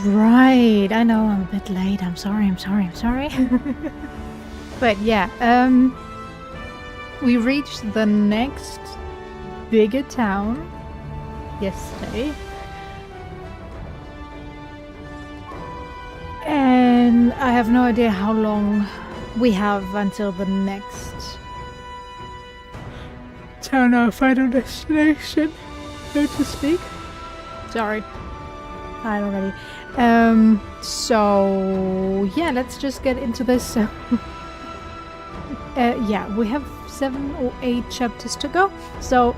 right. I know I'm a bit late. I'm sorry. But yeah, we reached the next bigger town yesterday. And I have no idea how long we have until the next town, our final destination, so to speak. Sorry. Tired already. So yeah, let's just get into this. Yeah, we have 7 or 8 chapters to go. So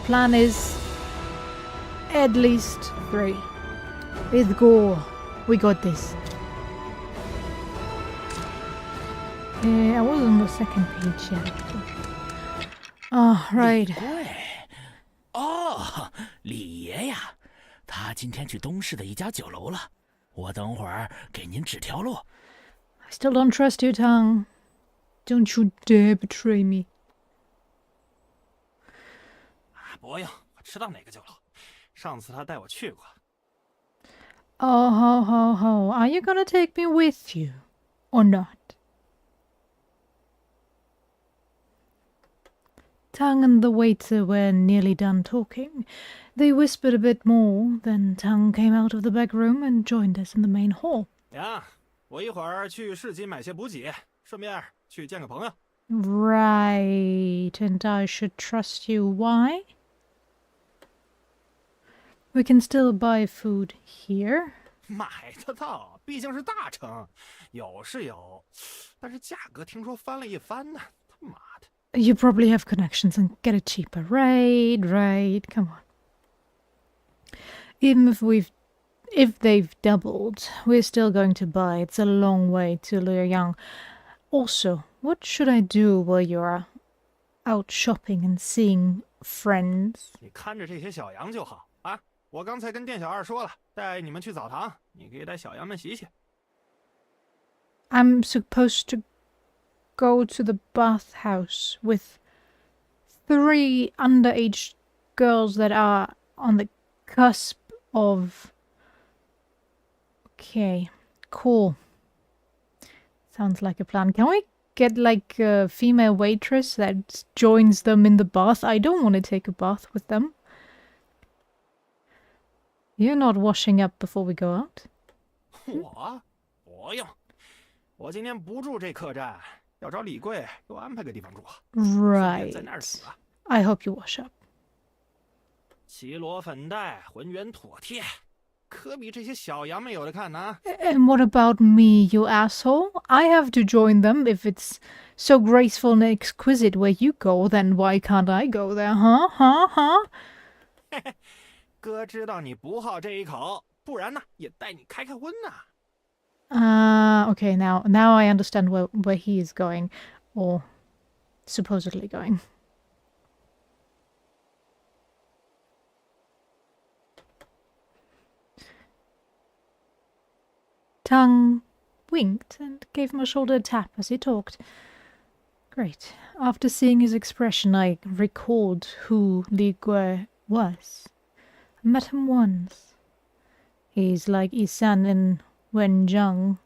plan is at least 3. Let's go. We got this. I was on the second page yet. Oh, right. 哦，李爷呀，他今天去东市的一家酒楼了。我等会儿给您指条路。I still don't trust you, Tang. Don't you dare betray me. 不用，我知道哪个酒楼，上次他带我去过。Oh, ho, ho, ho. Are you gonna take me with you? Or not? Tang and the waiter were nearly done talking. They whispered a bit more, then Tang came out of the back room and joined us in the main hall. 呀，我一会儿去市集买些补给，顺便去见个朋友。Right, and I should trust you. Why? We can still buy food here. 买得到，毕竟是大城，有是有，但是价格听说翻了一番呢。他妈的！ You probably have connections and get it cheaper. Right. Come on. Even if they've doubled, we're still going to buy. It's a long way to Luoyang. Also, what should I do while you're out shopping and seeing friends? 你看着这些小羊就好啊！我刚才跟店小二说了，带你们去澡堂，你可以带小羊们洗洗。I'm supposed to go to the bathhouse with 3 underage girls that are on the cusp of... Okay, cool. Sounds like a plan. Can we get like a female waitress that joins them in the bath? I don't want to take a bath with them. You're not washing up before we go out? 我不用，我今天不住这客栈。 要找李贵，给我安排个地方住。 Right. 在那儿死啊 I hope you wash up. 齐罗粉黛，浑圆妥帖，可比这些小羊们有的看呢。 And what about me, you asshole? I have to join them. If it's so graceful and exquisite where you go, then why can't I go there, huh? 哥知道你不好这一口，不然呢也带你开开荤呐。 Okay, now I understand where he is going, or supposedly going. Tang winked and gave him a shoulder tap as he talked. Great. After seeing his expression, I recalled who Li Gui was. I met him once. He's like Isan in Wenjiang,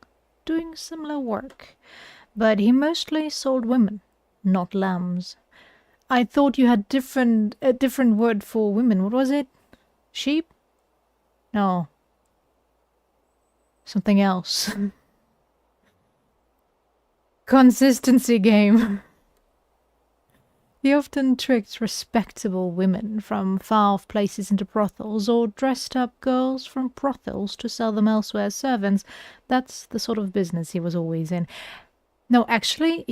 doing similar work, but he mostly sold women, not lambs. I thought you had a different word for women. What was it? Sheep? No. Something else. Consistency game. He often tricked respectable women from far-off places into brothels, or dressed up girls from brothels to sell them elsewhere as servants. That's the sort of business he was always in. No, actually,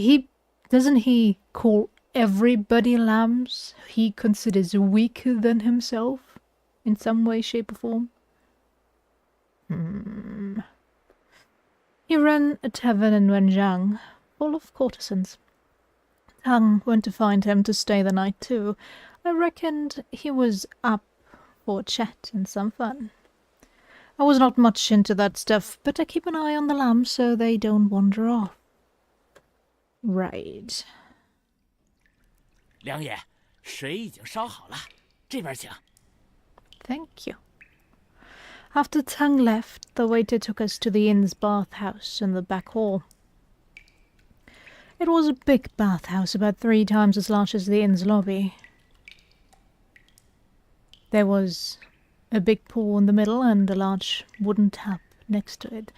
doesn't he call everybody lambs he considers weaker than himself in some way, shape, or form? He ran a tavern in Wenjiang, full of courtesans. Tang went to find him to stay the night too. I reckoned he was up for a chat and some fun. I was not much into that stuff, but I keep an eye on the lambs so they don't wander off. Right. 梁爷，水已经烧好了，这边请。 Thank you. After Tang left, the waiter took us to the inn's bathhouse in the back hall. It was a big bathhouse, about 3 times as large as the inn's lobby. There was a big pool in the middle and a large wooden tub next to it.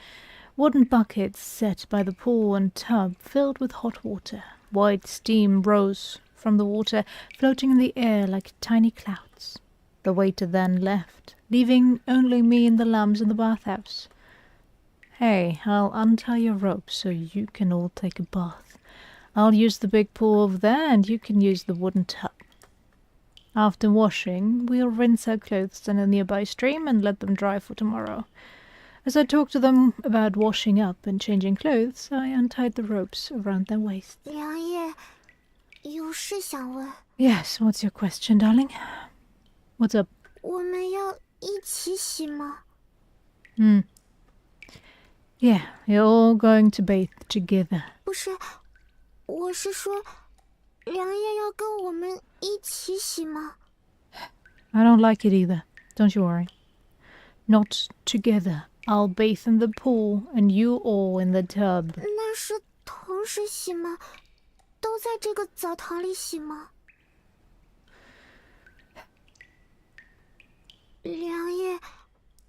Wooden buckets set by the pool and tub filled with hot water. White steam rose from the water, floating in the air like tiny clouds. The waiter then left, leaving only me and the lambs in the bathhouse. Hey, I'll untie your rope so you can all take a bath. I'll use the big pool over there and you can use the wooden tub. After washing, we'll rinse our clothes in a nearby stream and let them dry for tomorrow. As I talked to them about washing up and changing clothes, I untied the ropes around their waists. 梁爷，有事想问。 Yes, what's your question, darling? What's up? 我们要一起洗吗？ Yeah, you're all going to bathe together. 不是，我是说，梁爷要跟我们一起洗吗？ I don't like it either. Don't you worry. Not together. I'll bathe in the pool and you all in the tub. 那是同时洗吗？都在这个澡堂里洗吗？梁爷，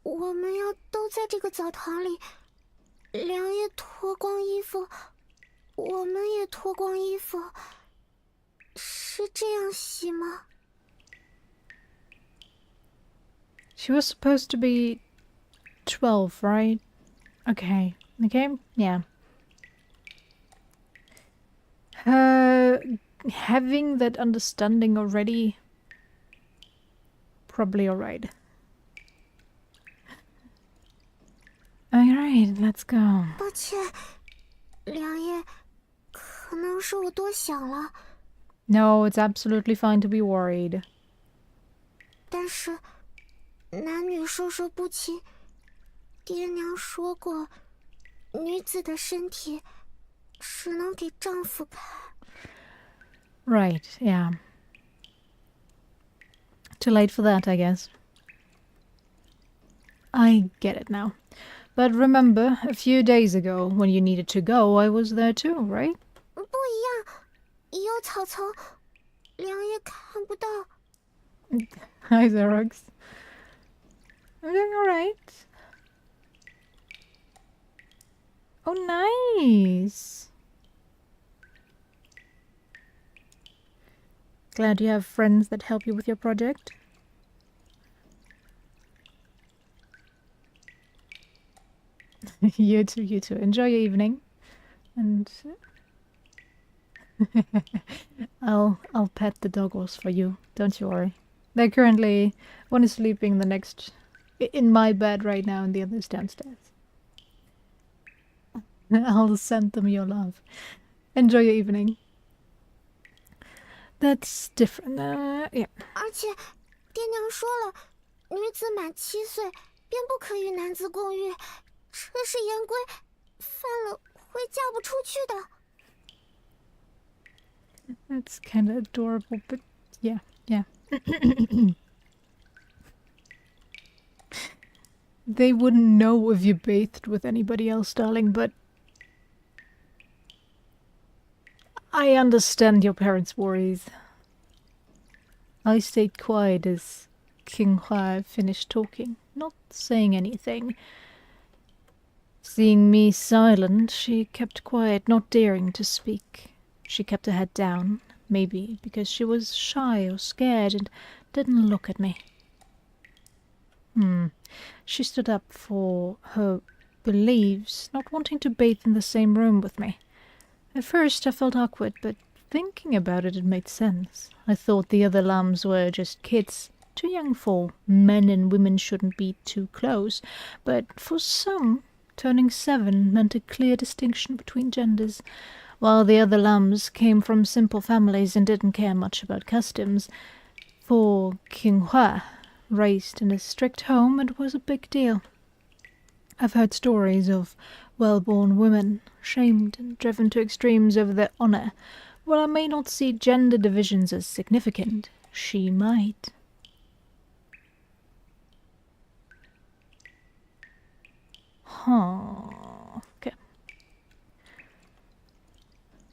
我们要都在这个澡堂里。梁爷脱光衣服，我们也脱光衣服，是这样洗吗？ She was supposed to be 12, right? Okay. Yeah. Having that understanding already, probably alright. Alright, let's go. 抱歉，梁爷，可能是我多想了， No, it's absolutely fine to be worried. 但是男女授受不亲，爹娘说过，女子的身体只能给丈夫看。 Right, yeah. Too late for that, I guess. I get it now. But remember, a few days ago, when you needed to go, I was there too, right? 不一样，有草丛，梁爷看不到。 Hi, Xerox. I'm doing alright. Oh, nice. Glad you have friends that help you with your project. You too, you too. Enjoy your evening. And I'll pet the doggos for you. Don't you worry. They're currently, one is sleeping, the next in my bed right now, and the other's downstairs. I'll send them your love. Enjoy your evening. That's different. Yeah. 而且，爹娘说了，女子满7岁便不可与男子共浴，这是严规，犯了会嫁不出去的。 That's kind of adorable, but yeah. They wouldn't know if you bathed with anybody else, darling, but I understand your parents' worries. I stayed quiet as King Hua finished talking, not saying anything. Seeing me silent, she kept quiet, not daring to speak. She kept her head down, maybe because she was shy or scared and didn't look at me. She stood up for her beliefs, not wanting to bathe in the same room with me. At first I felt awkward, but thinking about it, it made sense. I thought the other lambs were just kids, too young for men and women shouldn't be too close, but for some, turning 7 meant a clear distinction between genders. While the other lambs came from simple families and didn't care much about customs, for King Hua, raised in a strict home, it was a big deal. I've heard stories of well-born women shamed and driven to extremes over their honor. While I may not see gender divisions as significant, she might. Okay.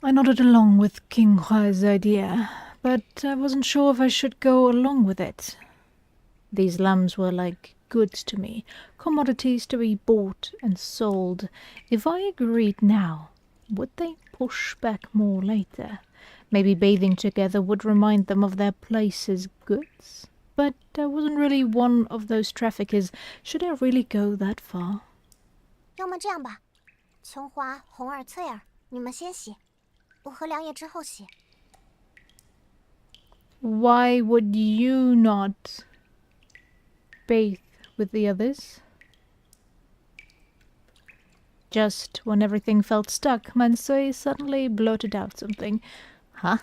I nodded along with King Huai's idea, but I wasn't sure if I should go along with it. These lambs were like goods to me, commodities to be bought and sold. If I agreed now, would they push back more later? Maybe bathing together would remind them of their place as goods. But I wasn't really one of those traffickers. Should I really go that far? 要么这样吧，琼华、红儿、翠儿，你们先洗，我和良夜之后洗。Why would you not bathe with the others? Just when everything felt stuck, Mansui suddenly blurted out something. Huh?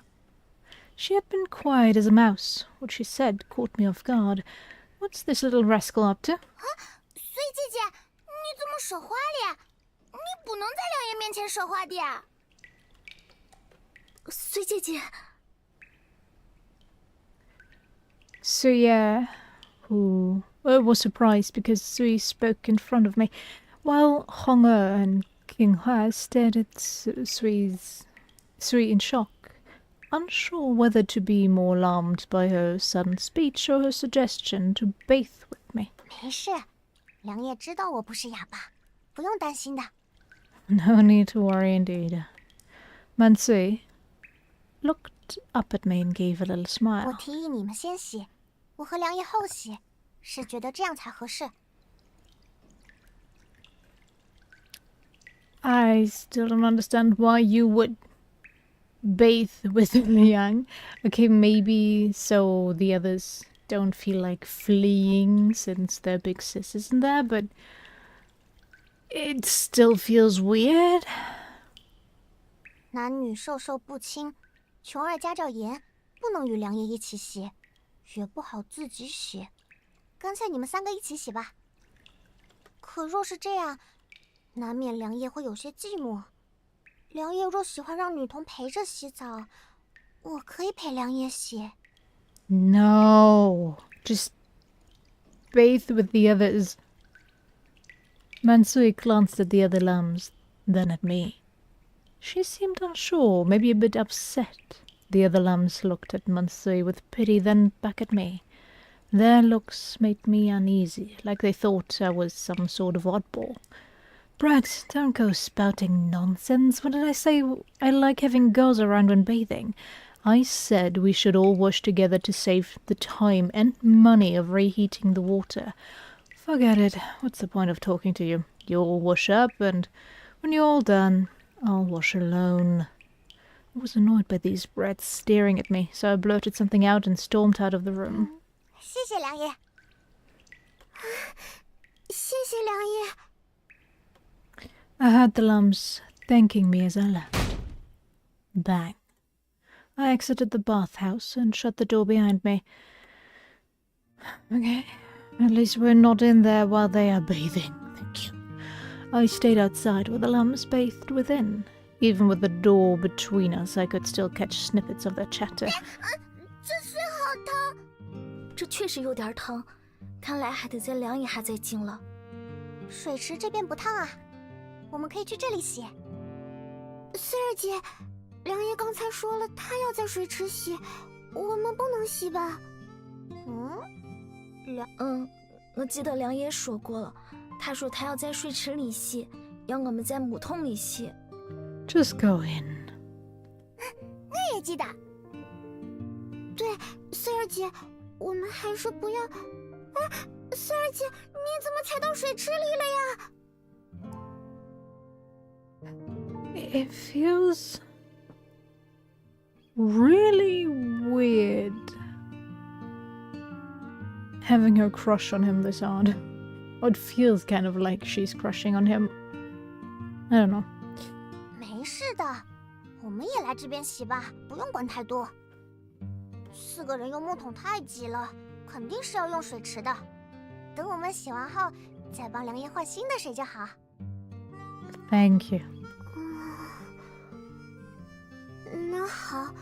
She had been quiet as a mouse. What she said caught me off guard. What's this little rascal up to? 穗姐姐，你怎么说话了？你不能在良夜面前说话的。穗姐姐， Suya, who was surprised because Sui spoke in front of me, while Hong and King Hua stared at Sui in shock, unsure whether to be more alarmed by her sudden speech or her suggestion to bathe with me. 没事，良夜知道我不是哑巴，不用担心的。 No need to worry indeed. Mansui looked up at me and gave a little 我 smile. 提议你们先洗，我和良夜后洗，是觉得这样才合适。 I still don't understand why you would bathe with Liang. Okay, maybe so the others don't feel like fleeing since their big sis isn't there, but it still feels weird. 男女授受不亲，琼儿家教严，不能与良夜一起洗，也不好自己洗，干脆你们三个一起洗吧。可若是这样，难免良夜会有些寂寞。良夜若喜欢让女童陪着洗澡，我可以陪良夜洗。 No, just bathe with the others. Mansui glanced at the other lambs, then at me. She seemed unsure, maybe a bit upset. The other lambs looked at Mansui with pity, then back at me. Their looks made me uneasy, like they thought I was some sort of oddball. Brad, don't go spouting nonsense. What did I say? I like having girls around when bathing. I said we should all wash together to save the time and money of reheating the water. Forget it. What's the point of talking to you? You'll wash up, and when you're all done, I'll wash alone. I was annoyed by these brats staring at me, so I blurted something out and stormed out of the room. 谢谢良夜。谢谢良夜。 I heard the lambs thanking me as I left. Bang. I exited the bathhouse and shut the door behind me. Okay, at least we're not in there while they are bathing. Thank you. I stayed outside while the lambs bathed within. Even with the door between us, I could still catch snippets of their chatter. 这水好烫。这确实有点疼，看来还得在良夜还在静了。水池这边不烫啊，我们可以去这里洗。穗儿姐，良夜刚才说了，她要在水池洗，我们不能洗吧？我记得良夜说过了，他说他要在水池里洗，要我们在木桶里洗。Just go in. 我也记得。对，穗儿姐，我们还是不要。穗儿姐，你怎么踩到水池里了呀？ It feels really weird having her crush on him this hard. Or it feels kind of like she's crushing on him. I don't know. 没事的，我们也来这边洗吧，不用管太多。4个人用木桶太挤了，肯定是要用水池的。等我们洗完后，再帮良夜换新的水就好。Thank you. 那好，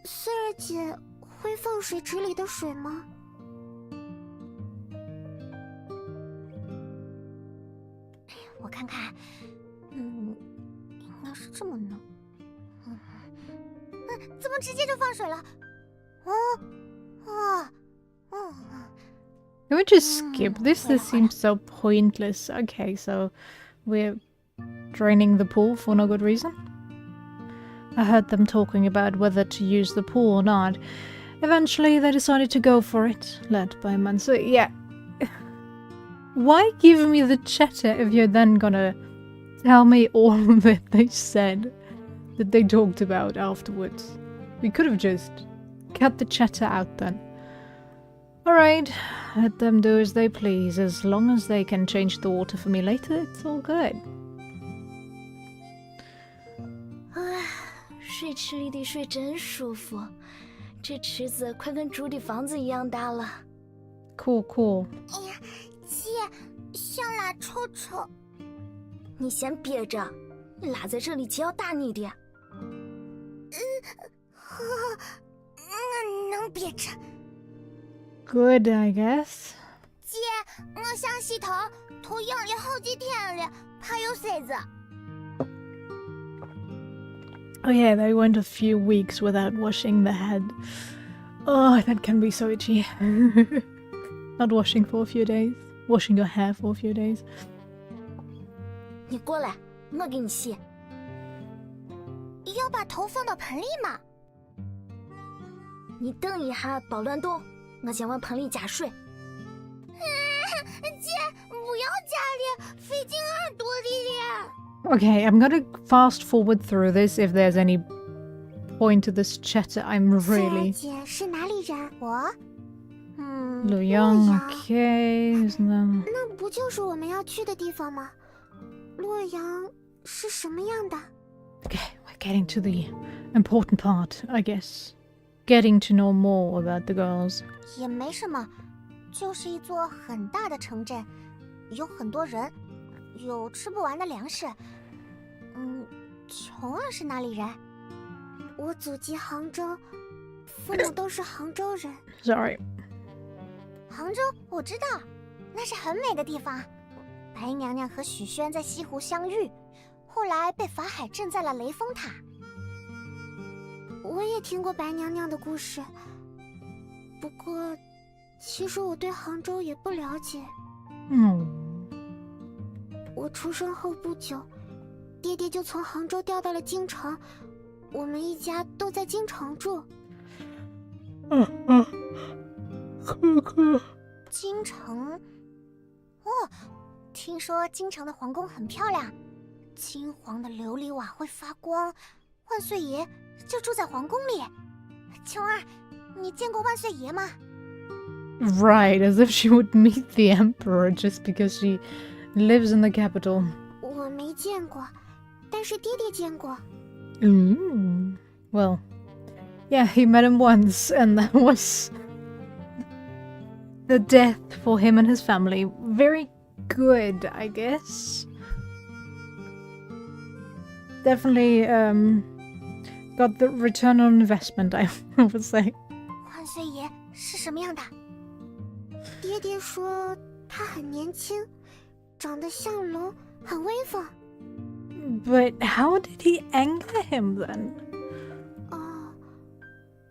穗儿姐会放水池里的水吗？我看看，应该是这么弄。怎么直接就放水了？Can we just skip this? This seems so pointless. Okay, so we're draining the pool for no good reason. I heard them talking about whether to use the pool or not. Eventually, they decided to go for it, led by Manso. Yeah. Why give me the chatter if you're then gonna tell me all that they said, that they talked about afterwards? We could have just cut the chatter out then. Alright, let them do as they please. As long as they can change the water for me later, it's all good. 水池里的水真舒服，这池子快跟竹的房子一样大了。Cool, cool. 哎呀，姐，想拉臭臭。你先憋着，你拉在这里，姐要打你的。我能憋着。Good, I guess. 姐，我想洗头，头痒了好几天了，怕有虱子。Oh yeah, they went a few weeks without washing their head. Oh, that can be so itchy. Not washing for a few days. Washing your hair for a few days. 你过来，我给你洗。要把头放到盆里吗？你等一下，别乱动，我先往盆里加水。姐，不要加了，费劲耳朵里了。Okay, I'm gonna fast forward through this if there's any point to this chatter. I'm really... 姐是哪里人？我？洛阳 okay, isn't that... 那不就是我们要去的地方吗？洛阳是什么样的？ Okay, we're getting to the important part, I guess. Getting to know more about the girls. 也没什么，就是一座很大的城镇，有很多人，有吃不完的粮食。琼儿是哪里人？我祖籍杭州，父母都是杭州人。Sorry. 杭州我知道，那是很美的地方。白娘娘和许宣在西湖相遇，后来被法海镇在了雷峰塔。我也听过白娘娘的故事，不过其实我对杭州也不了解。我出生后不久，爹爹就从杭州调到了京城，我们一家都在京城住。哥哥。京城，哦，听说京城的皇宫很漂亮，金黄的琉璃瓦会发光，万岁爷就住在皇宫里。琼儿，你见过万岁爷吗？ Right, as if she would meet the emperor just because she lives in the capital. 我没见过，但是爹爹见过。Well, yeah, he met him once, and that was the death for him and his family. Very good, I guess. Definitely, got the return on investment, I would say. 万岁爷是什么样的？爹爹说他很年轻，长得像龙，很威风。But how did he anger him then?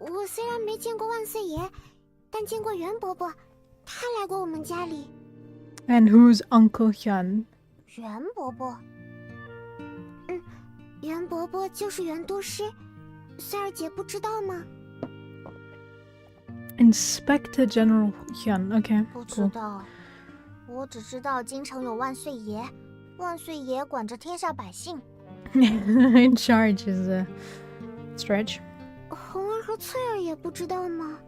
我虽然没见过万岁爷，但见过袁伯伯，他来过我们家里。And who's Uncle Hyun? 袁伯伯，袁伯伯就是袁都师，三儿姐不知道吗？ Inspector General Hyun, okay. 不知道，我只知道京城有万岁爷，万岁爷管着天下百姓。In charge is a stretch. 红儿和翠儿也不知道吗？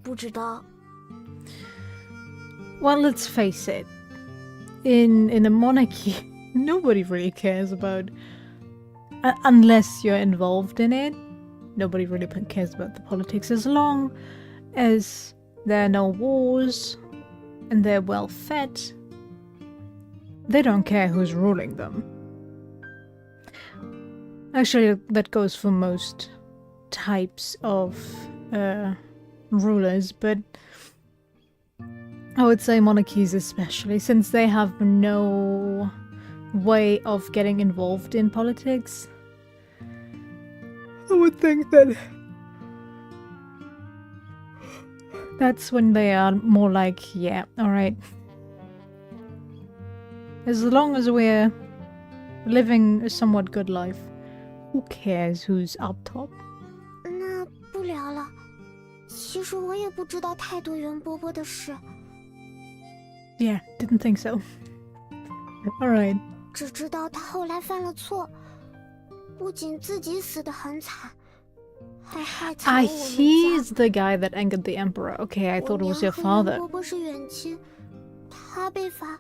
不知道。 Well, let's face it. In a monarchy, nobody really cares about... unless you're involved in it. Nobody really cares about the politics as long as there are no wars and they're well fed. They don't care who's ruling them. Actually, that goes for most types of rulers, but I would say monarchies especially, since they have no way of getting involved in politics. I would think that that's when they are more like, yeah, alright. As long as we're living a somewhat good life, who cares who's up top? 那不聊了。其实我也不知道太多袁伯伯的事， Yeah, didn't think so. Alright. 只知道他后来犯了错，不仅自己死得很惨，还害惨了我们家。 He's the guy that angered the emperor. Okay, I thought it was your 我娘和 father. 袁伯伯是远亲，他被罚，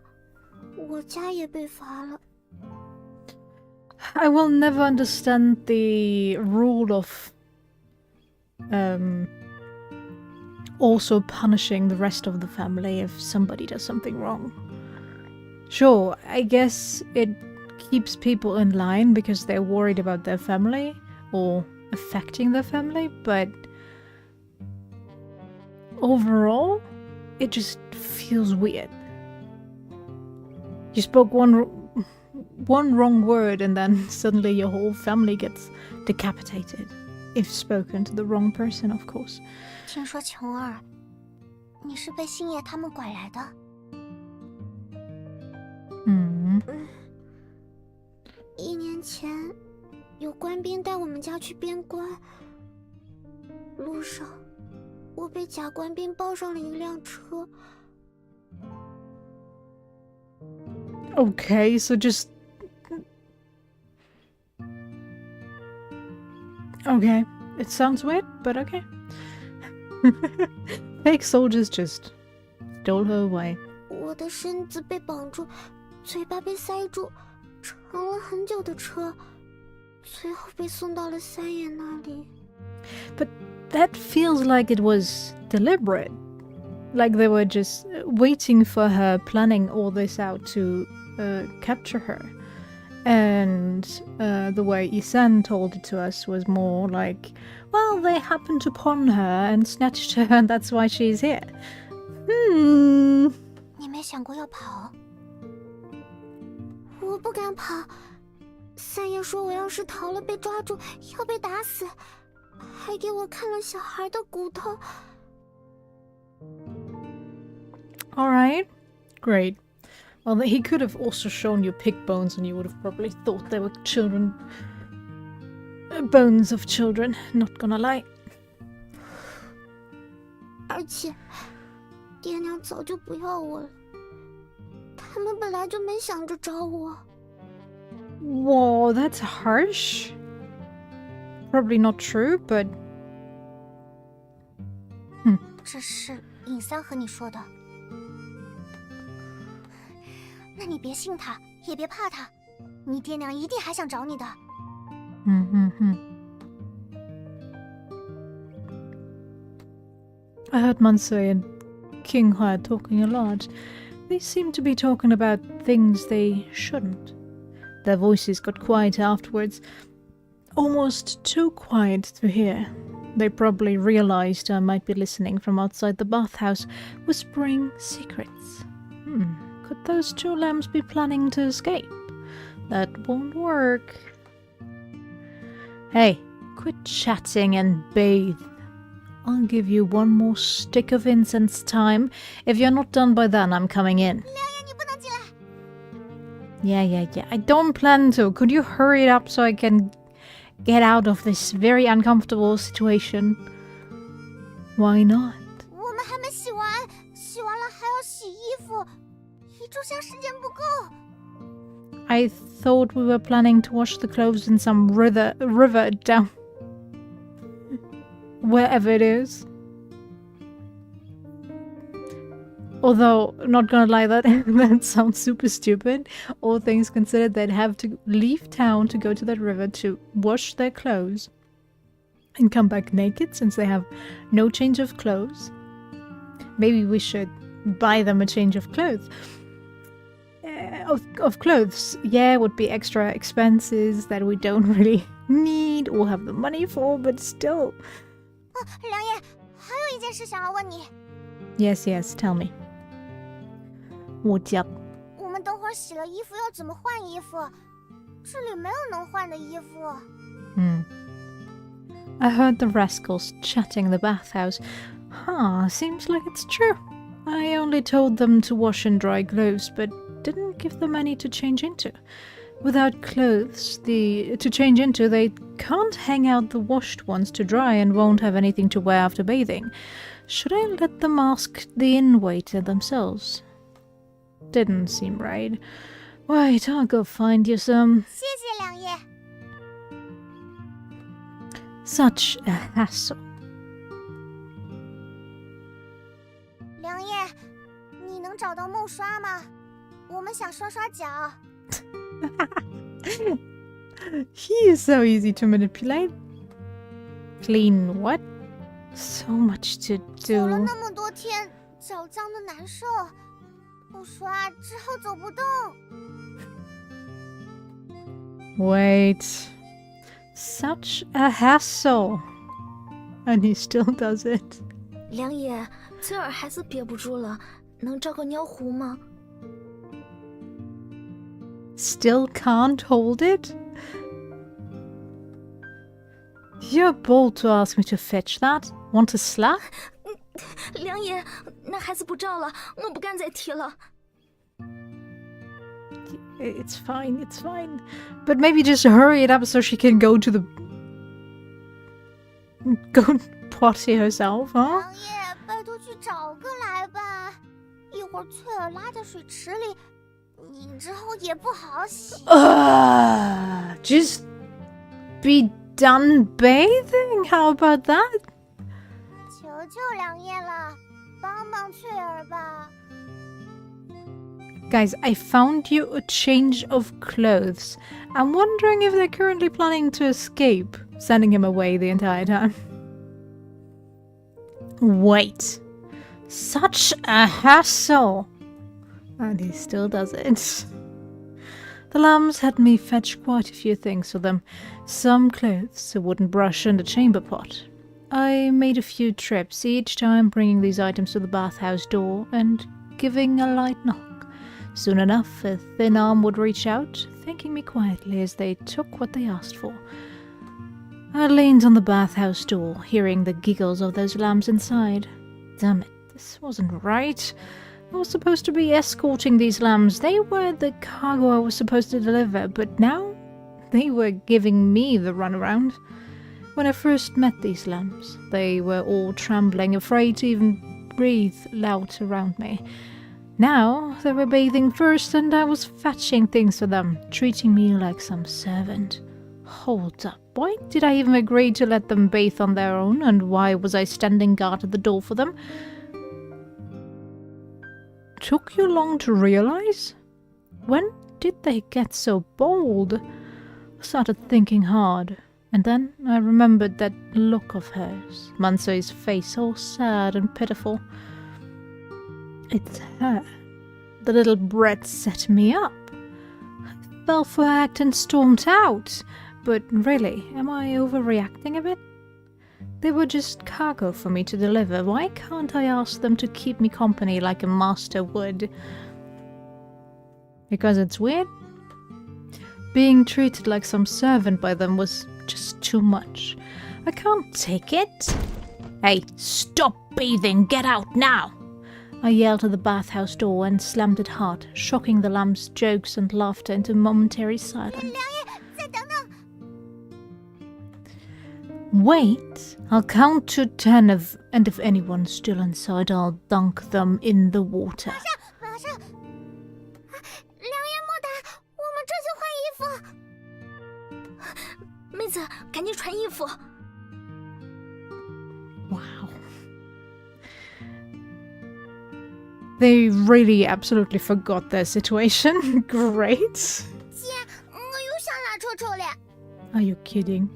我家也被罚了。 I will never understand the rule of also punishing the rest of the family if somebody does something wrong. Sure, I guess it keeps people in line because they're worried about their family or affecting their family, but overall, it just feels weird. You spoke one wrong word and then suddenly your whole family gets decapitated. If spoken to the wrong person, of course. 听说琼儿，你是被星爷他们拐来的。 1年前，有官兵带我们家去边关，路上我被假官兵抱上了一辆车。 Okay, so just... Okay, it sounds weird, but okay. Fake soldiers just stole her away. 我的身子被绑住，嘴巴被塞住，乘了很久的车，最后被送到了三爷那里。 But that feels like it was deliberate. Like they were just waiting for her, planning all this out to capture her. And the way Isan told it to us was more like, well, they happened to pawn her and snatched her, and that's why she's here. 你没想过要跑？我不敢跑。三爷说我要是逃了被抓住，要被打死，还给我看了小孩的骨头。 Alright, great. Well, he could have also shown you pig bones and you would have probably thought they were children. Bones of children, not gonna lie. 而且，爹娘早就不要我了，他们本来就没想着找我。 Whoa, that's harsh. Probably not true, but... 这是尹三和你说的。那你别信他，也别怕他，你爹娘一定还想找你的。I heard Mansui and King Hua talking a lot. They seemed to be talking about things they shouldn't. Their voices got quiet afterwards, almost too quiet to hear. They probably realized I might be listening from outside the bathhouse, whispering secrets. Could those two lambs be planning to escape? That won't work. Hey, quit chatting and bathe. I'll give you one more stick of incense time. If you're not done by then, I'm coming in. Yeah. I don't plan to. Could you hurry it up so I can get out of this very uncomfortable situation? Why not? 我们还没洗完，洗完了还要洗衣服，一炷香时间不够。 I thought we were planning to wash the clothes in some river down wherever it is. Although, not gonna lie, that sounds super stupid. All things considered, they'd have to leave town to go to that river to wash their clothes and come back naked since they have no change of clothes. Maybe we should buy them a change of clothes. Of clothes, yeah, would be extra expenses that we don't really need or have the money for, but still. 梁爷，还有一件事想要问你。 Yes, tell me. 我讲。我们等会儿洗了衣服要怎么换衣服？这里没有能换的衣服。I heard the rascals chatting in the bathhouse. Seems like it's true. I only told them to wash and dry clothes, but didn't give them any to change into. Without clothes to change into, they can't hang out the washed ones to dry and won't have anything to wear after bathing. Should I let them ask the inn-waiter themselves? Didn't seem right. Wait, I'll go find you some. 谢谢良爷。 Such a hassle. 良爷，你能找到梦刷吗？我们想刷刷脚。He is so easy to manipulate. Clean what? So much to 走了 do. 那么多天，脚脏的难受，不刷之后走不动。 Wait. Such a hassle. And he still does it. 良爷，翠儿孩子憋不住了，能找个尿壶吗？ Still can't hold it? You're bold to ask me to fetch that. Want a slap? 良爷，那孩子不照了，我不敢再提了。 It's fine, it's fine. But maybe just hurry it up so she can go to the... Go potty herself, huh? 良爷，拜托去找个来吧。一会儿翠儿拉在水池里，你之后也不好洗。 Just be done bathing. How about that? 求求良爷了，帮帮翠儿吧。 Guys, I found you a change of clothes. I'm wondering if they're currently planning to escape, sending him away the entire time. Wait. Such a hassle. And he still does it. The lambs had me fetch quite a few things for them. Some clothes, a wooden brush and a chamber pot. I made a few trips, each time bringing these items to the bathhouse door and giving a light knock. Soon enough, a thin arm would reach out, thanking me quietly as they took what they asked for. I leaned on the bathhouse door, hearing the giggles of those lambs inside. Damn it, this wasn't right. I was supposed to be escorting these lambs. They were the cargo I was supposed to deliver, but now they were giving me the runaround. When I first met these lambs, they were all trembling, afraid to even breathe loud around me. Now they were bathing first, and I was fetching things for them, treating me like some servant. Hold up, why did I even agree to let them bathe on their own, and why was I standing guard at the door for them? Took you long to realize? When did they get so bold? I started thinking hard, and then I remembered that look of hers, Mansoi's face all sad and pitiful. It's her. The little brat set me up. I fell for her act and stormed out. But really, am I overreacting a bit? They were just cargo for me to deliver. Why can't I ask them to keep me company like a master would? Because it's weird? Being treated like some servant by them was just too much. I can't take it. Hey, stop bathing! Get out now! I yelled at the bathhouse door and slammed it hard, shocking the lamb's jokes and laughter into momentary silence. 良爷，再等等。 Wait, I'll count to 10 and if anyone's still inside, I'll dunk them in the water. 马上！良爷莫打，我们这就换衣服。妹子，赶紧穿衣服。 Wow. They really absolutely forgot their situation. Great. 姐，我又想拉臭臭了。 Are you kidding?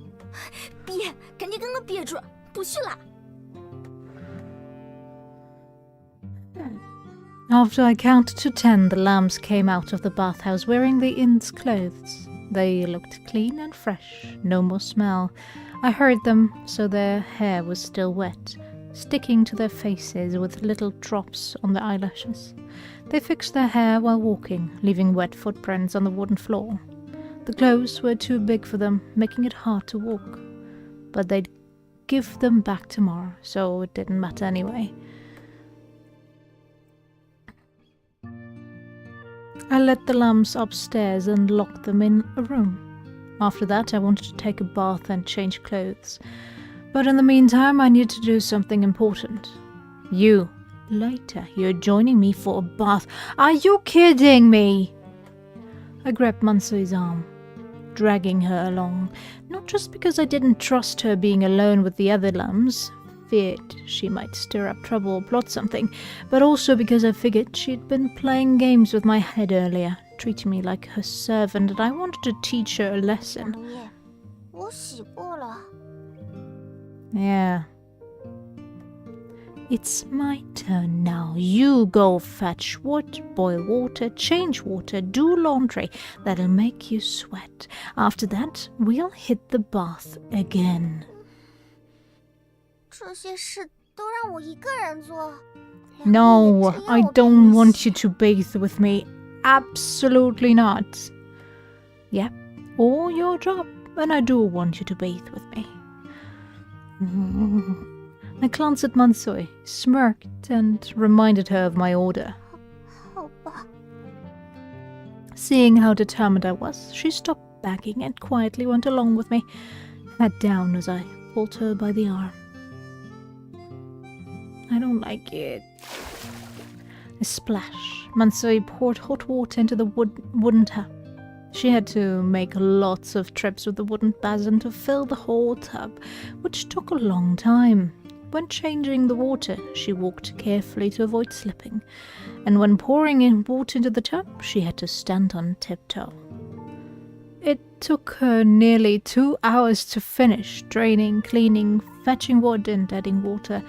憋，赶紧给我憋住，不许拉。 After I counted to 10, the lambs came out of the bathhouse wearing the inn's clothes. They looked clean and fresh, no more smell. I heard them, so their hair was still wet. sticking to their faces with little drops on their eyelashes. They fixed their hair while walking, leaving wet footprints on the wooden floor. The clothes were too big for them, making it hard to walk. But they'd give them back tomorrow, so it didn't matter anyway. I led the lambs upstairs and locked them in a room. After that, I wanted to take a bath and change clothes. But in the meantime, I needed to do something important. You, later, you're joining me for a bath. Are you kidding me? I grabbed Mansui's arm, dragging her along, not just because I didn't trust her being alone with the other lambs, feared she might stir up trouble or plot something, but also because I figured she'd been playing games with my head earlier, treating me like her servant, and I wanted to teach her a lesson. 良叶，我洗过了。 Yeah. It's my turn now. You go fetch wood, boil water, change water, do laundry. That'll make you sweat. After that, we'll hit the bath again. 这些事都让我一个人做。 No, I don't want you to bathe with me. Absolutely not. Yep, all your job, and I do want you to bathe with me. I glanced at Mansui, smirked, and reminded her of my order. 好吧。 Seeing how determined I was, she stopped begging and quietly went along with me, head down as I pulled her by the arm. I don't like it. A splash. Mansui poured hot water into the wooden tub. She had to make lots of trips with the wooden basin to fill the whole tub, which took a long time. When changing the water, she walked carefully to avoid slipping, and when pouring in water into the tub, she had to stand on tiptoe. It took her nearly 2 hours to finish draining, cleaning, fetching wood, and adding water.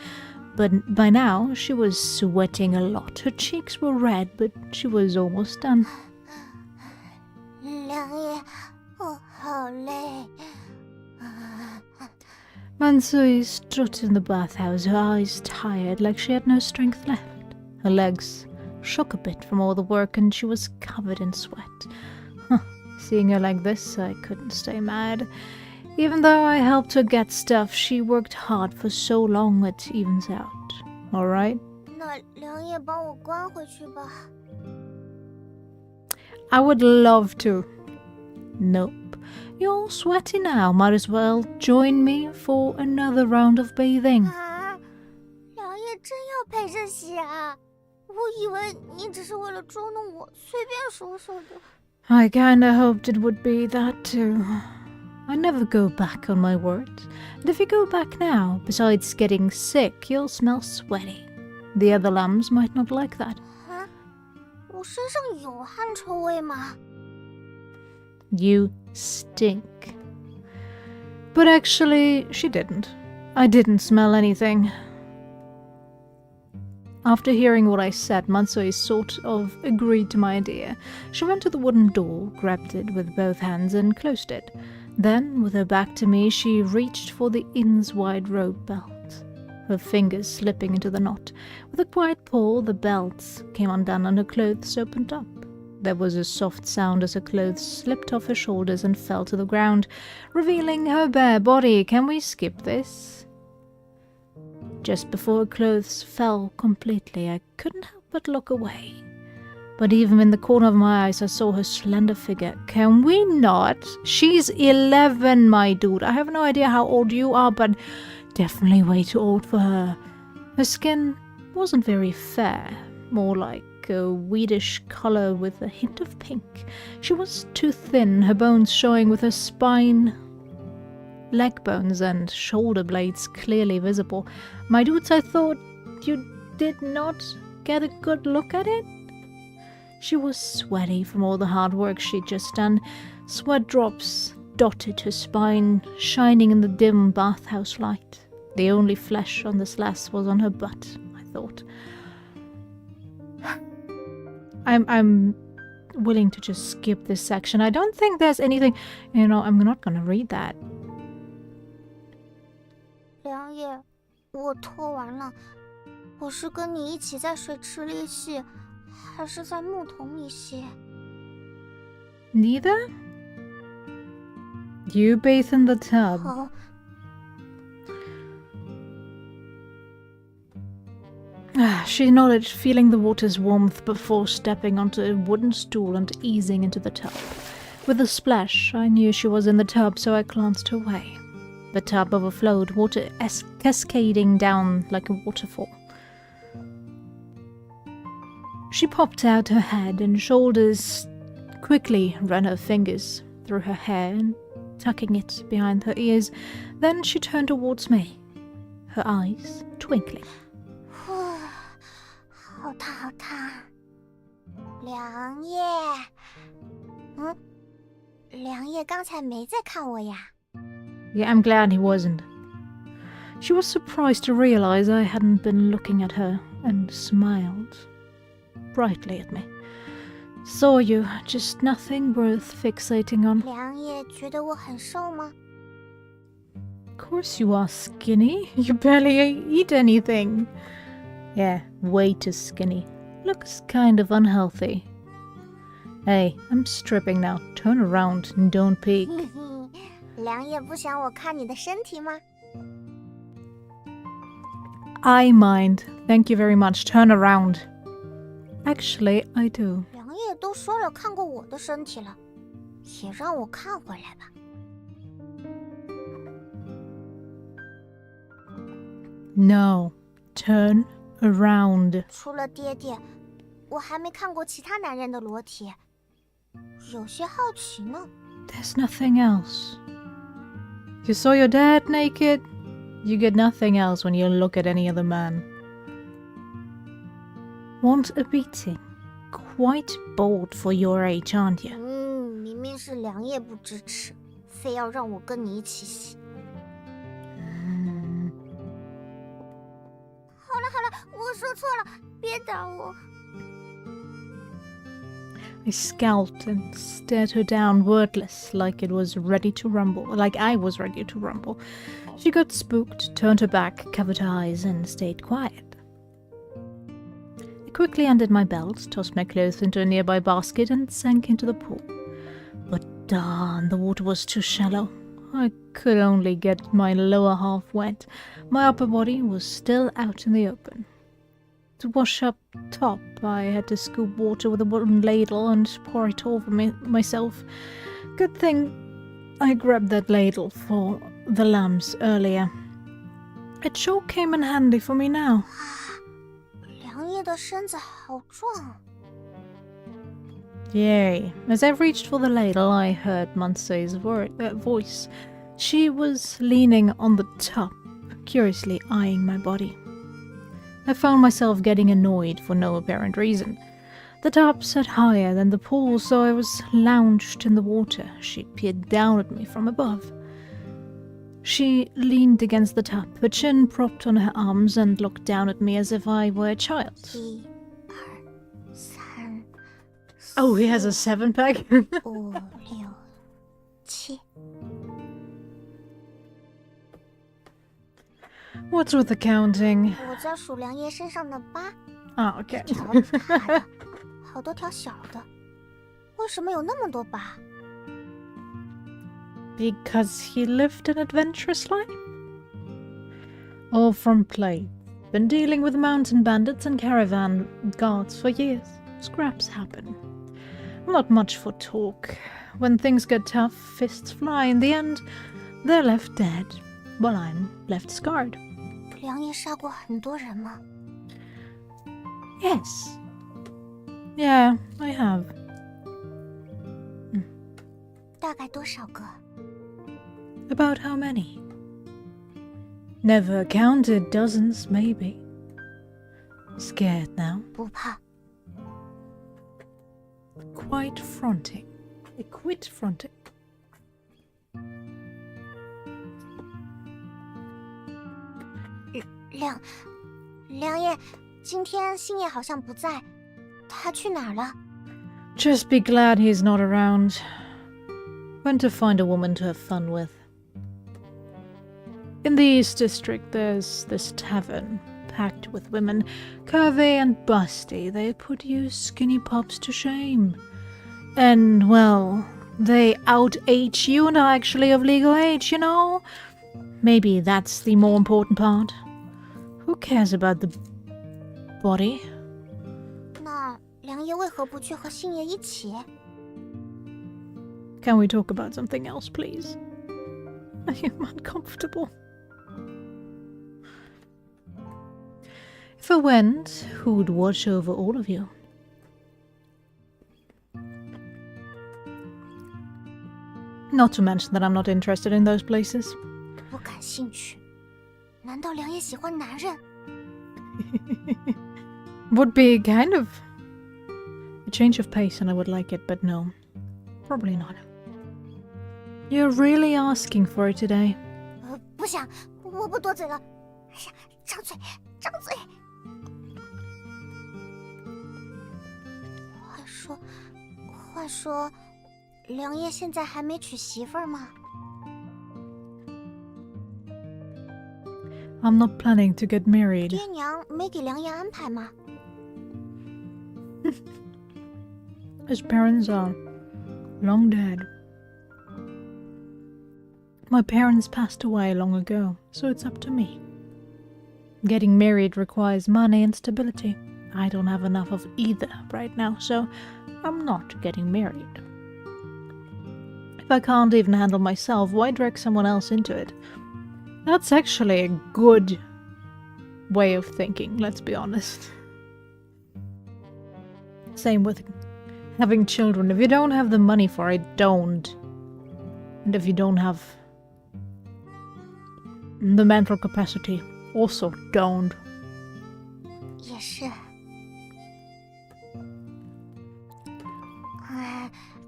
But by now, she was sweating a lot. Her cheeks were red, but she was almost done. 良叶，我好累。 Mansui stood in the bathhouse, her eyes tired, like she had no strength left. Her legs shook a bit from all the work, and she was covered in sweat. Seeing her like this, I couldn't stay mad. Even though I helped her get stuff, she worked hard for so long it evens out. Alright? 那良叶帮我关回去吧。 I would love to. Nope. You're sweaty now. Might as well join me for another round of bathing. 啊，良叶真要陪着洗啊！我以为你只是为了捉弄我，随便说说的。 I kinda hoped it would be that too. I never go back on my word. And if you go back now, besides getting sick, you'll smell sweaty. The other lambs might not like that. 啊，我身上有汗臭味吗？ You stink. But actually, she didn't. I didn't smell anything. After hearing what I said, Mansui sort of agreed to my idea. She went to the wooden door, grabbed it with both hands, and closed it. Then, with her back to me, she reached for the inn's wide rope belt, her fingers slipping into the knot. With a quiet pull, the belt came undone and her clothes opened up. There was a soft sound as her clothes slipped off her shoulders and fell to the ground, revealing her bare body. Can we skip this? Just before her clothes fell completely, I couldn't help but look away. But even in the corner of my eyes, I saw her slender figure. Can we not? She's 11, my dude. I have no idea how old you are, but definitely way too old for her. Her skin wasn't very fair, more like a weedish color with a hint of pink. She was too thin, her bones showing with her spine, leg bones and shoulder blades clearly visible. My dudes, I thought you did not get a good look at it? She was sweaty from all the hard work she'd just done. Sweat drops dotted her spine, shining in the dim bathhouse light. The only flesh on this lass was on her butt, I thought. I'm willing to just skip this section. I don't think there's anything, I'm not gonna read that. 良叶，我拖完了，我是跟你一起在水池里洗，还是在木桶里洗？ Neither? You bathe in the tub. 好， She nodded, feeling the water's warmth before stepping onto a wooden stool and easing into the tub. With a splash, I knew she was in the tub, so I glanced away. The tub overflowed, water cascading down like a waterfall. She popped out her head and shoulders, quickly ran her fingers through her hair and tucking it behind her ears. Then she turned towards me, her eyes twinkling. 好烫好烫。良夜，良夜刚才没在看我呀。 Yeah, I'm glad he wasn't. She was surprised to realize I hadn't been looking at her and smiled brightly at me. Saw you, just nothing worth fixating on. 良夜觉得我很瘦吗？ Of course you are skinny. You barely eat anything. Yeah, way too skinny. Looks kind of unhealthy. Hey, I'm stripping now. Turn around and don't peek. 良夜不想我看你的身体吗？ I mind. Thank you very much. Turn around. Actually, I do. 良夜都说了看过我的身体了，也让我看回来吧。 No. Turn around. 除了爹爹，我还没看过其他男人的裸体，有些好奇呢。 There's nothing else. You saw your dad naked? You get nothing else when you look at any other man. Want a beating? Quite bold for your age, aren't you? 明明是良夜不支持，非要让我跟你一起洗。好了，我说错了，别打我。 I scowled and stared her down, wordless, like I was ready to rumble. She got spooked, turned her back, covered her eyes, and stayed quiet. I quickly undid my belt, tossed my clothes into a nearby basket, and sank into the pool. But darn, the water was too shallow. I could only get my lower half wet. My upper body was still out in the open. To wash up top, I had to scoop water with a wooden ladle and pour it over myself. Good thing I grabbed that ladle for the lambs earlier. It sure came in handy for me now. 良夜的身子好壮。 Yay. As I reached for the ladle, I heard Mansei's voice. She was leaning on the top, curiously eyeing my body. I found myself getting annoyed for no apparent reason. The tub sat higher than the pool, so I was lounged in the water. She peered down at me from above. She leaned against the tub, her chin propped on her arms, and looked down at me as if I were a child. 1、2、3。 Oh, he has a 7-pack? 5、6、7。 What's with the counting? 我在数良夜身上的疤， Oh, okay. 条大的，好多条小的。为什么有那么多疤？ Because he lived an adventurous life? All from play. Been dealing with mountain bandits and caravan guards for years. Scraps happen. Not much for talk. When things get tough, fists fly. In the end, they're left dead, while I'm left scarred. 良夜杀过很多人吗？ Yes. Yeah, I have. 大概多少个？ About how many? Never counted, dozens, maybe. Scared now? 不怕， Quite fronting. Quit fronting. 良夜，今天星野好像不在，他去哪儿了？ Just be glad he's not around. Went to find a woman to have fun with. In the East District, there's this tavern, packed with women, curvy and busty. They put you skinny pups to shame. And, well, they out-age you and are actually of legal age, you know? Maybe that's the more important part. Who cares about the body? 那良爷为何不去和星爷一起？ Can we talk about something else, please? I am uncomfortable. If I went, who would watch over all of you? Not to mention that I'm not interested in those places. 不感兴趣。难道良爷喜欢男人？ Would be kind of a change of pace and I would like it, but no. Probably not. You're really asking for it today. 不想，我不多嘴了。哎呀，张嘴，张嘴。话说，良爷现在还没娶媳妇儿吗？ I'm not planning to get married. 爹娘没给良爷安排吗？ His parents are long dead. My parents passed away long ago, so it's up to me. Getting married requires money and stability. I don't have enough of either right now, so I'm not getting married. If I can't even handle myself, why drag someone else into it? That's actually a good way of thinking, let's be honest. Same with having children. If you don't have the money for it, don't. And if you don't have the mental capacity, also don't. 也是。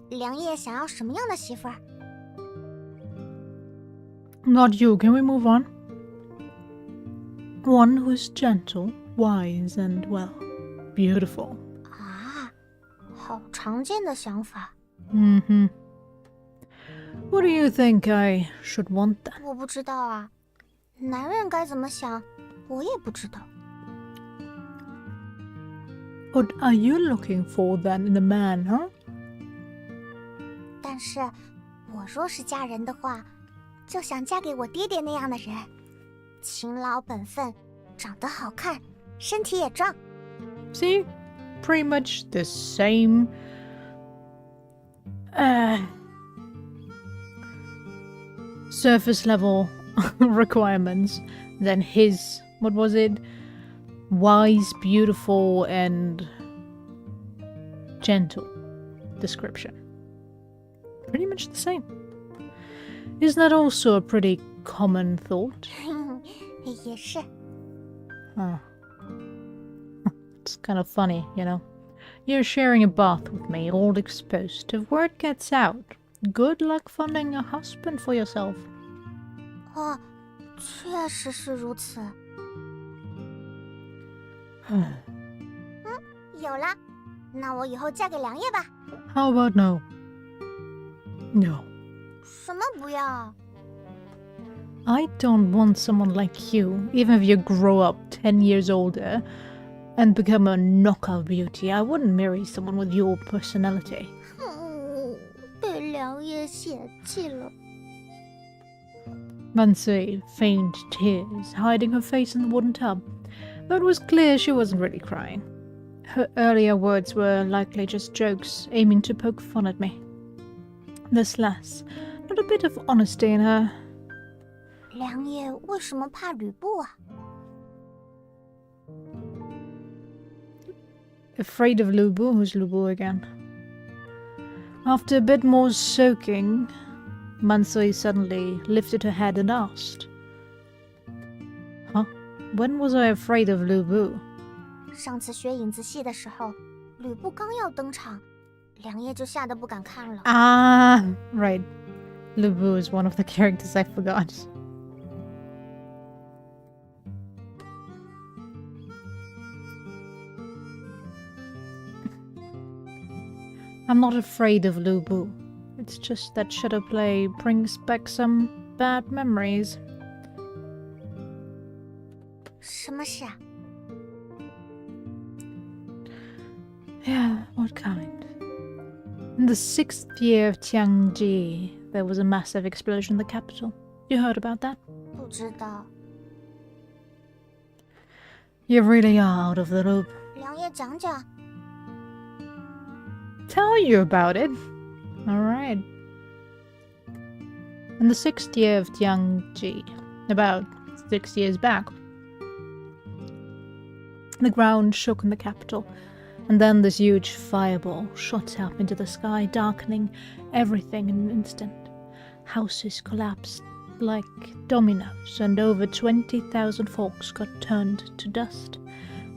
良爷想要什么样的媳妇儿？ Not you, can we move on? One who's gentle, wise, and, well, beautiful. 啊，好常见的想法。Mm-hmm. What do you think I should want then? 我不知道啊，男人该怎么想，我也不知道。 What are you looking for then in a man, huh? 但是，我若是嫁人的话，就想嫁给我爹爹那样的人，勤劳本分，长得好看，身体也壮。 See? Pretty much the same surface level requirements than his, what was it? Wise, beautiful, and gentle description. Pretty much the same. Isn't that also a pretty common thought? 也是。 Huh. It's kind of funny, you know. You're sharing a bath with me, all exposed. If word gets out, good luck finding a husband for yourself. 哦，确实是如此。有了，那我以后嫁给良爷吧。 How about no? No. 什么不要？ I don't want someone like you, even if you grow up 10 years older and become a knockout beauty. I wouldn't marry someone with your personality. 被良爷嫌弃了。 Mansui feigned tears, hiding her face in the wooden tub. Though it was clear she wasn't really crying. Her earlier words were likely just jokes, aiming to poke fun at me. This lass, not a bit of honesty in her. 良爷为什么怕吕布啊？ Afraid of Lubu? Who's Lubu again? After a bit more soaking, Mansui suddenly lifted her head and asked, Huh? When was I afraid of Lubu? 上次学影子戏的时候，吕布刚要登场，良爷就吓得不敢看了。 Ah, right. Lubu is one of the characters I forgot. I'm not afraid of Lubu. It's just that Shadowplay brings back some bad memories. 什么事啊？ Yeah, what kind? In the 6th year of Tiangji, there was a massive explosion in the capital. You heard about that? 不知道。 You really are out of the loop. 良叶讲讲。 Tell you about it. Alright. In the 6th year of Tiangji, about 6 years back, the ground shook in the capital, and then this huge fireball shot up into the sky, darkening everything in an instant. Houses collapsed like dominoes, and over 20,000 folks got turned to dust.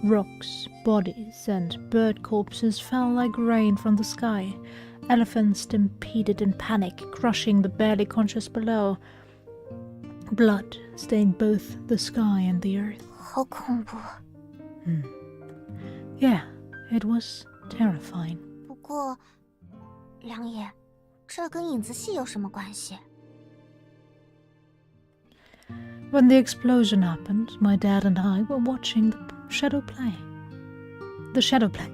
Rocks, bodies, and bird corpses fell like rain from the sky. Elephants stampeded in panic, crushing the barely conscious below. Blood stained both the sky and the earth. 好恐怖。 Yeah, it was terrifying. 不过，良叶，这跟影子戏有什么关系？ When the explosion happened, my dad and I were watching the shadow play. The shadow play.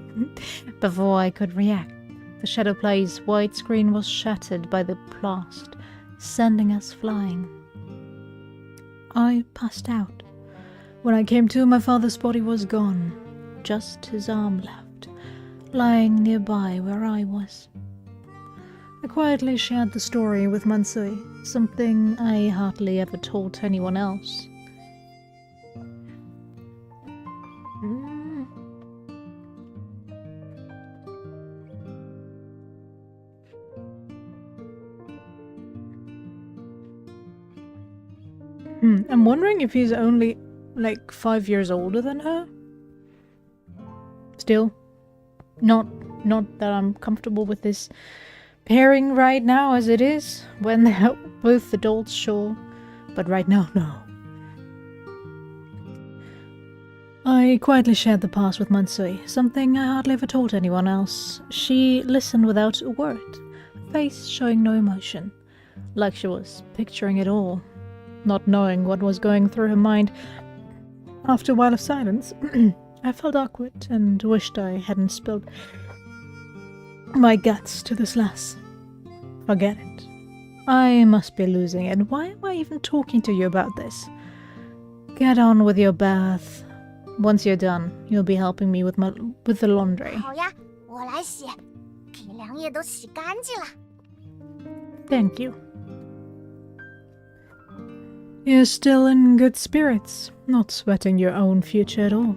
Before I could react, the shadow play's white screen was shattered by the blast, sending us flying. I passed out. When I came to, my father's body was gone, just his arm left, lying nearby where I was. I quietly shared the story with Mansui, something I hardly ever told anyone else. I'm wondering if he's only like 5 years older than her. Still, not that I'm comfortable with this pairing right now as it is, when they're both adults, sure, but right now, no. I quietly shared the past with Mansui, something I hardly ever told anyone else. She listened without a word, her face showing no emotion, like she was picturing it all, not knowing what was going through her mind. After a while of silence, I felt awkward and wished I hadn't spilled my guts to this lass. Forget it. I must be losing it. Why am I even talking to you about this? Get on with your bath. Once you're done, you'll be helping me with the laundry. 好呀，我来洗，给良叶都洗干净了。 Thank you. You're still in good spirits, not sweating your own future at all.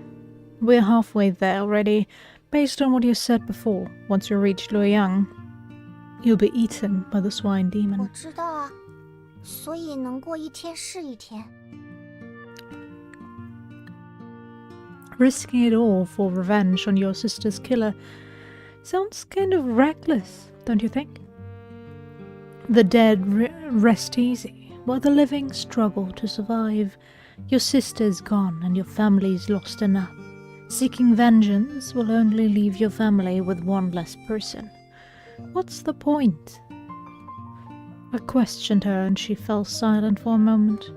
We're halfway there already. Based on what you said before, once you reach Luoyang, you'll be eaten by the swine 我 demon. 知道啊，所以能过一天是一天。 Risking it all for revenge on your sister's killer sounds kind of reckless, don't you think? The dead rest easy, while the living struggle to survive. Your sister's gone and your family's lost enough. Seeking vengeance will only leave your family with one less person. What's the point? I questioned her and she fell silent for a moment.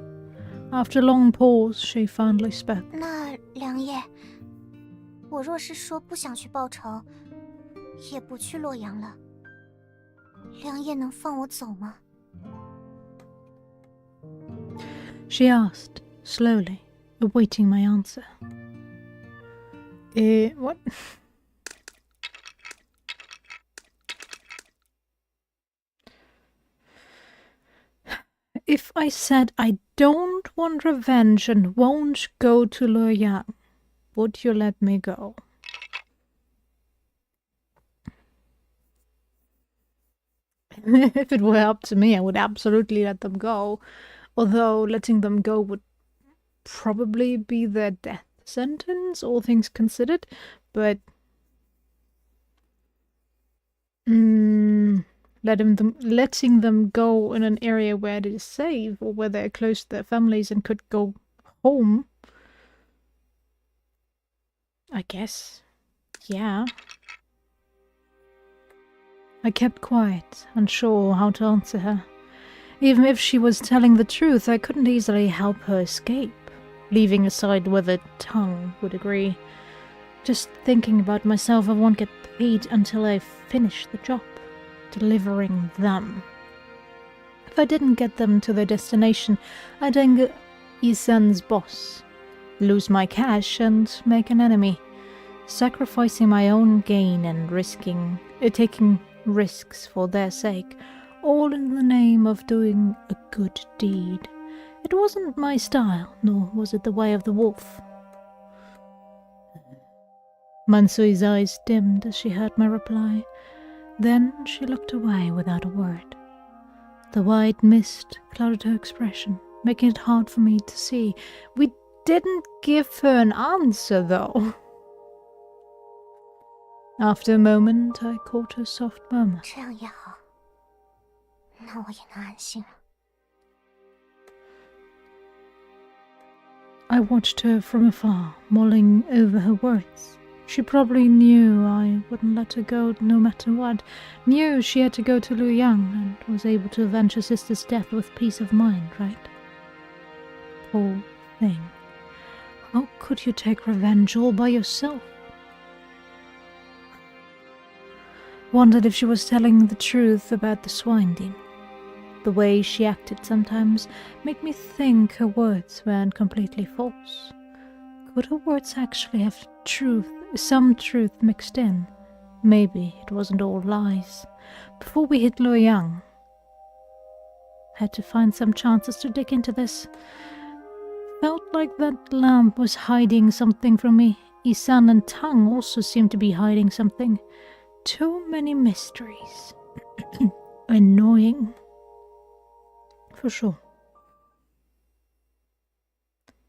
After a long pause, she finally spoke. 那良叶，我若是说不想去报仇，也不去洛阳了，良叶能放我走吗？ She asked, slowly, awaiting my answer. What? If I said I don't want revenge and won't go to Luoyang, would you let me go? If it were up to me, I would absolutely let them go. Although letting them go would probably be their death sentence, all things considered. But letting them go in an area where it is safe or where they're close to their families and could go home, I guess. Yeah. I kept quiet, unsure how to answer her. Even if she was telling the truth, I couldn't easily help her escape. leaving aside whether Tongue would agree. Just thinking about myself, I won't get paid until I finish the job, delivering them. If I didn't get them to their destination, I'd anger Isan's boss, lose my cash, and make an enemy, sacrificing my own gain and taking risks for their sake, all in the name of doing a good deed. It wasn't my style, nor was it the way of the wolf. Mansui's eyes dimmed as she heard my reply. Then she looked away without a word. The white mist clouded her expression, making it hard for me to see. We didn't give her an answer, though. After a moment, I caught her soft murmur. 这样也好，那我也能安心了。 I watched her from afar, mulling over her words. She probably knew I wouldn't let her go no matter what, knew she had to go to Luoyang, and was able to avenge her sister's death with peace of mind, right? Poor thing. How could you take revenge all by yourself? Wondered if she was telling the truth about the swine demon. The way she acted sometimes made me think her words weren't completely false. Could her words actually have some truth mixed in? Maybe it wasn't all lies. Before we hit Luoyang, had to find some chances to dig into this. Felt like that lamp was hiding something from me. Isan and Tongue also seemed to be hiding something. Too many mysteries. Annoying. For sure.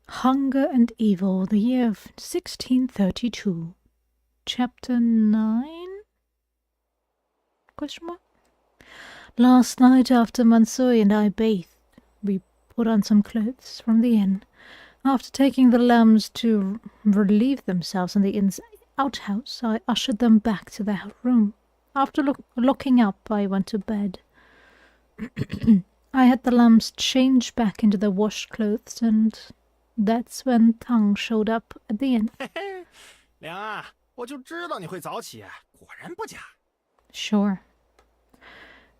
Hunger and Evil, the year of 1632. Chapter 9? Question mark? Last night after Mansui and I bathed, we put on some clothes from the inn. After taking the lambs to relieve themselves in the inn's outhouse, I ushered them back to their room. After locking up, I went to bed. I had the lambs change back into their washed clothes, and that's when Tongue showed up at the inn. 梁啊，我就知道你会早起，果然不假。 Sure.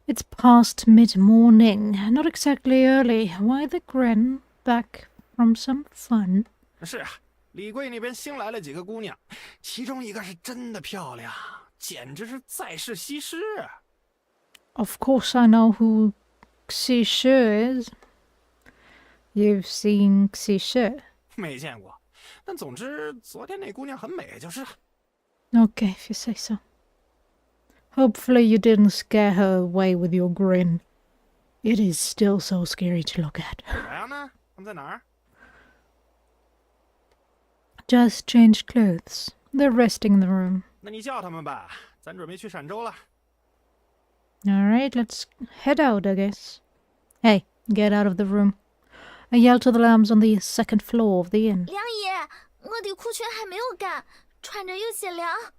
It's past mid-morning, not exactly early. Why the grin? Back from some fun? 是啊，李贵那边新来了几个姑娘，其中一个是真的漂亮，简直是在世西施啊。 Of course I know who Xi is. You've seen Xi? 没见过，但总之昨天那姑娘很美就是了。 Okay, if you say so. Hopefully you didn't scare her away with your grin. It is still so scary to look at. 小杨呢？他们在哪儿？ Just changed clothes. They're resting in the room. 那你叫他们吧，咱准备去陕州了。 Alright, let's head out, I guess. Hey, get out of the room. I yelled to the lambs on the second floor of the inn. 梁爷，我的裤裙还没有干，穿着有些凉。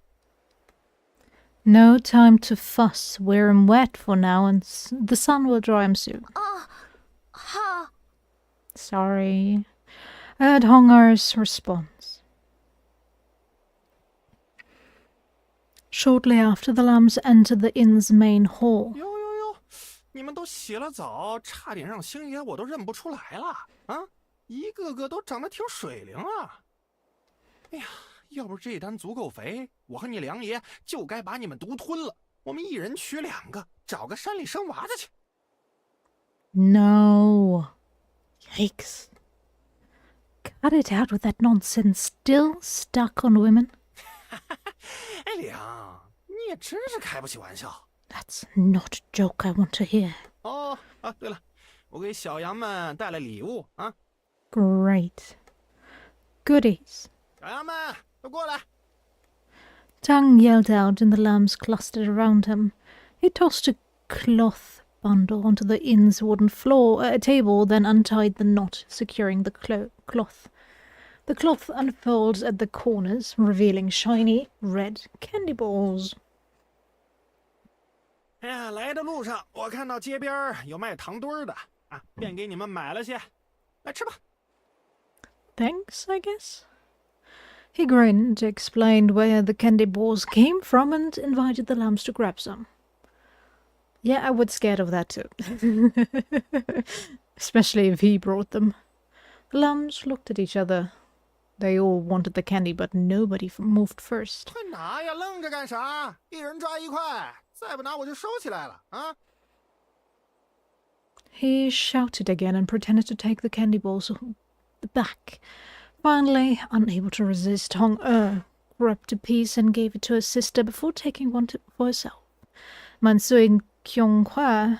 No time to fuss. We're in wet for now, and the sun will dry him soon. 哦，好。 Sorry. I heard Hongar's response. Shortly after, the lambs entered the inn's main hall. 哟哟哟，你们都洗了澡，差点让星爷我都认不出来了啊！一个个都长得挺水灵啊。哎呀，要不是这单足够肥，我和你梁爷就该把你们独吞了。我们一人取2个，找个山里生娃子去。 No. Yikes. Cut it out with that nonsense. Still stuck on women? 哎，梁，你也真是开不起玩笑。 That's not a joke I want to hear. 哦啊，对了，我给小羊们带了礼物啊。 Great. Goodies. 小羊们都过来！ Tongue yelled out, and the lambs clustered around him. He tossed a cloth bundle onto the inn's wooden table, then untied the knot securing the cloth. The cloth unfolds at the corners, revealing shiny red candy balls. 哎呀，来的路上我看到街边有卖糖墩儿的啊，便给你们买了些，来吃吧。thanks, I guess. He grinned, explained where the candy balls came from, and invited the lambs to grab some. Yeah, I would scared of that too. Especially if he brought them. The lambs looked at each other. They all wanted the candy, but nobody moved first. 快拿呀，愣着干啥？一人抓一块，再不拿我就收起来了啊！ He shouted again and pretended to take the candy balls back. Finally, unable to resist, Hong grabbed a piece and gave it to her sister before taking one for herself. Mansui and Kyung-hwa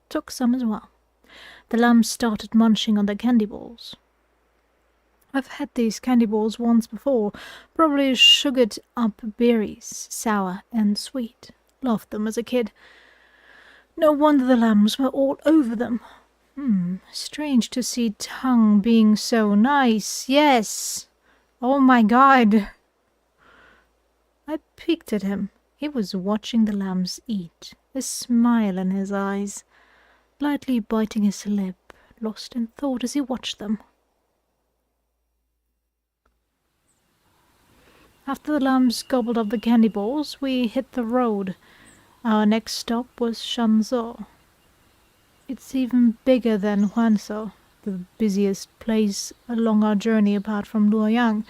took some as well. The lambs started munching on the candy balls. I've had these candy balls once before, probably sugared up berries, sour and sweet. Loved them as a kid. No wonder the lambs were all over them. Strange to see Tongue being so nice. Yes! Oh my god! I peeked at him. He was watching the lambs eat, a smile in his eyes, lightly biting his lip, lost in thought as he watched them. After the lambs gobbled up the candy balls, we hit the road. Our next stop was Shanzhou. It's even bigger than Huanzhou, the busiest place along our journey apart from Luoyang.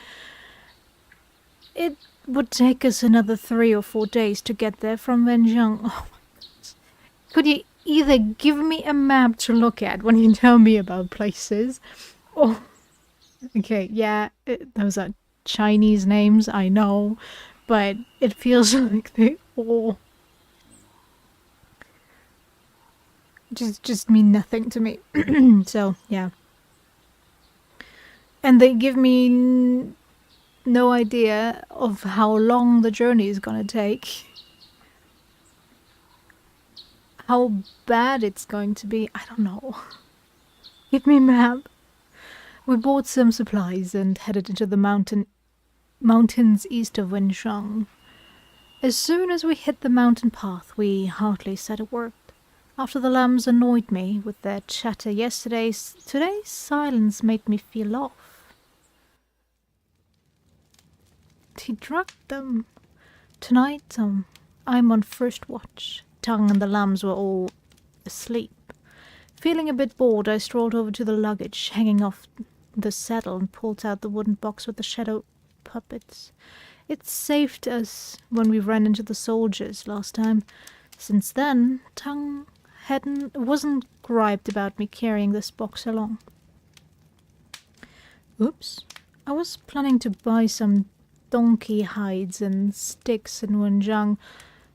It would take us another 3 or 4 days to get there from Wenzhong. Oh my God. Could you either give me a map to look at when you tell me about places, or... Okay, yeah, those are Chinese names, I know, but it feels like they all... just mean nothing to me. So, yeah. And they give me no idea of how long the journey is gonna take. How bad it's going to be, I don't know. Give me a map. We bought some supplies and headed into the mountains east of Wenzhong. As soon as we hit the mountain path, we hardly said a word. After the lambs annoyed me with their chatter yesterday, today's silence made me feel off. He drugged them. Tonight, I'm on first watch. Tongue and the lambs were all asleep. Feeling a bit bored, I strolled over to the luggage hanging off the saddle and pulled out the wooden box with the shadow puppets. It saved us when we ran into the soldiers last time. Since then, Tongue wasn't griped about me carrying this box along. Oops. I was planning to buy some donkey hides and sticks in Wenzhong,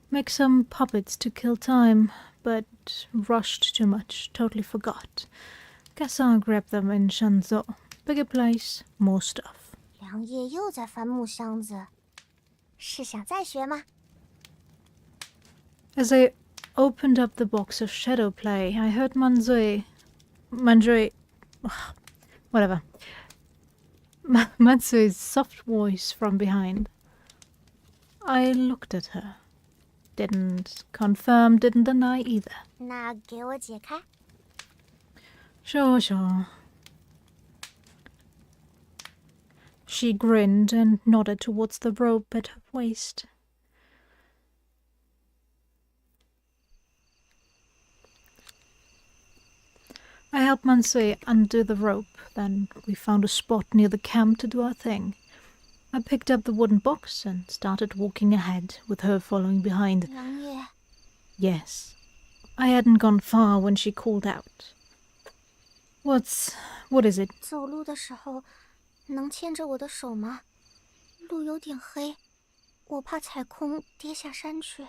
make some puppets to kill time, but rushed too much, totally forgot. Guess I'll grab them in Shanzhou. Bigger place, more stuff. 梁叶又在翻木箱子，是想再学吗？ As I opened up the box of shadow play, I heard Manzui, whatever. Manzui's soft voice from behind. I looked at her. Didn't confirm, didn't deny either. 那给我解开。 Sure, sure. She grinned and nodded towards the rope at her waist. I helped Mansui undo the rope, then we found a spot near the camp to do our thing. I picked up the wooden box and started walking ahead, with her following behind. 梁叶， Yes. I hadn't gone far when she called out. What is it? 走路的时候能牵着我的手吗？路有点黑，我怕踩空跌下山去。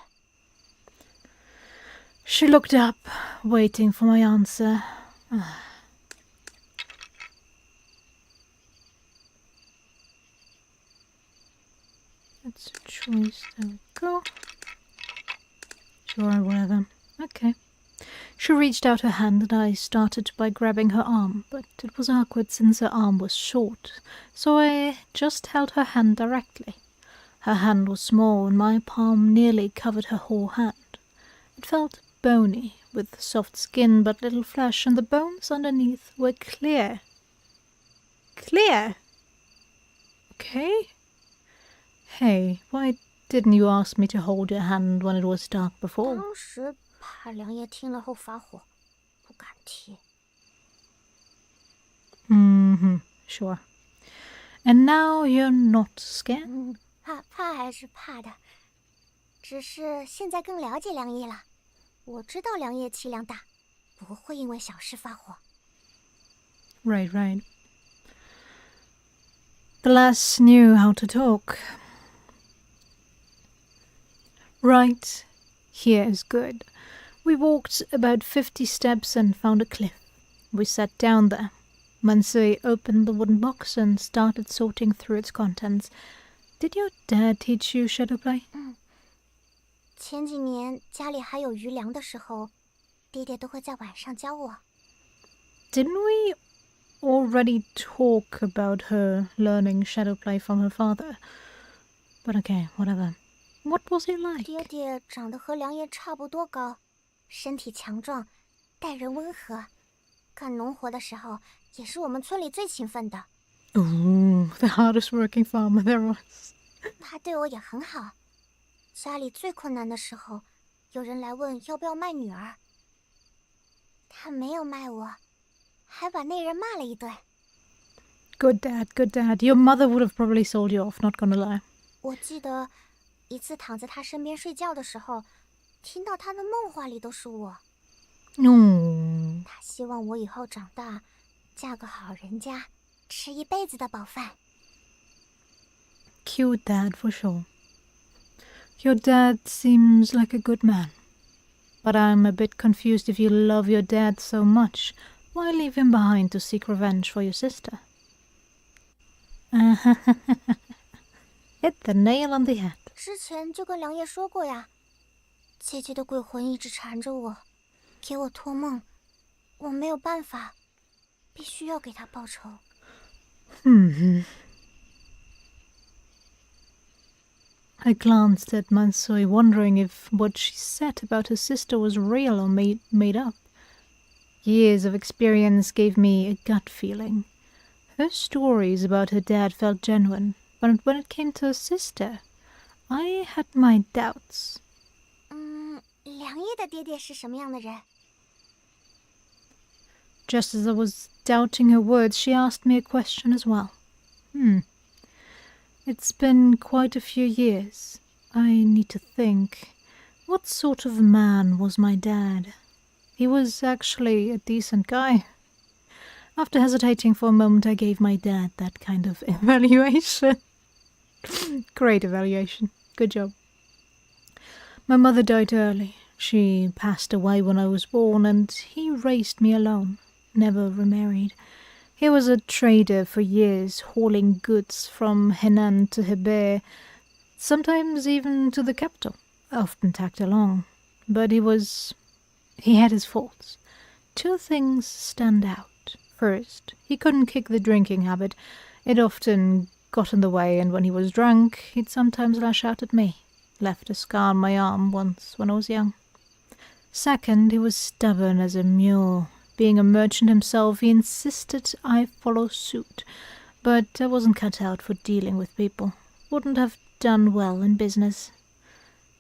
She looked up, waiting for my answer. That's a choice. There we go. Sure, whatever. Okay. She reached out her hand and I started by grabbing her arm, but it was awkward since her arm was short, so I just held her hand directly. Her hand was small and my palm nearly covered her whole hand. It felt bony, with soft skin but little flesh, and the bones underneath were clear. clear. Okay. Hey, why didn't you ask me to hold your hand when it was dark before? 当时怕良爷听了后发火，不敢提。 Sure. And now you're not scared? 怕还是怕的，只是现在更了解良爷了。我知道良爷气量大，不会因为小事发火。 Right. The lass knew how to talk. Right, here is good. We walked about 50 steps and found a cliff. We sat down there. Mansui opened the wooden box and started sorting through its contents. Did your dad teach you shadow play? 前几年家里还有余粮的时候，爹爹都会在晚上教我。 Didn't we already talk about her learning shadow play from her father? But okay, whatever. What was he like? 爹爹长得和良爷差不多高，身体强壮，待人温和。干农活的时候，也是我们村里最勤奋的。 Ooh, the hardest working farmer there was. 他对我也很好。家里最困难的时候，有人来问要不要卖女儿，他没有卖我，还把那人骂了一顿。 Good dad. Your mother would have probably sold you off, not gonna lie. 我记得一次躺在他身边睡觉的时候，听到他的梦话里都是我。 No. 他希望我以后长大，嫁个好人家，吃一辈子的饱饭。 Cute dad for sure. Your dad seems like a good man. But I'm a bit confused. If you love your dad so much, why leave him behind to seek revenge for your sister? Hit the nail on the head. 之前就跟良爷说过呀，姐姐的鬼魂一直缠着我，给我托梦，我没有办法，必须要给她报仇。 I glanced at Mansui, wondering if what she said about her sister was real or made up. Years of experience gave me a gut feeling. Her stories about her dad felt genuine, but when it came to her sister, I had my doubts. 良爷的爹爹是什么样的人？ Just as I was doubting her words, she asked me a question as well. It's been quite a few years. I need to think. What sort of man was my dad? He was actually a decent guy. After hesitating for a moment, I gave my dad that kind of evaluation. Great evaluation. Good job. My mother died early. She passed away when I was born, and he raised me alone, never remarried. He was a trader for years, hauling goods from Henan to Hebei, sometimes even to the capital, often tacked along. But he had his faults. Two things stand out. First, he couldn't kick the drinking habit. It often got in the way, and when he was drunk, he'd sometimes lash out at me. Left a scar on my arm once when I was young. Second, he was stubborn as a mule. Being a merchant himself, he insisted I follow suit, but I wasn't cut out for dealing with people. Wouldn't have done well in business.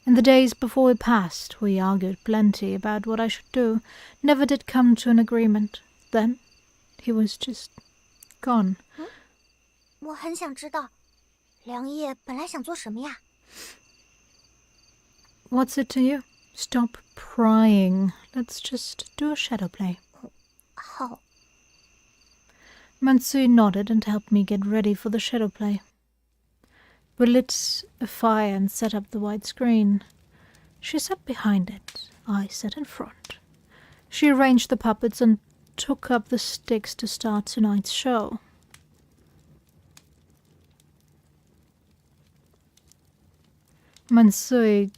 In the days before he passed, we argued plenty about what I should do, never did come to an agreement. Then, he was just gone. 我很想知道，良爷本来想做什么呀？ What's it to you? Stop prying. Let's just do a shadow play. 好， Mansui nodded and helped me get ready for the shadow play. We lit a fire and set up the white screen. She sat behind it. I sat in front. She arranged the puppets and took up the sticks to start tonight's show. Mansui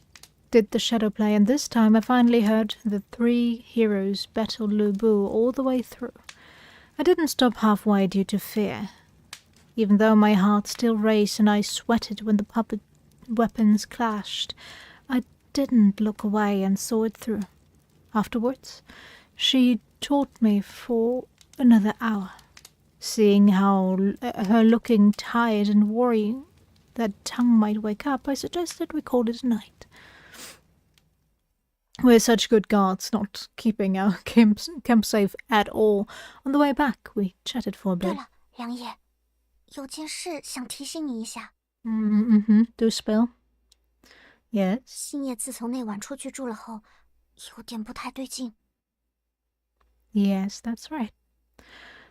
did the shadow play, and this time I finally heard the three heroes battle Lu Bu all the way through. I didn't stop halfway due to fear, even though my heart still raced and I sweated when the puppet weapons clashed. I didn't look away and saw it through. Afterwards, she taught me for another hour. Seeing how her looking tired and worrying that Tang might wake up, I suggested we call it a night. We're such good guards, not keeping our camp safe at all. On the way back, we chatted for a 对 bit. 了，良夜，有件事想提醒你一下。 Do spill. Yes. 星夜自从那晚出去住了后，有点不太对劲。 Yes, that's right.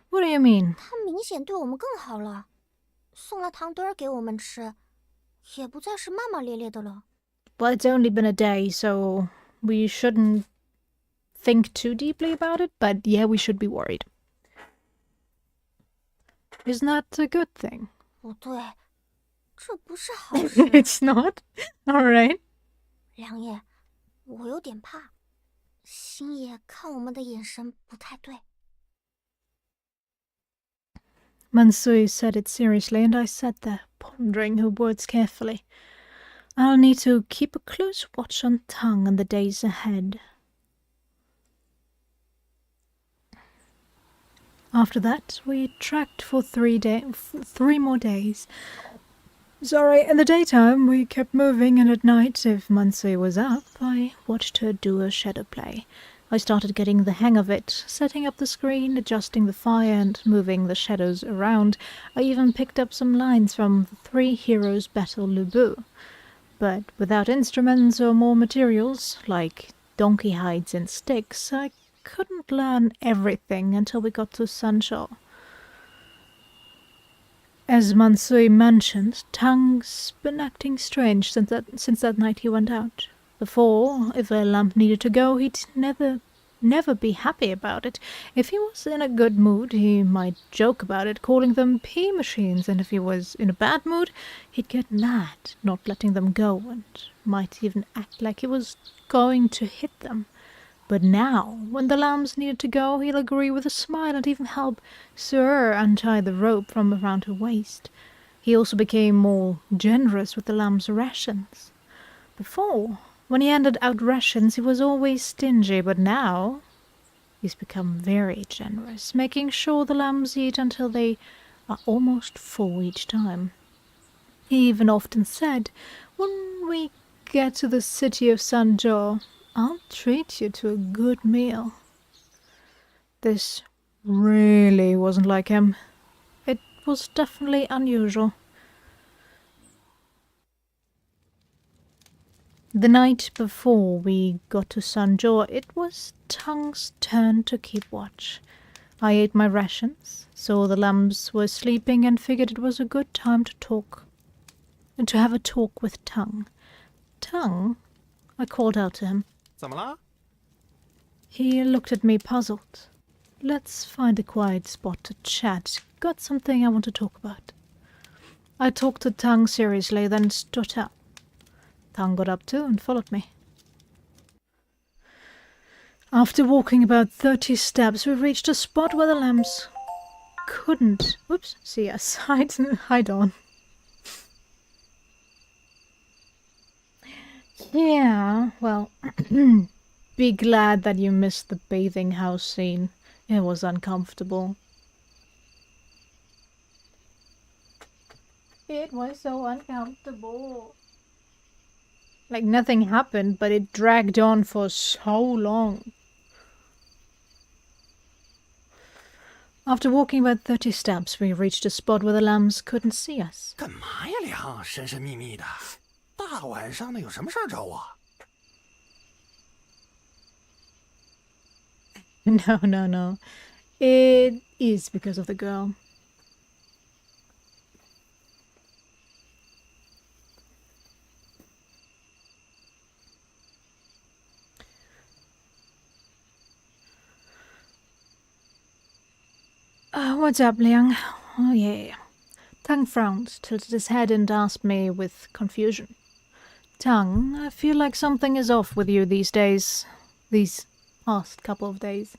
What do you mean? 他明显对我们更好了，送了糖墩儿给我们吃，也不再是骂骂咧咧的了。 Well, it's only been a day, so we shouldn't think too deeply about it, but yeah, we should be worried. Isn't that a good thing? 不对，这不是好事。 It's not? Alright. 良夜，我有点怕。星夜看我们的眼神不太对。 Mansui said it seriously, and I sat there, pondering her words carefully. I'll need to keep a close watch on Tang in the days ahead. After that, we tracked for 3 more days. Sorry, in the daytime we kept moving, and at night, if Mansui was up, I watched her do a shadow play. I started getting the hang of it, setting up the screen, adjusting the fire, and moving the shadows around. I even picked up some lines from the Three Heroes Battle Lubu. But without instruments or more materials, like donkey hides and sticks, I couldn't learn everything until we got to Sancho. As Mansui mentioned, Tang's been acting strange since that night he went out. Before, if a lamp needed to go, he'd never be happy about it. If he was in a good mood, he might joke about it, calling them pea machines, and if he was in a bad mood, he'd get mad, not letting them go, and might even act like he was going to hit them. But now, when the lambs needed to go, he'll agree with a smile and even help Sir untie the rope from around her waist. He also became more generous with the lambs' rations. Before, when he handed out rations, he was always stingy, but now he's become very generous, making sure the lambs eat until they are almost full each time. He even often said, "When we get to the city of Sanjo, I'll treat you to a good meal." This really wasn't like him. It was definitely unusual. The night before we got to Sanjo, it was Tang's turn to keep watch. I ate my rations, saw the lambs were sleeping, and figured it was a good time to have a talk with Tang. Tang, I called out to him. 怎么了？ He looked at me puzzled. Let's find a quiet spot to chat. Got something I want to talk about. I talked to Tang seriously, then stood up. Tang got up too and followed me. After walking about 30 steps, we reached a spot where the lambs couldn't see us. Hide on. Yeah, well, be glad that you missed the bathing house scene. It was uncomfortable. It was so uncomfortable. Like nothing happened, but it dragged on for so long. After walking about 30 steps, we reached a spot where the lambs couldn't see us. 干嘛呀，梁？神神秘秘的，大晚上的有什么事儿找我？ No. It is because of the girl. What's up, Liang? Oh, yeah. Tang frowned, tilted his head, and asked me with confusion. Tang, I feel like something is off with you these days. These past couple of days.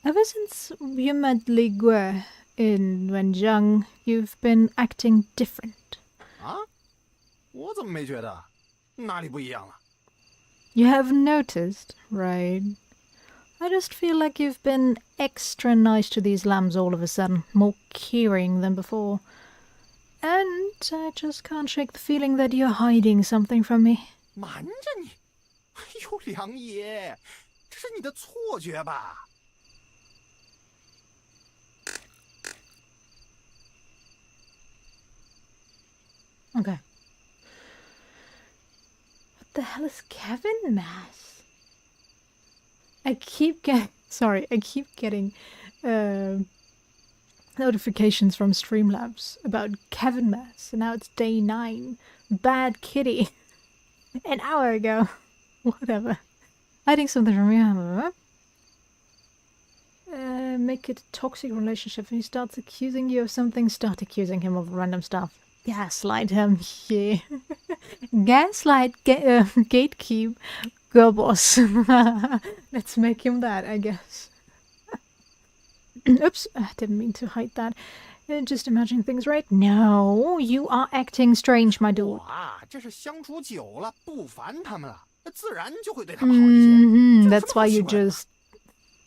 Ever since you met Li Gui in Wenjiang, you've been acting different. 啊？我怎么没觉得？哪里不一样了？ You have noticed, right? I just feel like you've been extra nice to these lambs all of a sudden, more caring than before. And I just can't shake the feeling that you're hiding something from me. 瞒着你？哎呦，良爷，这是你的错觉吧？ Okay. What the hell is Kevin Mass? I keep getting notifications from Streamlabs about Kevin Mass, and now it's day 9. Bad kitty. An hour ago. Whatever. Hiding something from me. Make it a toxic relationship. When he starts accusing you of something, start accusing him of random stuff. Gaslight him, yeah. Gaslight, gatekeep, girl boss. Let's make him that, I guess. Oops, I didn't mean to hide that. Just imagining things right. No, you are acting strange, my dude. 我啊，这是相处久了，不烦他们了，自然就会对他们好一些。 That's why you just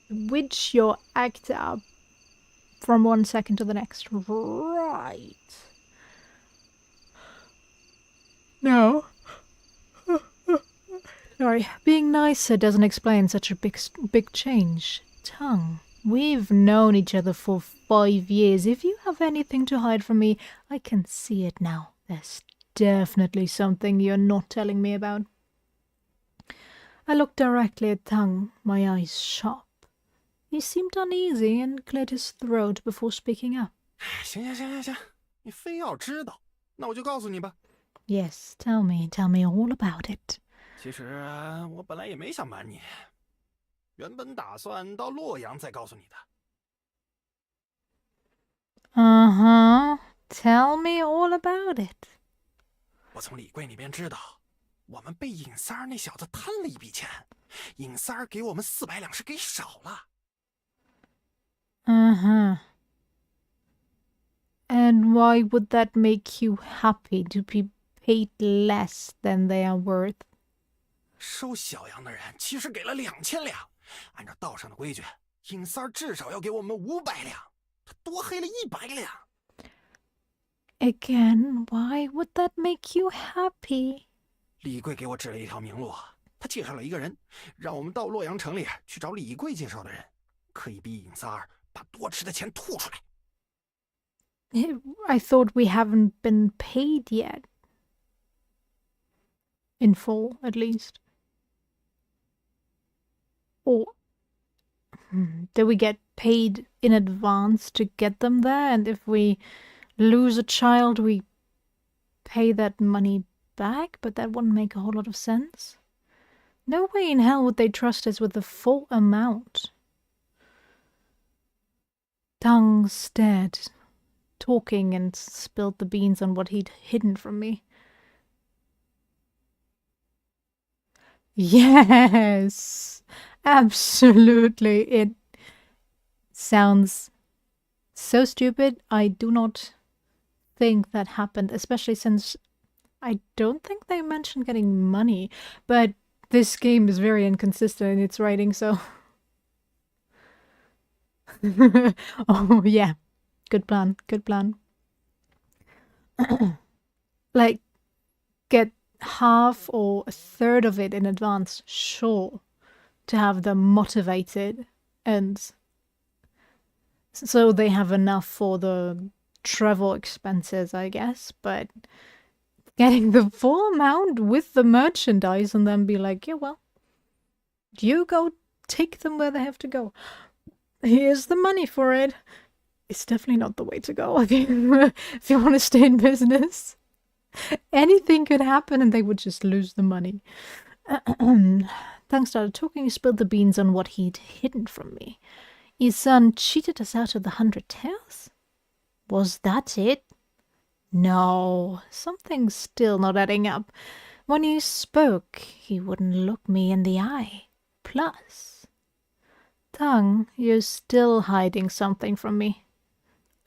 switch your act up from one second to the next. Right. No. Sorry. Being nicer doesn't explain such a big change. Tongue. We've known each other for 5 years. If you have anything to hide from me, I can see it now. There's definitely something you're not telling me about. I looked directly at Tongue, my eyes sharp. He seemed uneasy and cleared his throat before speaking up. 行，你非要知道，那我就告诉你吧。 Yes, tell me all about it. 其实我本来也没想瞒你，原本打算到洛阳再告诉你的。Tell me all about it. 我从李贵那边知道，我们被尹三儿那小子贪了一笔钱，尹三儿给我们400两是给少了。And why would that make you happy to be paid less than they are worth? 收小羊的人其实给了2000两，按照道上的规矩，尹三儿至少要给我们500两，他多黑了100两。Again, why would that make you happy? 李贵给我指了一条明路，他介绍了一个人，让我们到洛阳城里去找李贵介绍的人，可以逼尹三儿把多吃的钱吐出来。 I thought we haven't been paid yet. In full, at least. Or do we get paid in advance to get them there? And if we lose a child, we pay that money back? But that wouldn't make a whole lot of sense. No way in hell would they trust us with the full amount. Tongue stared, talking, and spilled the beans on what he'd hidden from me. Yes, absolutely. It sounds so stupid. I do not think that happened, especially since I don't think they mentioned getting money, but this game is very inconsistent in its writing, so... Oh, yeah. Good plan. Like, get half or a third of it in advance, sure, to have them motivated, and so they have enough for the travel expenses, I guess, but getting the full amount with the merchandise and then be like, yeah, well, you go take them where they have to go. Here's the money for it. It's definitely not the way to go if you want to stay in business. Anything could happen and they would just lose the money. Tongue started talking. He spilled the beans on what he'd hidden from me. His son cheated us out of the 100 taels? Was that it? No, something's still not adding up. When he spoke, he wouldn't look me in the eye. Plus, Tongue, you're still hiding something from me.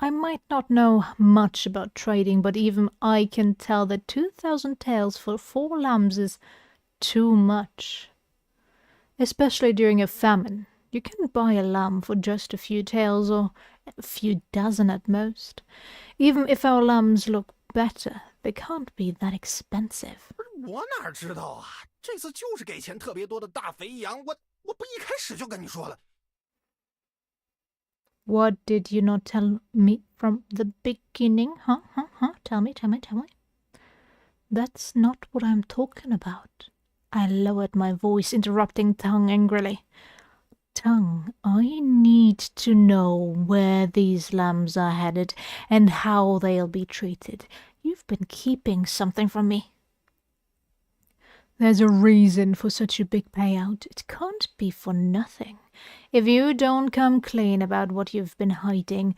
I might not know much about trading, but even I can tell that 2,000 taels for 4 lambs is too much. Especially during a famine. You can buy a lamb for just a few taels or a few dozen at most. Even if our lambs look better, they can't be that expensive. 我哪知道啊？这次就是给钱特别多的大肥羊，我不一开始就跟你说了。 What did you not tell me from the beginning? Huh? Tell me. That's not what I'm talking about. I lowered my voice, interrupting Tongue angrily. Tongue, I need to know where these lambs are headed and how they'll be treated. You've been keeping something from me. There's a reason for such a big payout. It can't be for nothing. If you don't come clean about what you've been hiding,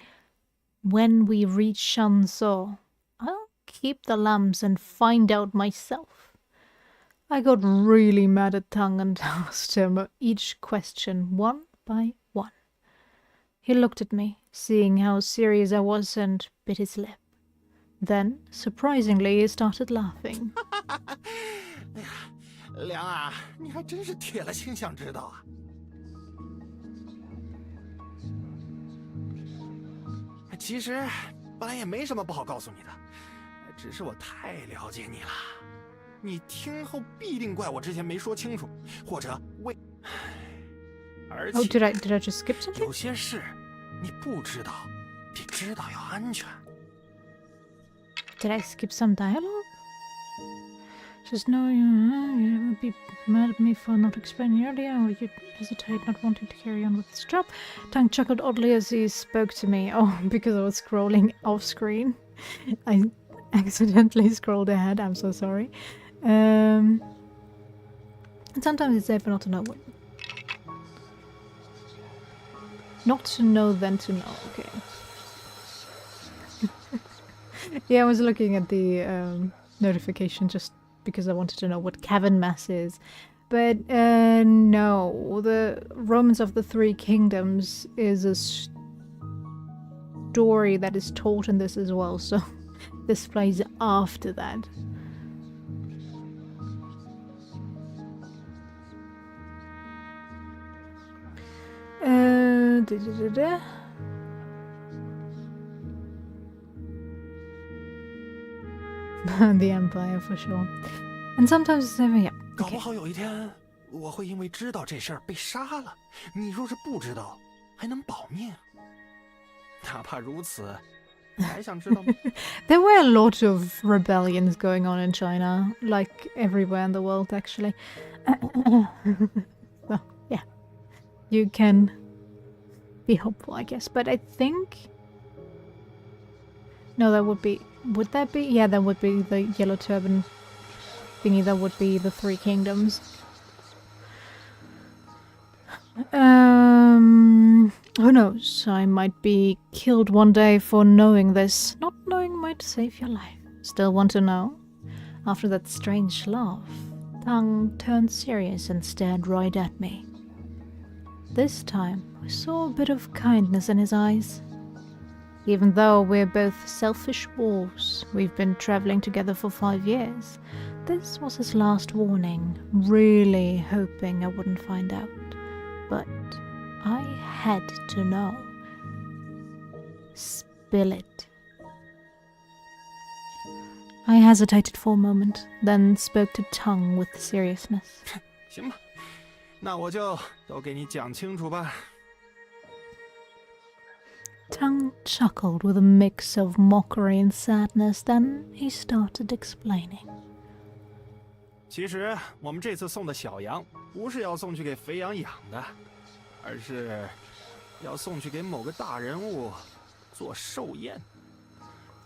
when we reach Shanso, I'll keep the lambs and find out myself. I got really mad at Tongue and asked him each question one by one. He looked at me, seeing how serious I was, and bit his lip. Then, surprisingly, he started laughing. 哎呀，梁啊，你还真是铁了心想知道啊！其实本来也没什么不好告诉你的，只是我太了解你了。你听后必定怪我之前没说清楚，或者为……而且 Oh, did I just skip something? 有些事你不知道，比知道要安全。 Did I skip some dialogue? Just know you would be mad at me for not explaining earlier, or you'd hesitate not wanting to carry on with this job. Tang chuckled oddly as he spoke to me. Oh, because I was scrolling off screen. I accidentally scrolled ahead. I'm so sorry. And sometimes it's safer not to know what. Not to know than to know. Okay. Yeah, I was looking at the notification just because I wanted to know what Cavern Mass is. But no, the Romans of the Three Kingdoms is a story that is taught in this as well, so this plays after that. The Empire for sure. And sometimes it's never, yeah. 搞不好有一天我会因为知道这事儿被杀了。你若是不知道，还能保命。哪怕如此，你还想知道吗？ There were a lot of rebellions going on in China, like everywhere in the world, actually. Well, yeah. You can be hopeful, I guess. But I think... No, that would be... Would that be? Yeah, that would be the Yellow Turban thingy. That would be the Three Kingdoms. Who knows? I might be killed one day for knowing this. Not knowing might save your life. Still want to know? After that strange laugh, Tang turned serious and stared right at me. This time, I saw a bit of kindness in his eyes. Even though we're both selfish wolves, we've been traveling together for 5 years. This was his last warning, really hoping I wouldn't find out. But I had to know. Spill it. I hesitated for a moment, then spoke to Tongue with seriousness. 行吧，那我就都给你讲清楚吧。 Tongue chuckled with a mix of mockery and sadness, then he started explaining. 其实我们这次送的小羊，不是要送去给肥羊养的，而是要送去给某个大人物做寿宴。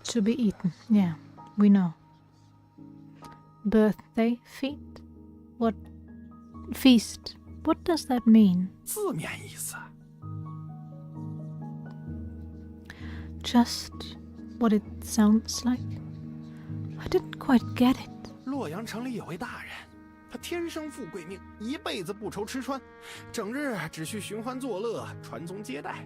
To be eaten, yeah, we know. Birthday feast? What? Feast? What does that mean? 字面意思。 Just what it sounds like? I didn't quite get it. 洛阳城里有位大人，他天生富贵命，一辈子不愁吃穿，整日只需寻欢作乐，传宗接代。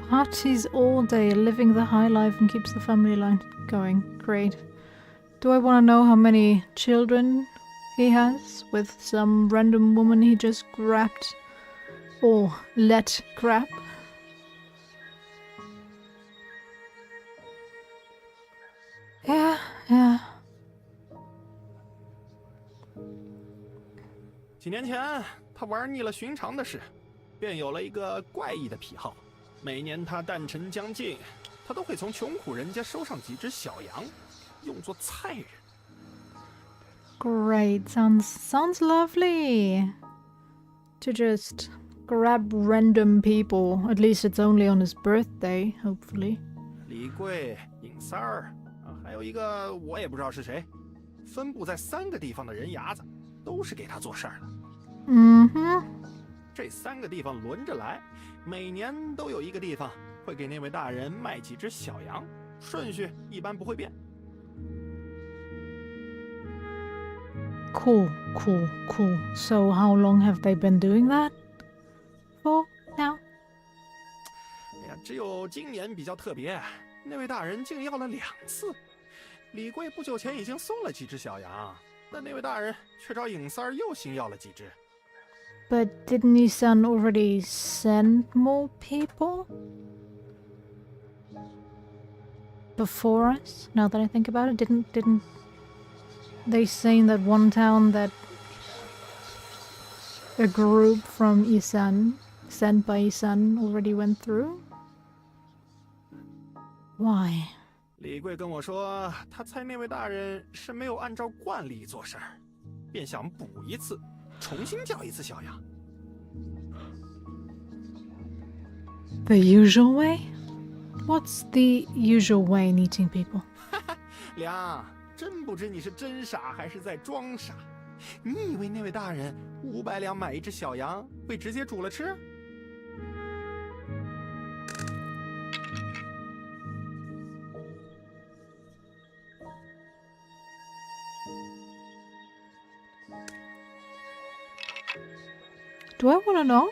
Parties all day, living the high life and keeps the family line going. Great. Do I want to know how many children he has with some random woman he just grabbed or let grab. Yeah. 几年前，他玩腻了寻常的事，便有了一个怪异的癖好。每年他诞辰将近，他都会从穷苦人家收上几只小羊，用作菜人。Great. Sounds lovely. To just grab random people. At least it's only on his birthday, hopefully. 李贵、尹三儿还有一个我也不知道是谁，分布在3个地方的人牙子，都是给他做事儿的。这3个地方轮着来，每年都有一个地方会给那位大人卖几只小羊，顺序一般不会变。Cool. So how long have they been doing that for now? 哎呀，只有今年比较特别，那位大人竟要了2次。李贵不久前已经送了几只小羊，但那位大人却找尹三儿又新要了几只。But didn't his son already send more people? Before us? Now that I think about it, didn't they say in that one town that a group from Isan, sent by Isan, already went through? Why? 李贵跟我说，他猜那位大人是没有按照惯例做事儿，便想补一次，重新叫一次小羊。The usual way? What's the usual way in eating people? 梁，真不知你是真傻还是在装傻。你以为那位大人500两买一只小羊会直接煮了吃？Do I want to know?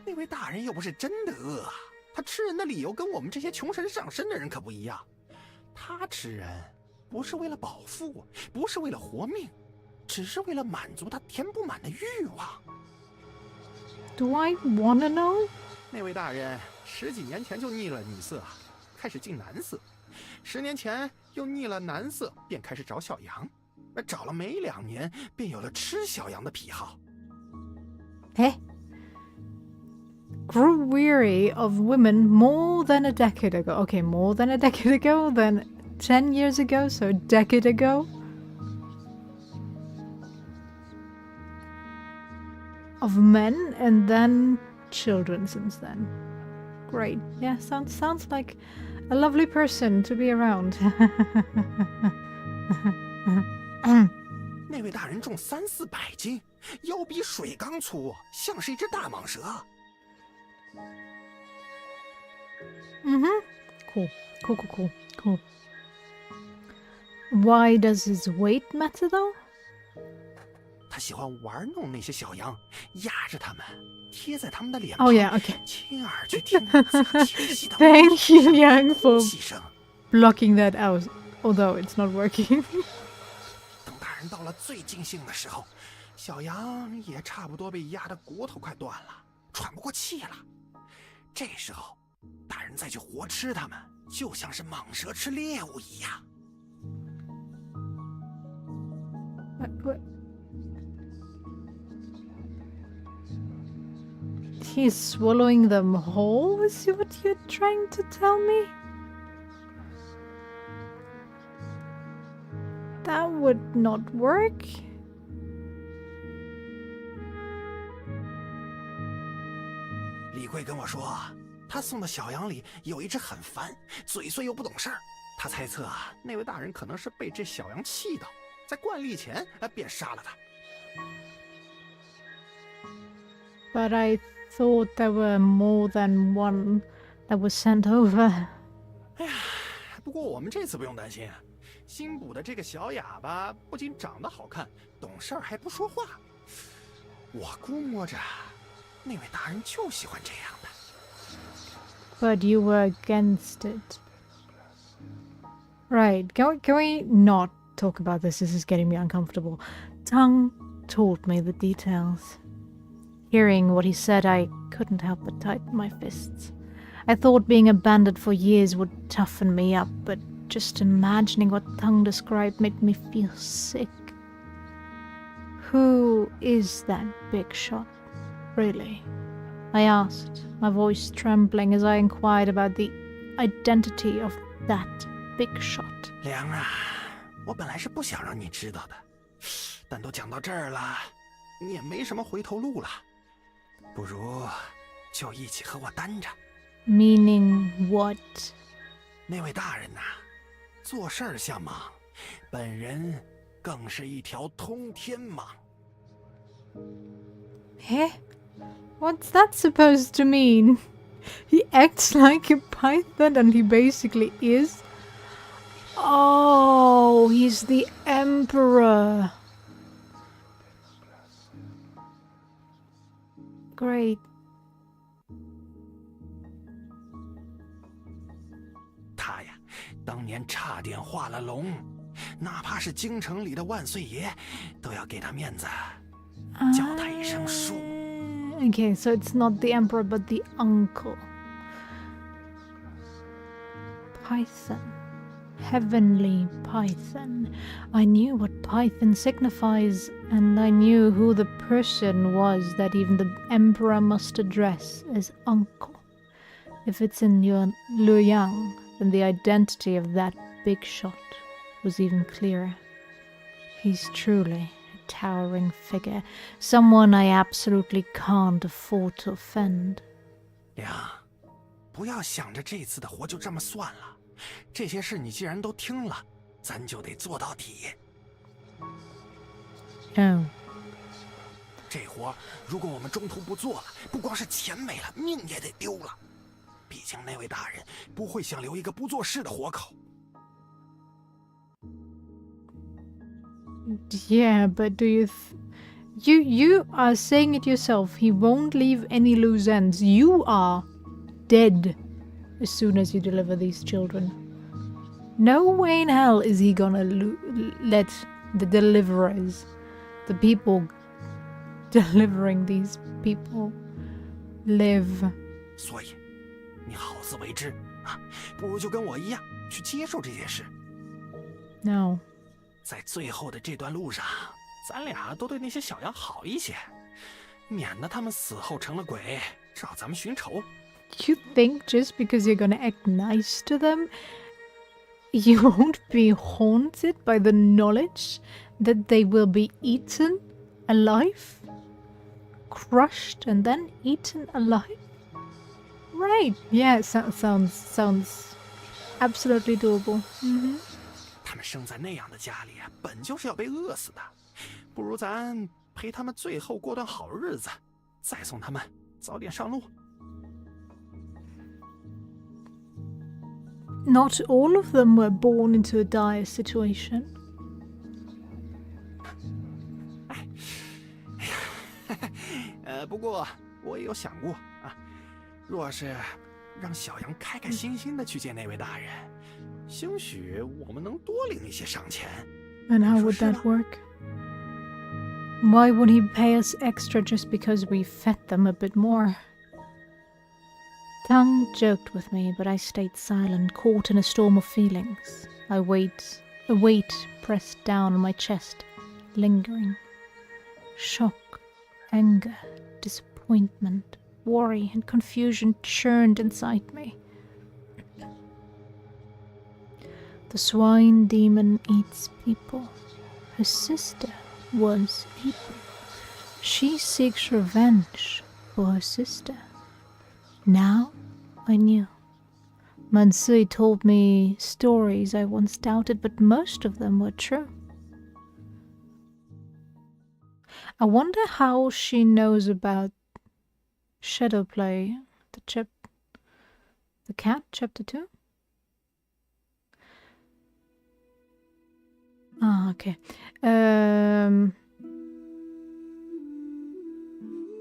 那位大人又不是真的饿啊，他吃人的理由跟我们这些穷神上身的人可不一样。他吃人不是为了饱腹，不是为了活命，只是为了满足他填不满的欲望。Do I want to know? 那位大人10几年前就腻了女色，开始近男色；10年前又腻了男色，便开始找小羊。找了没2年，便有了吃小羊的癖好。Eh? Grew weary of women more than a decade ago. Okay, more than a decade ago, then 10 years ago, so a decade ago. Of men and then children since then. Great. Yeah, sounds like a lovely person to be around. 那位大人重300-400斤，腰比水缸粗，像是一只大蟒蛇。Cool. Why does his weight matter though? 他喜欢玩弄那些小羊，压着它们，贴在它们的脸 Oh 庞， yeah, okay. 亲耳去听自己清晰的 Thank you, Yang, 呼 for 吸声。 blocking that out. Although it's not working. 等大人到了最尽兴的时候，小羊也差不多被压得骨头快断了，喘不过气了。这时候，大人再去活吃它们，就像是蟒蛇吃猎物一样。What? He's swallowing them whole? Is what you're trying to tell me? That would not work. 李贵跟我说，他送的小羊里有一只很烦、嘴碎又不懂事儿。他猜测那位大人可能是被这小羊气到，在惯例前便杀了他。But I thought there were more than one that was sent over. 哎呀，不过我们这次不用担心，新补的这个小哑巴不仅长得好看，懂事儿还不说话。我估摸着，那位大人就喜欢这样的。But you were against it. Right, can we not talk about this. This is getting me uncomfortable. Tang told me the details. Hearing what he said, I couldn't help but tighten my fists. I thought being abandoned for years would toughen me up, but just imagining what Tang described made me feel sick. Who is that big shot, really? I asked, my voice trembling as I inquired about the identity of that big shot. 凉啊，我本来是不想让你知道的，但都讲到这儿了，你也没什么回头路了，不如就一起和我担着。 Meaning what? 那位大人呐，做事儿像蟒，本人更是一条通天蟒。 Eh? What's that supposed to mean? He acts like a python and he basically is. Oh, he's the emperor. Great. 他呀，当年差点化了龙，哪怕是京城里的万岁爷，都要给他面子，叫他一声叔。 Okay, so it's not the emperor but the uncle. Python. Heavenly Python. I knew what Python signifies, and I knew who the person was that even the emperor must address as uncle. If it's in Luoyang, then the identity of that big shot was even clearer. He's truly a towering figure, someone I absolutely can't afford to offend. 凉，不要想着这次的活就这么算了。这些事你既然都听了，咱就得做到底。Oh. 这活如果我们中途不做了，不光是钱没了，命也得丢了。毕竟那位大人不会想留一个不做事的活口。 Yeah, but do you... You are saying it yourself. He won't leave any loose ends. You are dead as soon as you deliver these children. No way in hell is he gonna let the deliverers, the people delivering these people, live. 所以，你好自为之啊，不如就跟我一样去接受这件事。 No. 在最后的这段路上，咱俩都对那些小羊好一些，免得他们死后成了鬼，找咱们寻仇。 You think just because you're gonna act nice to them, you won't be haunted by the knowledge that they will be eaten alive? Crushed and then eaten alive? Right, yeah, sounds absolutely doable. Mm-hmm. 他们生在那样的家里，本就是要被饿死的，不如咱陪他们最后过段好日子，再送他们早点上路。 Not all of them were born into a dire situation. 不过我也有想过啊，若是让小羊开开心心的去见那位大人，兴许我们能多领一些赏钱。 And how would that work? Why would he pay us extra just because we fed them a bit more? Tang joked with me, but I stayed silent, caught in a storm of feelings. A weight pressed down on my chest, lingering. Shock, anger, disappointment, worry, and confusion churned inside me. The swine demon eats people. Her sister was eaten. She seeks revenge for her sister. Now I knew. Mansui told me stories I once doubted, but most of them were true. I wonder how she knows about Shadowplay, the cat, chapter 2? Ah, okay.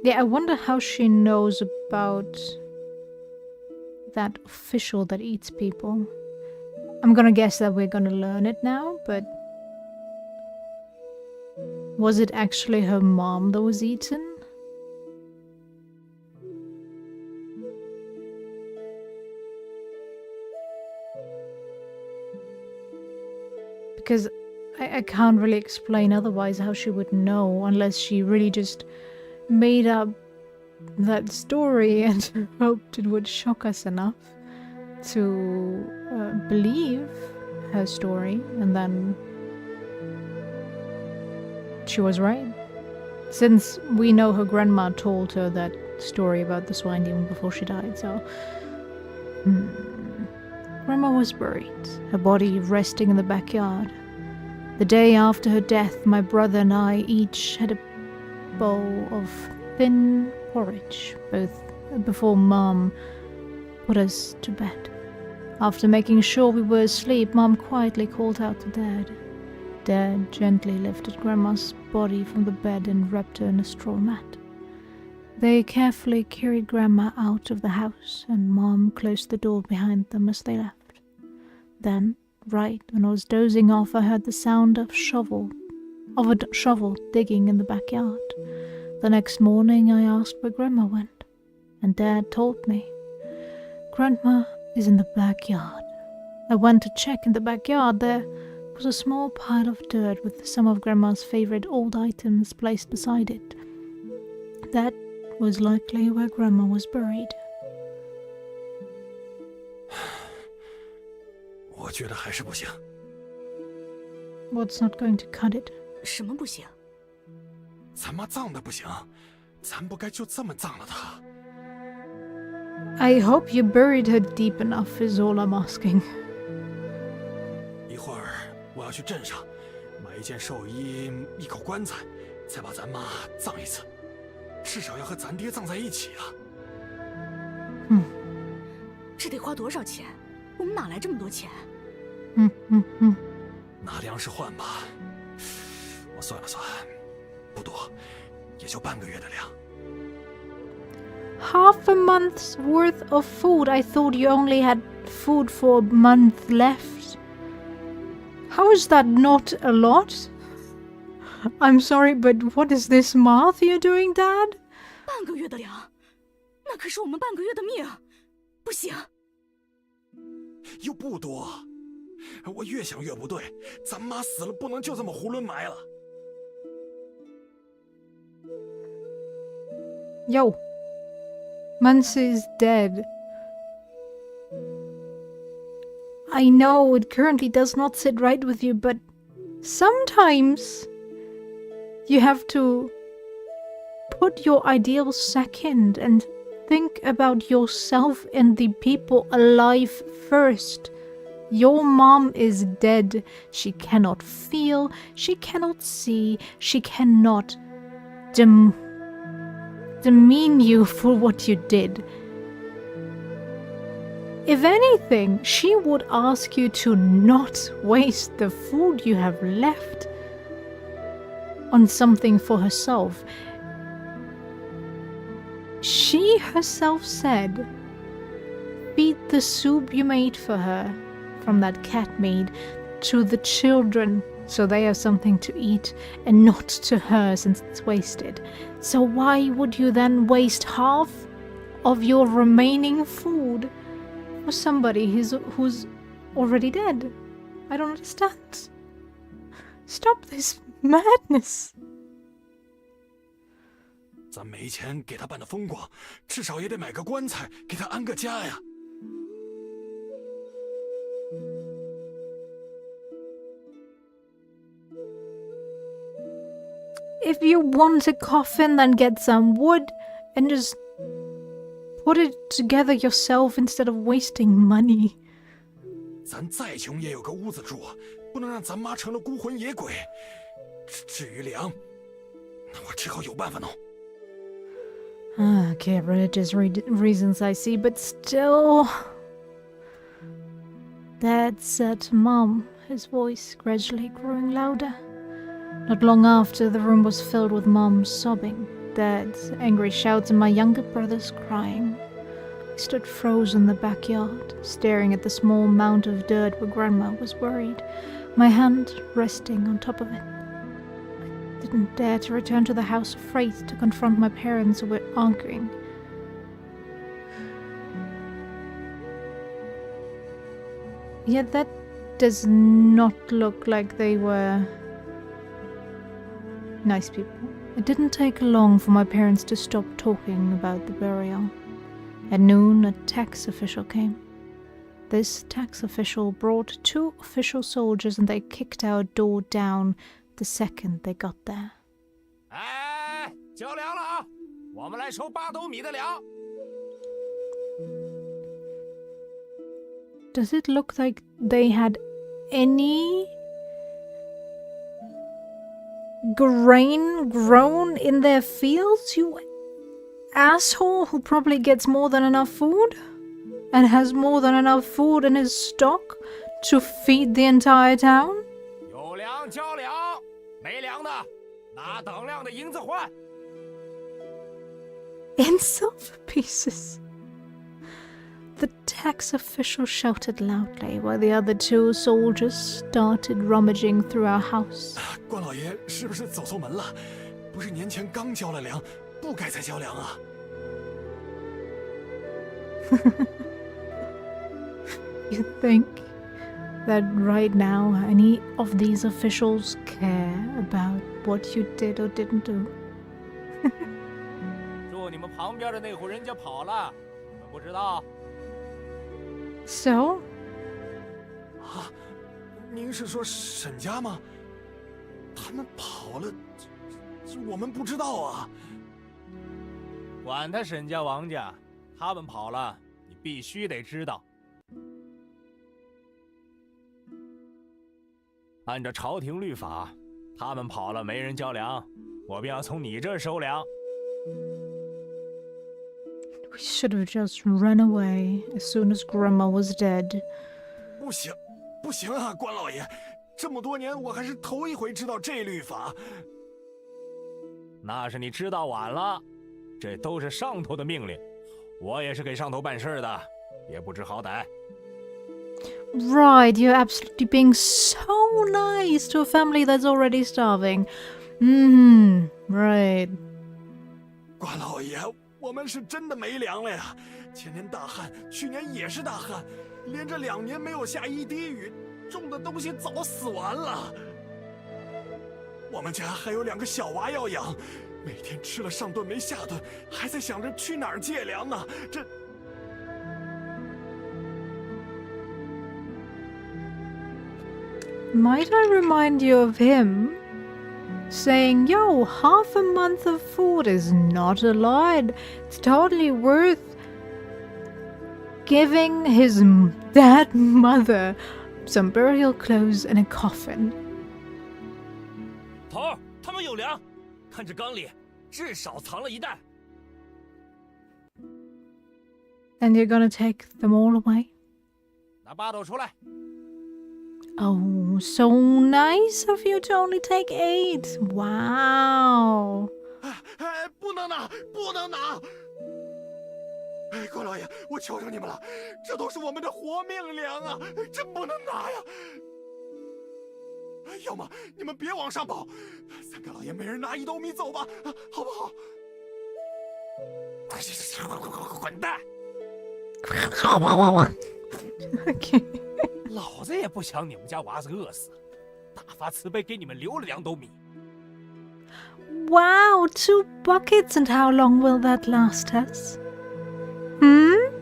Yeah, I wonder how she knows about that official that eats people. I'm gonna guess that we're gonna learn it now, but Was it actually her mom that was eaten? Because I can't really explain otherwise how she would know, unless she really just made up that story and hoped it would shock us enough to believe her story, and then she was right. Since we know her grandma told her that story about the swine demon before she died, so... Grandma was buried, her body resting in the backyard. The day after her death, my brother and I each had a bowl of thin porridge, both before Mom put us to bed. After making sure we were asleep, Mom quietly called out to Dad. Dad gently lifted Grandma's body from the bed and wrapped her in a straw mat. They carefully carried Grandma out of the house, and Mom closed the door behind them as they left. Then, right when I was dozing off, I heard the sound of a shovel digging in the backyard. The next morning, I asked where Grandma went, and Dad told me. Grandma is in the backyard. I went to check in the backyard. There was a small pile of dirt with some of Grandma's favorite old items placed beside it. That was likely where Grandma was buried. 我觉得还是不行。 What's not going to cut it? 什么不行？ 咱妈葬的不行，咱不该就这么葬了她。 I hope you buried her deep enough is all I'm asking. 一会儿我要去镇上买一件寿衣，一口棺材，再把咱妈葬一次，至少要和咱爹葬在一起啊。这得花多少钱？我们哪来这么多钱？拿粮食换吧，我算了算，不多，也就半个月的粮。 Half a month's worth of food. I thought you only had food for a month left. How is that not a lot? I'm sorry, but what is this math you're doing, Dad? 半个月的粮，那可是我们半个月的命，不行。又不多，我越想越不对，咱妈死了不能就这么囫囵埋了。 Yo. Mansa is dead. I know it currently does not sit right with you, but sometimes you have to put your ideals second and think about yourself and the people alive first. Your mom is dead. She cannot feel, she cannot see, she cannot demean you for what you did. If anything, she would ask you to not waste the food you have left on something for herself. She herself said, feed the soup you made for her from that cat maid to the children so they have something to eat, and not to her since it's wasted. So why would you then waste half of your remaining food for somebody who's already dead? I don't understand. Stop this madness. 咱没钱给他办得风光，至少也得买个棺材给他安个家呀。 If you want a coffin, then get some wood and just put it together yourself instead of wasting money. 咱再穷也有个屋子住，不能让咱妈成了孤魂野鬼。至于粮，那我只好有办法弄。 Okay, religious reasons I see, but still... Dad said to Mom, his voice gradually growing louder. Not long after, the room was filled with Mom's sobbing, Dad's angry shouts, and my younger brother's crying. I stood frozen in the backyard, staring at the small mound of dirt where Grandma was buried, my hand resting on top of it. I didn't dare to return to the house afraid to confront my parents who were arguing. Yet that does not look like they were nice people. It didn't take long for my parents to stop talking about the burial. At noon, a tax official came. This tax official brought 2 official soldiers and they kicked our door down the second they got there. 哎，交粮了啊！我们来收8斗米的粮。 Does it look like they had any grain grown in their fields, you asshole who probably gets more than enough food and has more than enough food in his stock to feed the entire town? 有粮交粮，没粮的拿等量的银子换。 In silver pieces. The tax official shouted loudly while the other 2 soldiers started rummaging through our house. 关老爷是不是走错门了？不是年前刚交了粮，不该再交粮啊！ You think that right now any of these officials care about what you did or didn't do? 住你们旁边的那户人家跑了，你们不知道？ So? 啊，您是说沈家吗？他们跑了，这我们不知道啊。管他沈家王家，他们跑了，你必须得知道。按照朝廷律法，他们跑了没人交粮，我便要从你这儿收粮。 We should have just run away as soon as Grandma was dead. 不行，不行啊，关老爷，这么多年我还是头一回知道这律法。那是你知道晚了，这都是上头的命令，我也是给上头办事的，也不知好歹。 Right, you're absolutely being so nice to a family that's already starving. Right. 关老爷，我们是真的没粮了呀！前年大旱，去年也是大旱，连着2年没有下一滴雨，种的东西早死完了。我们家还有2个小娃要养，每天吃了上顿没下顿，还在想着去哪儿借粮呢。这。 Might I remind you of him saying, yo, half a month of food is not a lot. It's totally worth giving his dead mother some burial clothes and a coffin. 头儿，他们有粮，看这缸里至少藏了1袋。 And you're gonna take them all away? 拿8斗出来。 Oh, so nice of you to only take 8. Wow. 哎，不能拿，不能拿！哎，关老爷，我求求你们了，这都是我们的活命粮啊，真不能拿呀！要么你们别往上跑，3个老爷每人拿1斗米走吧，好不好？滚蛋！ Okay. 老子也不想你们家娃子饿死，大发慈悲给你们留了2斗米。 Wow, 2 buckets, and how long will that last us? Hmm?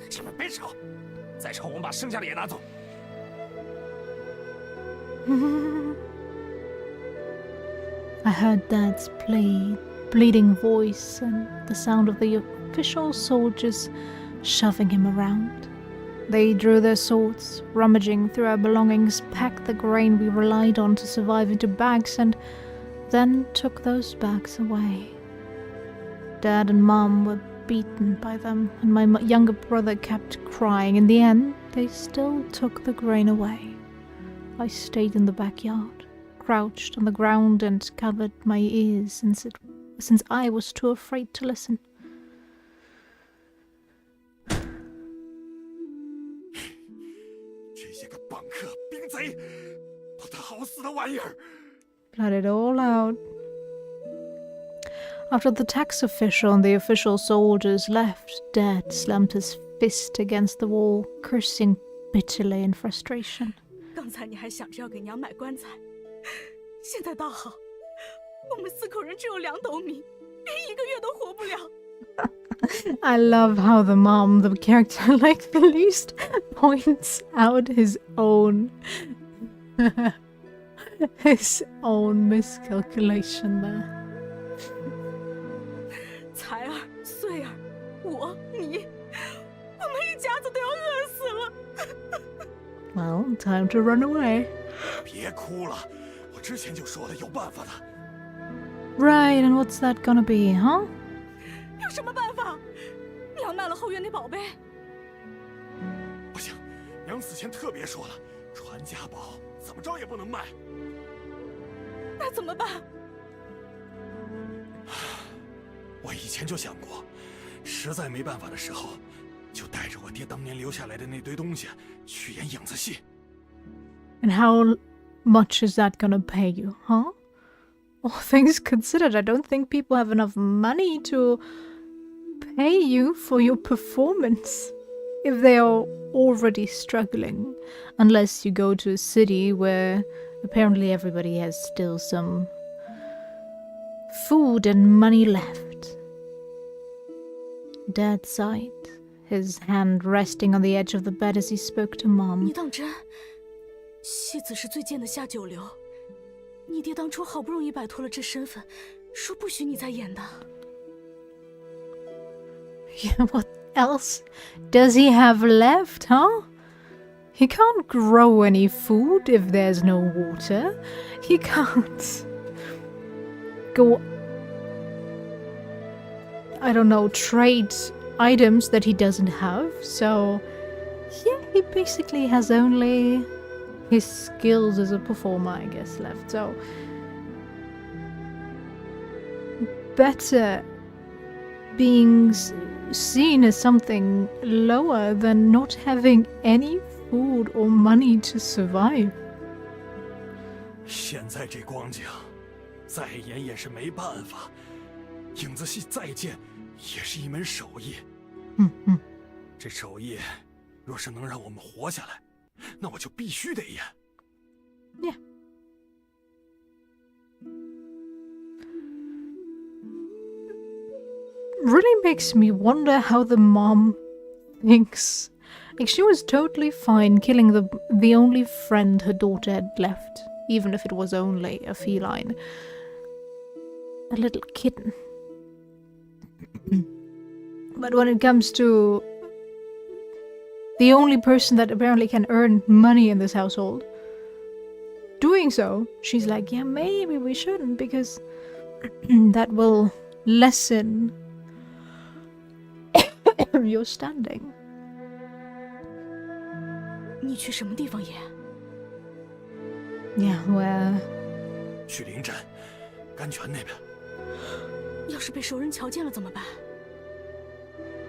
你们别吵，再吵我们把剩下的也拿走。 I heard Dad's bleeding voice and the sound of the official soldiers shoving him around. They drew their swords, rummaging through our belongings, packed the grain we relied on to survive into bags, and then took those bags away. Dad and Mom were beaten by them, and my younger brother kept crying. In the end, they still took the grain away. I stayed in the backyard, crouched on the ground and covered my ears since I was too afraid to listen. 这些个帮客、兵贼，不得好死的玩意儿！ Blot it all out. After the tax official and the official soldiers left, Dad slammed his fist against the wall, cursing bitterly in frustration. 刚才你还想着要给娘买棺材，现在倒好，我们4口人只有2斗米，连1个月都活不了。 I love how the mom, the character like the least, points out his own miscalculation there. 才儿、穗儿，我、你，我们一家子都要饿死了。 Well, time to run away. 别哭了，我之前就说了有办法的。 Right, and what's that gonna be, huh? 有什么办法？娘卖了后院那宝贝，不行，娘死前特别说了，传家宝怎么着也不能卖。那怎么办？我以前就想过，实在没办法的时候，就带着我爹当年留下来的那堆东西去演影子戏。 And how much is that gonna pay you, huh? All things considered, I don't think people have enough money to pay you for your performance if they are already struggling. Unless you go to a city where apparently everybody has still some food and money left. Dad sighed, his hand resting on the edge of the bed as he spoke to Mom. 你当真？戏子是最贱的下九流，你爹当初好不容易摆脱了这身份，说不许你再演的。 Yeah, what else does he have left, huh? He can't grow any food if there's no water. He can't go, I don't know, trade items that he doesn't have. So, yeah, he basically has only his skills as a performer, I guess, left. So, better being seen as something lower than not having any food or money to survive. 现在这光景，再演也是没办法。影子戏再贱，也是一门手艺。这手艺，若是能让我们活下来，那我就必须得演。Yeah. Really makes me wonder how the mom thinks. Like, she was totally fine killing the only friend her daughter had left, even if it was only a feline. A little kitten. But when it comes to the only person that apparently can earn money in this household, doing so, she's like, yeah, maybe we shouldn't, because that will lessen your standing. 你去什么地方演？ Yeah, where? 去临镇，甘泉那边。要是被熟人瞧见了怎么办？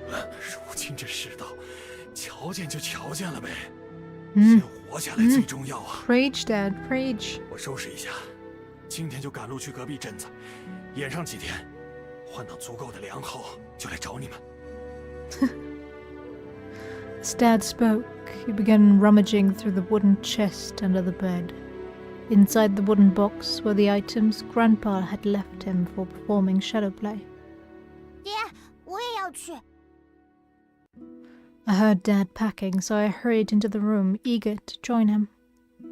如今这世道，瞧见就瞧见了呗， Mm. 先活下来最重要啊！ Preach, Dad, preach. 我收拾一下，今天就赶路去隔壁镇子，演上几天，换到足够的粮后，就来找你们。 As Dad spoke, he began rummaging through the wooden chest under the bed. Inside the wooden box were the items Grandpa had left him for performing shadow play. 爹，我也要去。 I heard Dad packing, so I hurried into the room, eager to join him.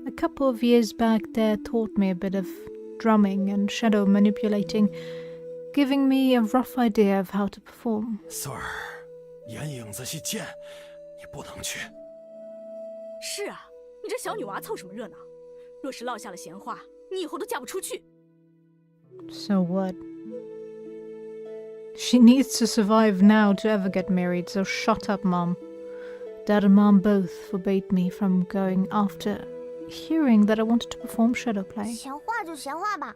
A couple of years back, Dad taught me a bit of drumming and shadow manipulating, giving me a rough idea of how to perform. 穗儿，演影子戏贱，你不能去。是啊，你这小女娃凑什么热闹？若是落下了闲话，你以后都嫁不出去。 So what? She needs to survive now to ever get married, so shut up, Mom. Dad and Mom both forbade me from going after hearing that I wanted to perform shadow play. 闲话就闲话吧，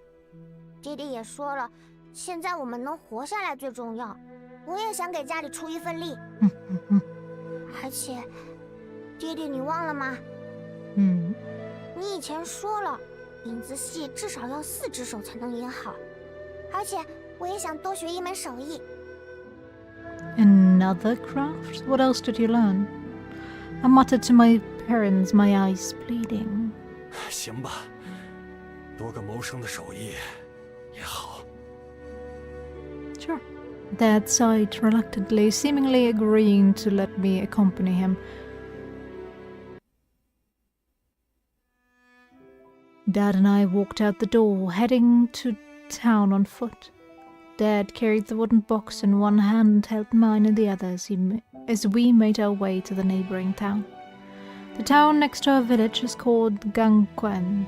爹爹也说了，现在我们能活下来最重要。我也想给家里出一份力。而且，爹爹你忘了吗？你以前说了，影子戏至少要4只手才能演好，而且我也想多学一门手艺。 Another craft? What else did you learn? I muttered to my parents, my eyes bleeding. 行吧，多个谋生的手艺也好。 Sure. Dad sighed reluctantly, seemingly agreeing to let me accompany him. Dad and I walked out the door, heading to town on foot. Dad carried the wooden box in one hand and held mine in the other as we made our way to the neighboring town. The town next to our village is called Gangquan,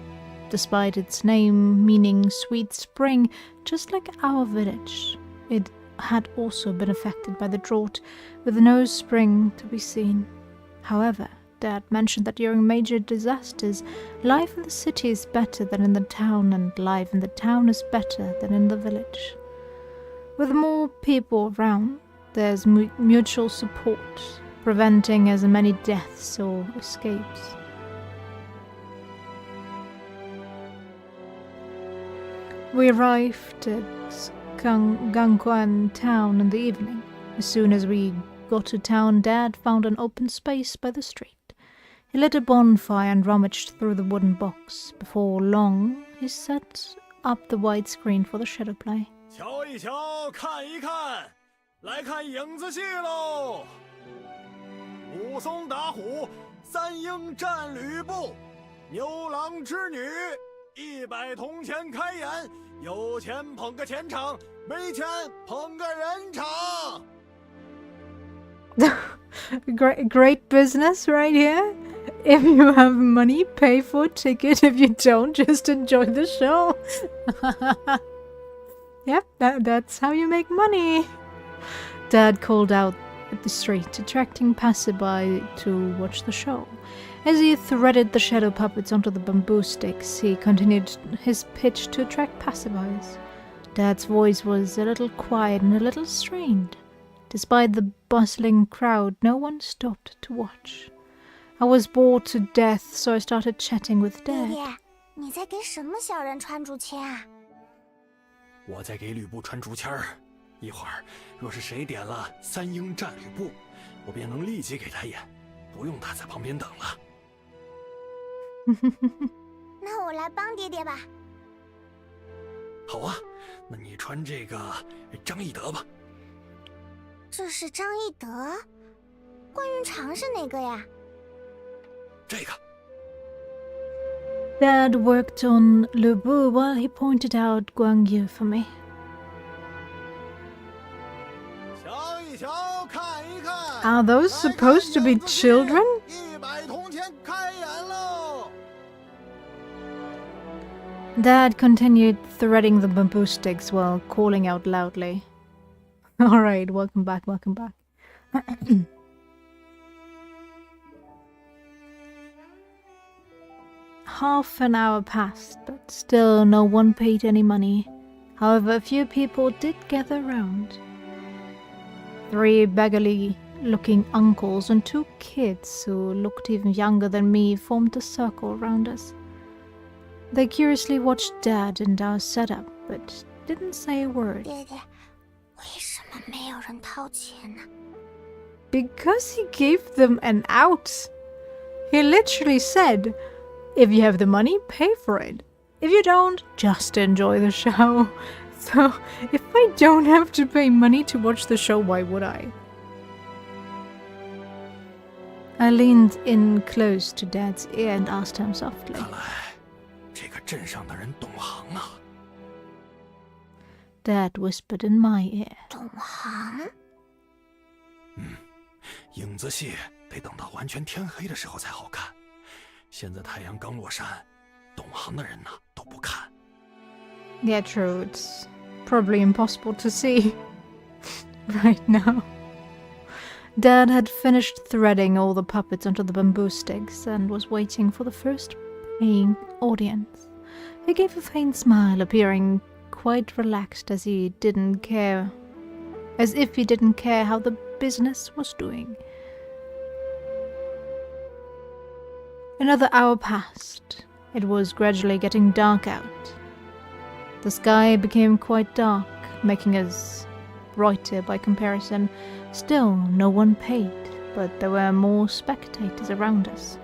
despite its name meaning sweet spring, just like our village. It had also been affected by the drought, with no spring to be seen. However, Dad mentioned that during major disasters, life in the city is better than in the town, and life in the town is better than in the village. With more people around, there's mutual support, preventing as many deaths or escapes. We arrived at Gangquan town in the evening. As soon as we got to town, Dad found an open space by the street. He lit a bonfire and rummaged through the wooden box. Before long, he set up the widescreen for the shadow play. 瞧一瞧，看一看，来看影子戏喽！武松打虎，三英战吕布，牛郎织女，100铜钱开演，有钱捧个钱场，没钱捧个人场。Great business right here. If you have money, pay for a ticket. If you don't, just enjoy the show. Yep, that's how you make money. Dad called out at the street, attracting passerby to watch the show. As he threaded the shadow puppets onto the bamboo sticks, he continued his pitch to attract passerbys. Dad's voice was a little quiet and a little strained. Despite the bustling crowd, no one stopped to watch. I was bored to death, so I started chatting with 爹 Dad. 爹，你在给什么小人穿竹签啊？我在给吕布穿竹签儿，一会儿若是谁点了三英战吕布，我便能立即给他演，不用他在旁边等了。那我来帮爹爹吧。好啊，那你穿这个张翼德吧。这是张翼德，关云长是哪个呀？这个。 Dad worked on Lu Bu while he pointed out Guang Yu for me. 瞧一瞧，看一看。 Are those supposed to be children? 100铜钱开演喽！ Dad continued threading the bamboo sticks while calling out loudly. Alright, welcome back, welcome back. Half an hour passed, but still no one paid any money. However, a few people did gather round. 3 beggarly-looking uncles and 2 kids who looked even younger than me formed a circle around us. They curiously watched Dad and our setup, but didn't say a word. 爹爹，为什么没有人掏钱呢？ Because he gave them an out. He literally said, if you have the money, pay for it. If you don't, just enjoy the show. So, if I don't have to pay money to watch the show, why would I? I leaned in close to Dad's ear and asked him softly. 看来这个镇上的人懂行啊。 Dad whispered in my ear. 懂行？影子戏得等到完全天黑的时候才好看。现在太阳刚落山，懂行的人呢都不看。 Yeah, true. It's probably impossible to see right now. Dad had finished threading all the puppets onto the bamboo sticks and was waiting for the first paying audience. He gave a faint smile, appearing quite relaxed as if he didn't care how the business was doing. Another hour passed. It was gradually getting dark out. The sky became quite dark, making us brighter by comparison. Still, no one paid, but there were more spectators around us.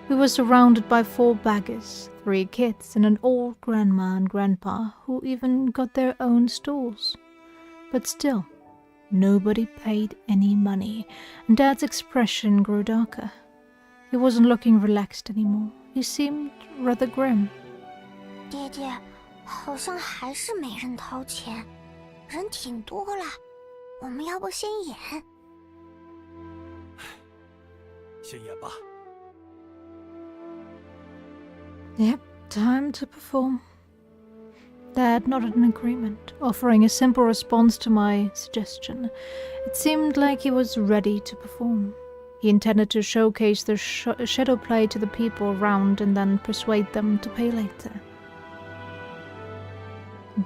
We were surrounded by 4 beggars, 3 kids, and an old grandma and grandpa who even got their own stools. But still, nobody paid any money, and Dad's expression grew darker. He wasn't looking relaxed anymore. He seemed rather grim. 爹爹，好像还是没人掏钱，人挺多了，我们要不先演？先演吧。 Yep, time to perform. Dad nodded in agreement, offering a simple response to my suggestion. It seemed like he was ready to perform. He intended to showcase the shadow play to the people around and then persuade them to pay later.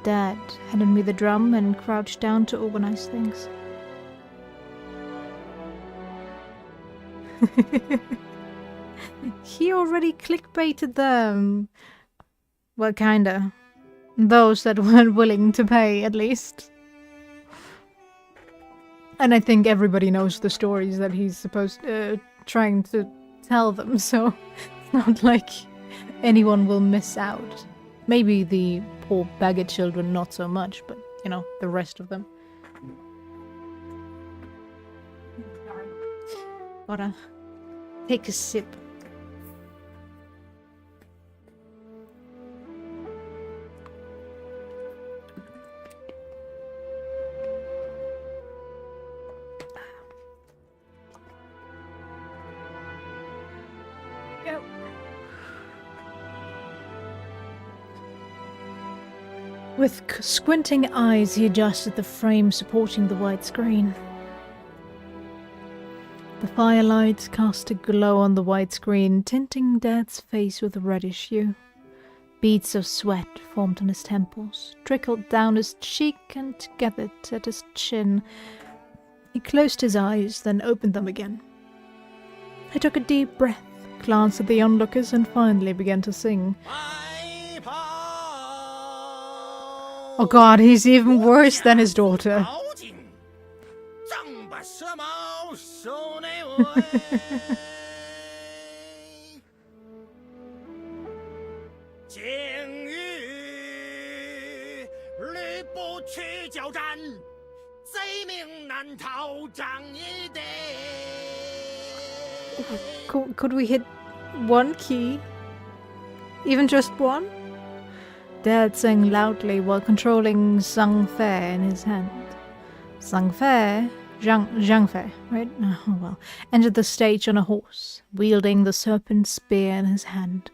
Dad handed me the drum and crouched down to organize things. He already clickbaited them. Well, kinda. Those that weren't willing to pay, at least. And I think everybody knows the stories that he's trying to tell them, so it's not like anyone will miss out. Maybe the poor beggar children not so much, but, you know, the rest of them. Gotta take a sip. With squinting eyes, he adjusted the frame supporting the white screen. The firelight cast a glow on the white screen, tinting Dad's face with a reddish hue. Beads of sweat formed on his temples, trickled down his cheek and gathered at his chin. He closed his eyes, then opened them again. I took a deep breath, glanced at the onlookers, and finally began to sing. Oh god, he's even worse than his daughter. Could we hit one key? Even just one? Dad sang loudly while controlling Zhang Fei in his hand. Zhang Fei, Zhang Fei, right? Oh well, entered the stage on a horse, wielding the serpent spear in his hand.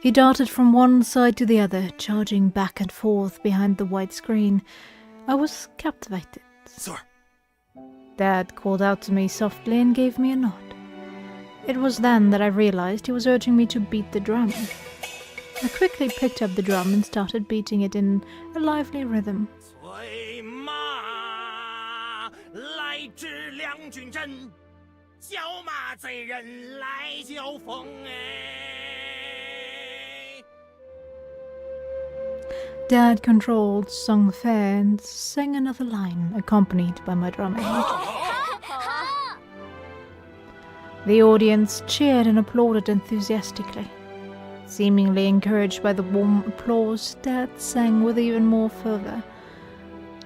He darted from one side to the other, charging back and forth behind the white screen. I was captivated. Sir. Dad called out to me softly and gave me a nod. It was then that I realized he was urging me to beat the drum. I quickly picked up the drum and started beating it in a lively rhythm. Dad controlled Zhang Fei and sang another line, accompanied by my drumming. The audience cheered and applauded enthusiastically. Seemingly encouraged by the warm applause, Dad sang with even more fervor.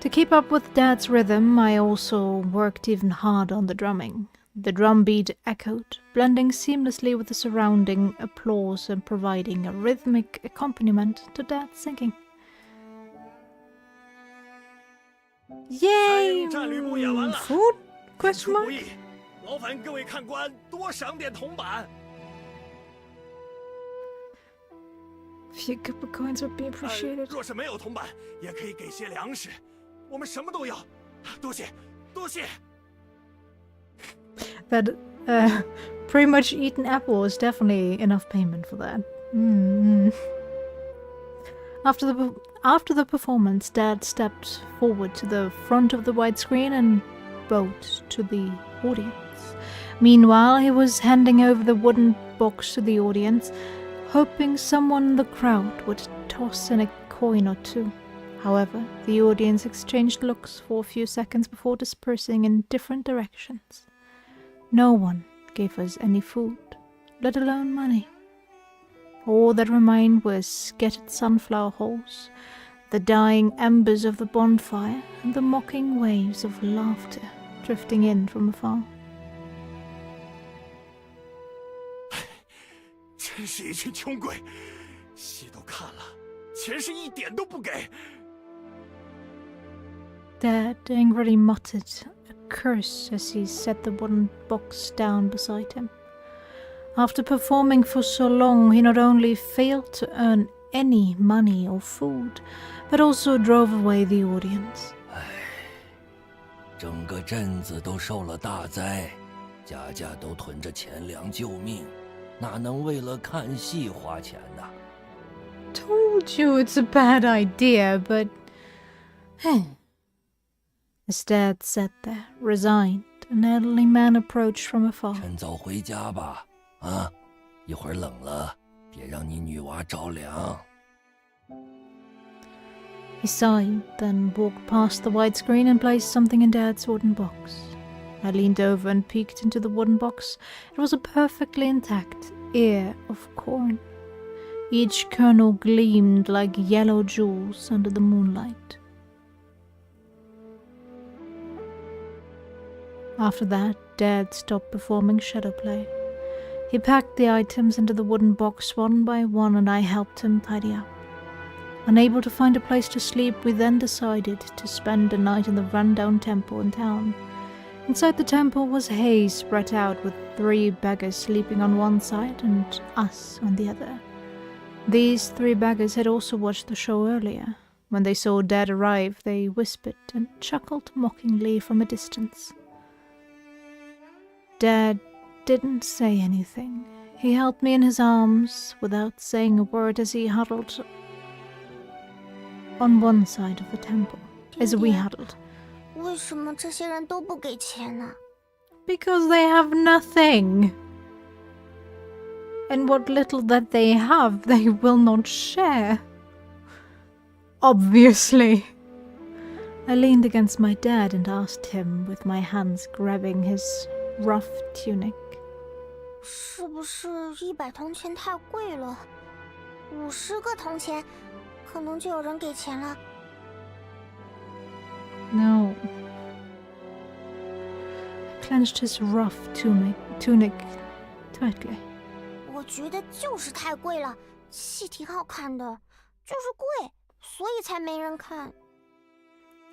To keep up with Dad's rhythm, I also worked even harder on the drumming. The drum beat echoed, blending seamlessly with the surrounding applause and providing a rhythmic accompaniment to Dad's singing. Yay! Food? Question mark? A few copper coins would be appreciated. 若是没有铜板，也可以给些粮食，我们什么都要。多谢，多谢。 That pretty much eaten apple is definitely enough payment for that. After the performance, Dad stepped forward to the front of the widescreen and bowed to the audience. Meanwhile, he was handing over the wooden box to the audience, hoping someone in the crowd would toss in a coin or two. However, the audience exchanged looks for a few seconds before dispersing in different directions. No one gave us any food, let alone money. All that remained were scattered sunflower holes, the dying embers of the bonfire, and the mocking waves of laughter drifting in from afar. 真是一群穷鬼，戏都看了，钱是一点都不给。 Dad angrily muttered a curse as he set the wooden box down beside him. After performing for so long, he not only failed to earn any money or food, but also drove away the audience. 整个镇子都受了大灾，家家都囤着钱粮救命，哪能为了看戏花钱呢？ Told you it's a bad idea, but... As Dad sat there, resigned, an elderly man approached from afar. 趁早回家吧，啊，一会儿冷了，别让你女娃着凉。 He sighed, then walked past the widescreen and placed something in Dad's wooden box. I leaned over and peeked into the wooden box. It was a perfectly intact ear of corn. Each kernel gleamed like yellow jewels under the moonlight. After that, Dad stopped performing shadow play. He packed the items into the wooden box one by one, and I helped him tidy up. Unable to find a place to sleep, we then decided to spend the night in the rundown temple in town. Inside the temple was hay spread out with 3 beggars sleeping on one side and us on the other. These 3 beggars had also watched the show earlier. When they saw Dad arrive, they whispered and chuckled mockingly from a distance. Dad didn't say anything. He held me in his arms without saying a word as he huddled on one side of the temple, as we huddled. 为什么这些人都不给钱呢？ Because they have nothing. And what little that they have, they will not share. Obviously. I leaned against my dad and asked him, with my hands grabbing his rough tunic. 是不是100铜钱太贵了？50个铜钱，可能就有人给钱了。 No. I clenched his rough tunic tightly. 我觉得就是太贵了，戏挺好看的，就是贵，所以才没人看。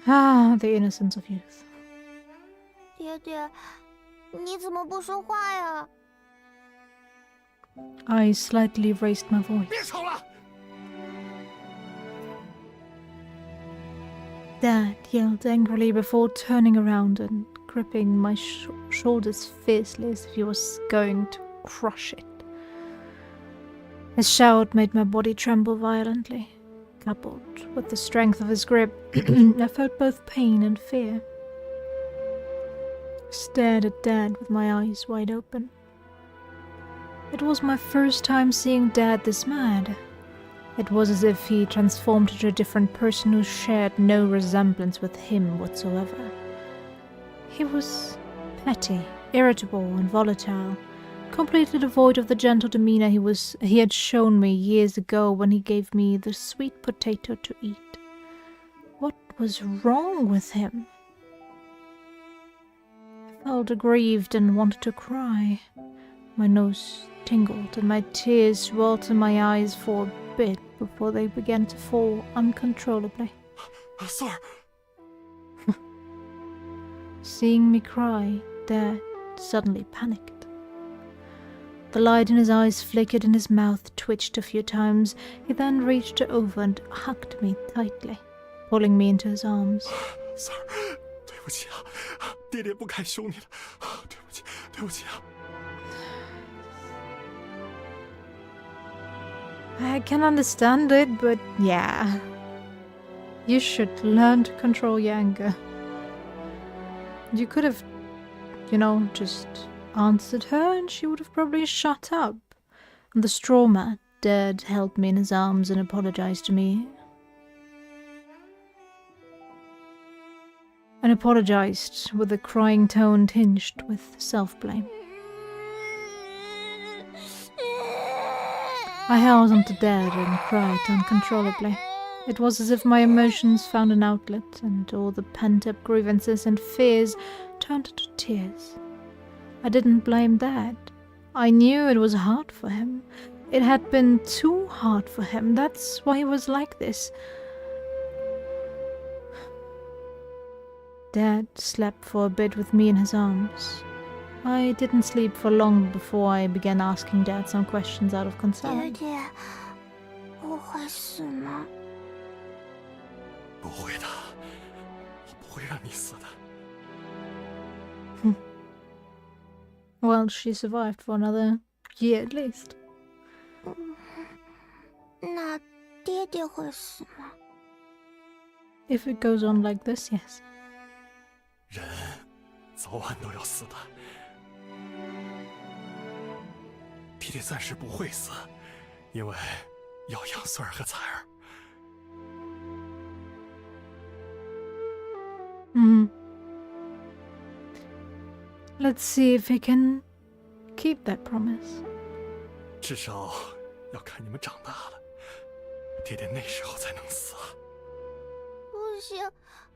Ah, the innocence of youth. 爹爹，你怎么不说话呀？ I slightly raised my voice. 别吵了！ Dad yelled angrily before turning around and gripping my shoulders fiercely as if he was going to crush it. His shout made my body tremble violently. Coupled with the strength of his grip, I felt both pain and fear. I stared at Dad with my eyes wide open. It was my first time seeing Dad this mad. It was as if he transformed into a different person who shared no resemblance with him whatsoever. He was petty, irritable, and volatile, completely devoid of the gentle demeanor he had shown me years ago when he gave me the sweet potato to eat. What was wrong with him? I felt aggrieved and wanted to cry. My nose tingled and my tears swelled in my eyes for a bit before they began to fall uncontrollably. Sir. Seeing me cry, Dad suddenly panicked. The light in his eyes flickered and his mouth twitched a few times. He then reached over and hugged me tightly, pulling me into his arms. Sir, 对不起啊，爹爹不该凶你的，对不起，对不起啊。 I can understand it, but yeah. You should learn to control your anger. You could have, just answered her and she would have probably shut up. On the straw mat, Dad held me in his arms and apologized to me. and apologized with a crying tone tinged with self-blame. I held onto Dad and cried uncontrollably. It was as if my emotions found an outlet, and all the pent-up grievances and fears turned into tears. I didn't blame Dad. I knew it was hard for him. It had been too hard for him. That's why he was like this. Dad slept for a bit with me in his arms. I didn't sleep for long before I began asking Dad some questions out of 爹 concern. 爹，我会死吗？不会的，我不会让你死的。 Well, she survived for another year at least. 那爹爹会死吗？ If it goes on like this, yes. 人早晚都要死的。爹爹暂时不会死，因为要养穗儿和彩儿。 Let's see if he can keep that promise. 至少要看你们长大了，爹爹那时候才能死啊！ 不行，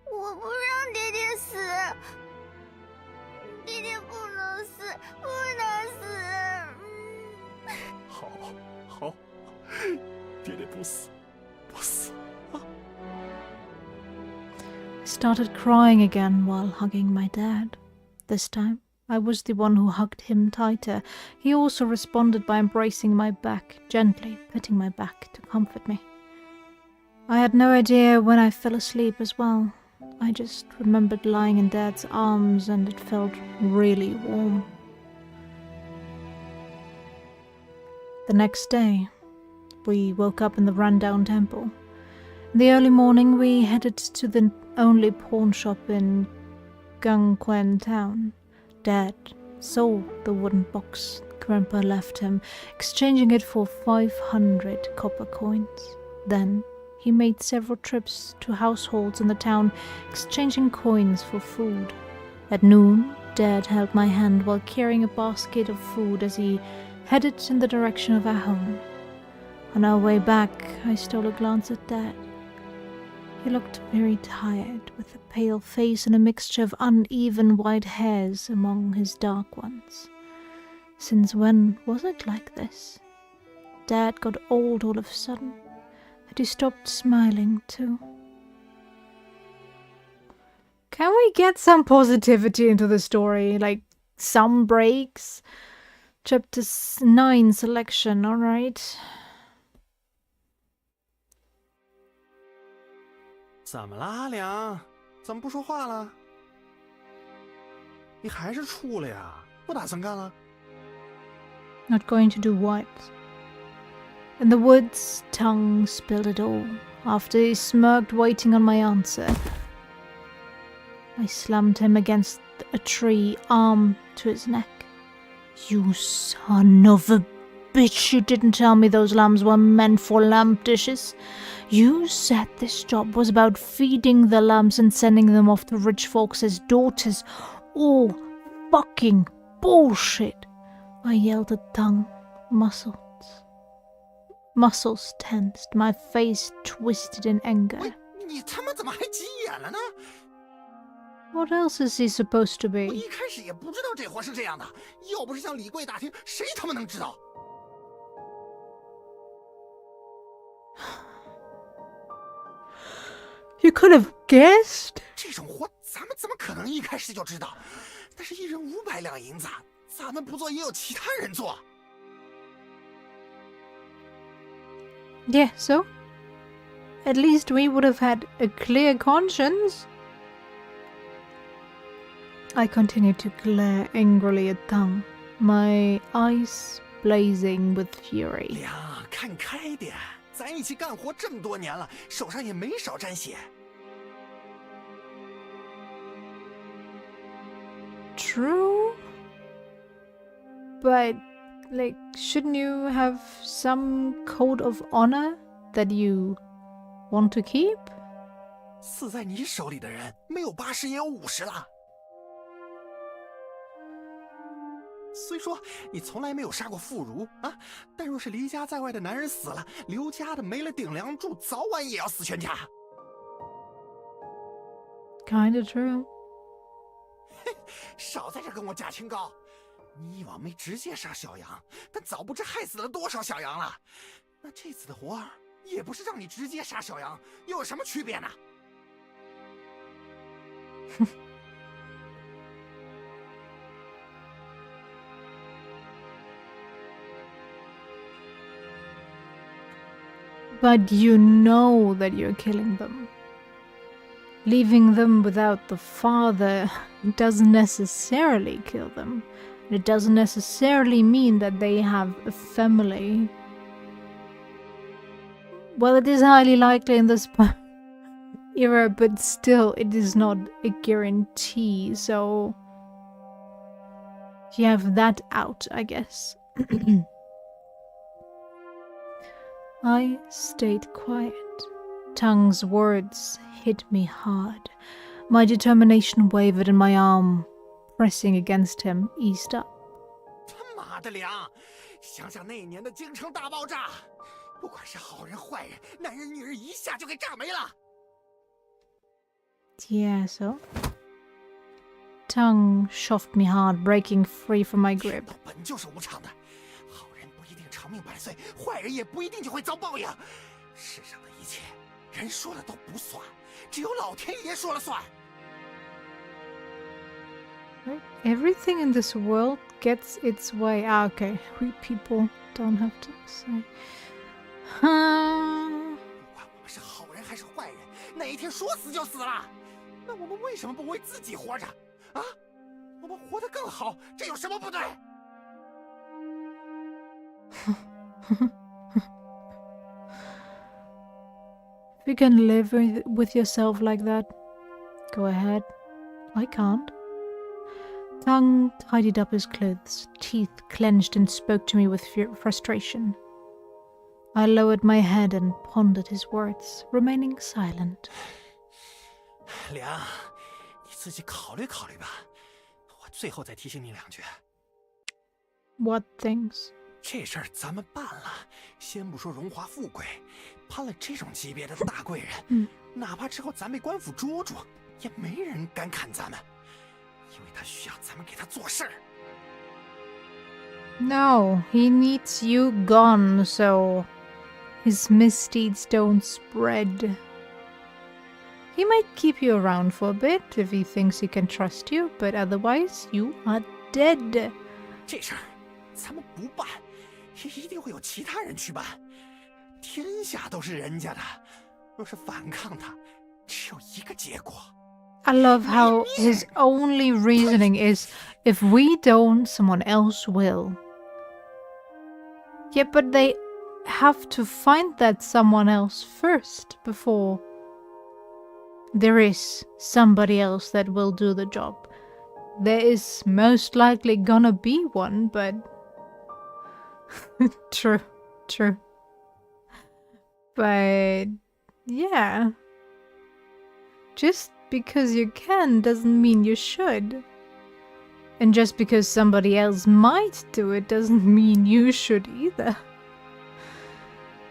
我不让爹爹死，爹爹不能死，不能死。好，好，爹爹不死，不死啊！ I started crying again while hugging my dad. This time, I was the one who hugged him tighter. He also responded by embracing my back, gently patting my back to comfort me. I had no idea when I fell asleep as well. I just remembered lying in Dad's arms and it felt really warm. The next day, we woke up in the rundown temple. In the early morning, we headed to the only pawn shop in Gangquan town. Dad sold the wooden box Grandpa left him, exchanging it for 500 copper coins. Then he made several trips to households in the town, exchanging coins for food. At noon, Dad held my hand while carrying a basket of food as he headed in the direction of our home. On our way back, I stole a glance at Dad. He looked very tired, with a pale face and a mixture of uneven white hairs among his dark ones. Since when was it like this? Dad got old all of a sudden, and he stopped smiling too. Can we get some positivity into the story? Like, some breaks? Chapter 9 selection, alright. 怎么啦，凉？怎么不说话了？你还是处了呀？不打算干了？ Not going to do what? In the woods, tongue spilled it all. After he smirked, waiting on my answer, I slammed him against a tree, arm to his neck. You son of a bitch, you didn't tell me those lambs were meant for lamb dishes. You said this job was about feeding the lambs and sending them off to rich folks as daughters. All fucking bullshit. I yelled at Tongue. Muscles tensed, my face twisted in anger. 喂，你他妈怎么还急眼了呢？ What else is he supposed to 我 be? 一开始也不知道这货是这样的，要不是向李贵打听，谁他妈能知道？ You could have guessed? 这种活咱们怎么可能一开始就知道？但是一人500两银子，咱们不做也有其他人做。 Yeah, so? At least we would have had a clear conscience. I continued to glare angrily at Tongue, my eyes blazing with fury. 凉，看开点，咱一起干活这么多年了，手上也没少沾血。 True, but like, shouldn't you have some code of honor that you want to keep? 死在你手里的人，没有80也有50了。虽说你从来没有杀过妇孺啊，但若是离家在外的男人死了，刘家的没了顶梁柱，早晚也要死全家。Kinda true. 少在这跟我假清高！你以往没直接杀小羊，但早不知害死了多少小羊了。那这次的活儿也不是让你直接杀小羊，又有什么区别呢？But you know that you're killing them. Leaving them without the father doesn't necessarily kill them. It doesn't necessarily mean that they have a family. Well, it is highly likely in this era, but still, it is not a guarantee, so you have that out, I guess. I stayed quiet. Tang's words hit me hard. My determination wavered and my arm, pressing against him, eased up. 他妈的梁！想想那年的京城大爆炸，不管是好人坏人，男人女人一下就给炸没了。Yeah, so? Tang shoved me hard, breaking free from my grip. 本就是无常的，好人不一定长命百岁，坏人也不一定就会遭报应。世上的一切，人说了都不算，只有老天爷说了算。 Right? Everything in this world gets its way. Ah, okay. We people don't have to say. 不管我们是好人还是坏人，哪一天说死就死了。那我们为什么不为自己活着？啊？我们活得更好，这有什么不对？ If you can live with yourself like that, go ahead. I can't. Tang tidied up his clothes, teeth clenched, and spoke to me with frustration. I lowered my head and pondered his words, remaining silent. 梁，你自己考虑考虑吧。我最后再提醒你2句。 What things? 这事儿咱们办了，先不说荣华富贵，攀了这种级别的大贵人，哪怕之后咱被官府捉住，也没人敢砍咱们，因为他需要咱们给他做事儿。 No, he needs you gone so his misdeeds don't spread. He might keep you around for a bit if he thinks he can trust you, but otherwise you are dead. 这事儿咱们不办，也一定会有其他人去办。天下都是人家的，若是反抗他，只有一个结果。 I love how his only reasoning is, if we don't, someone else will. Yeah, but they have to find that someone else first before there is somebody else that will do the job. There is most likely gonna be one, but... True. But... yeah. Just because you can doesn't mean you should. And just because somebody else might do it doesn't mean you should either.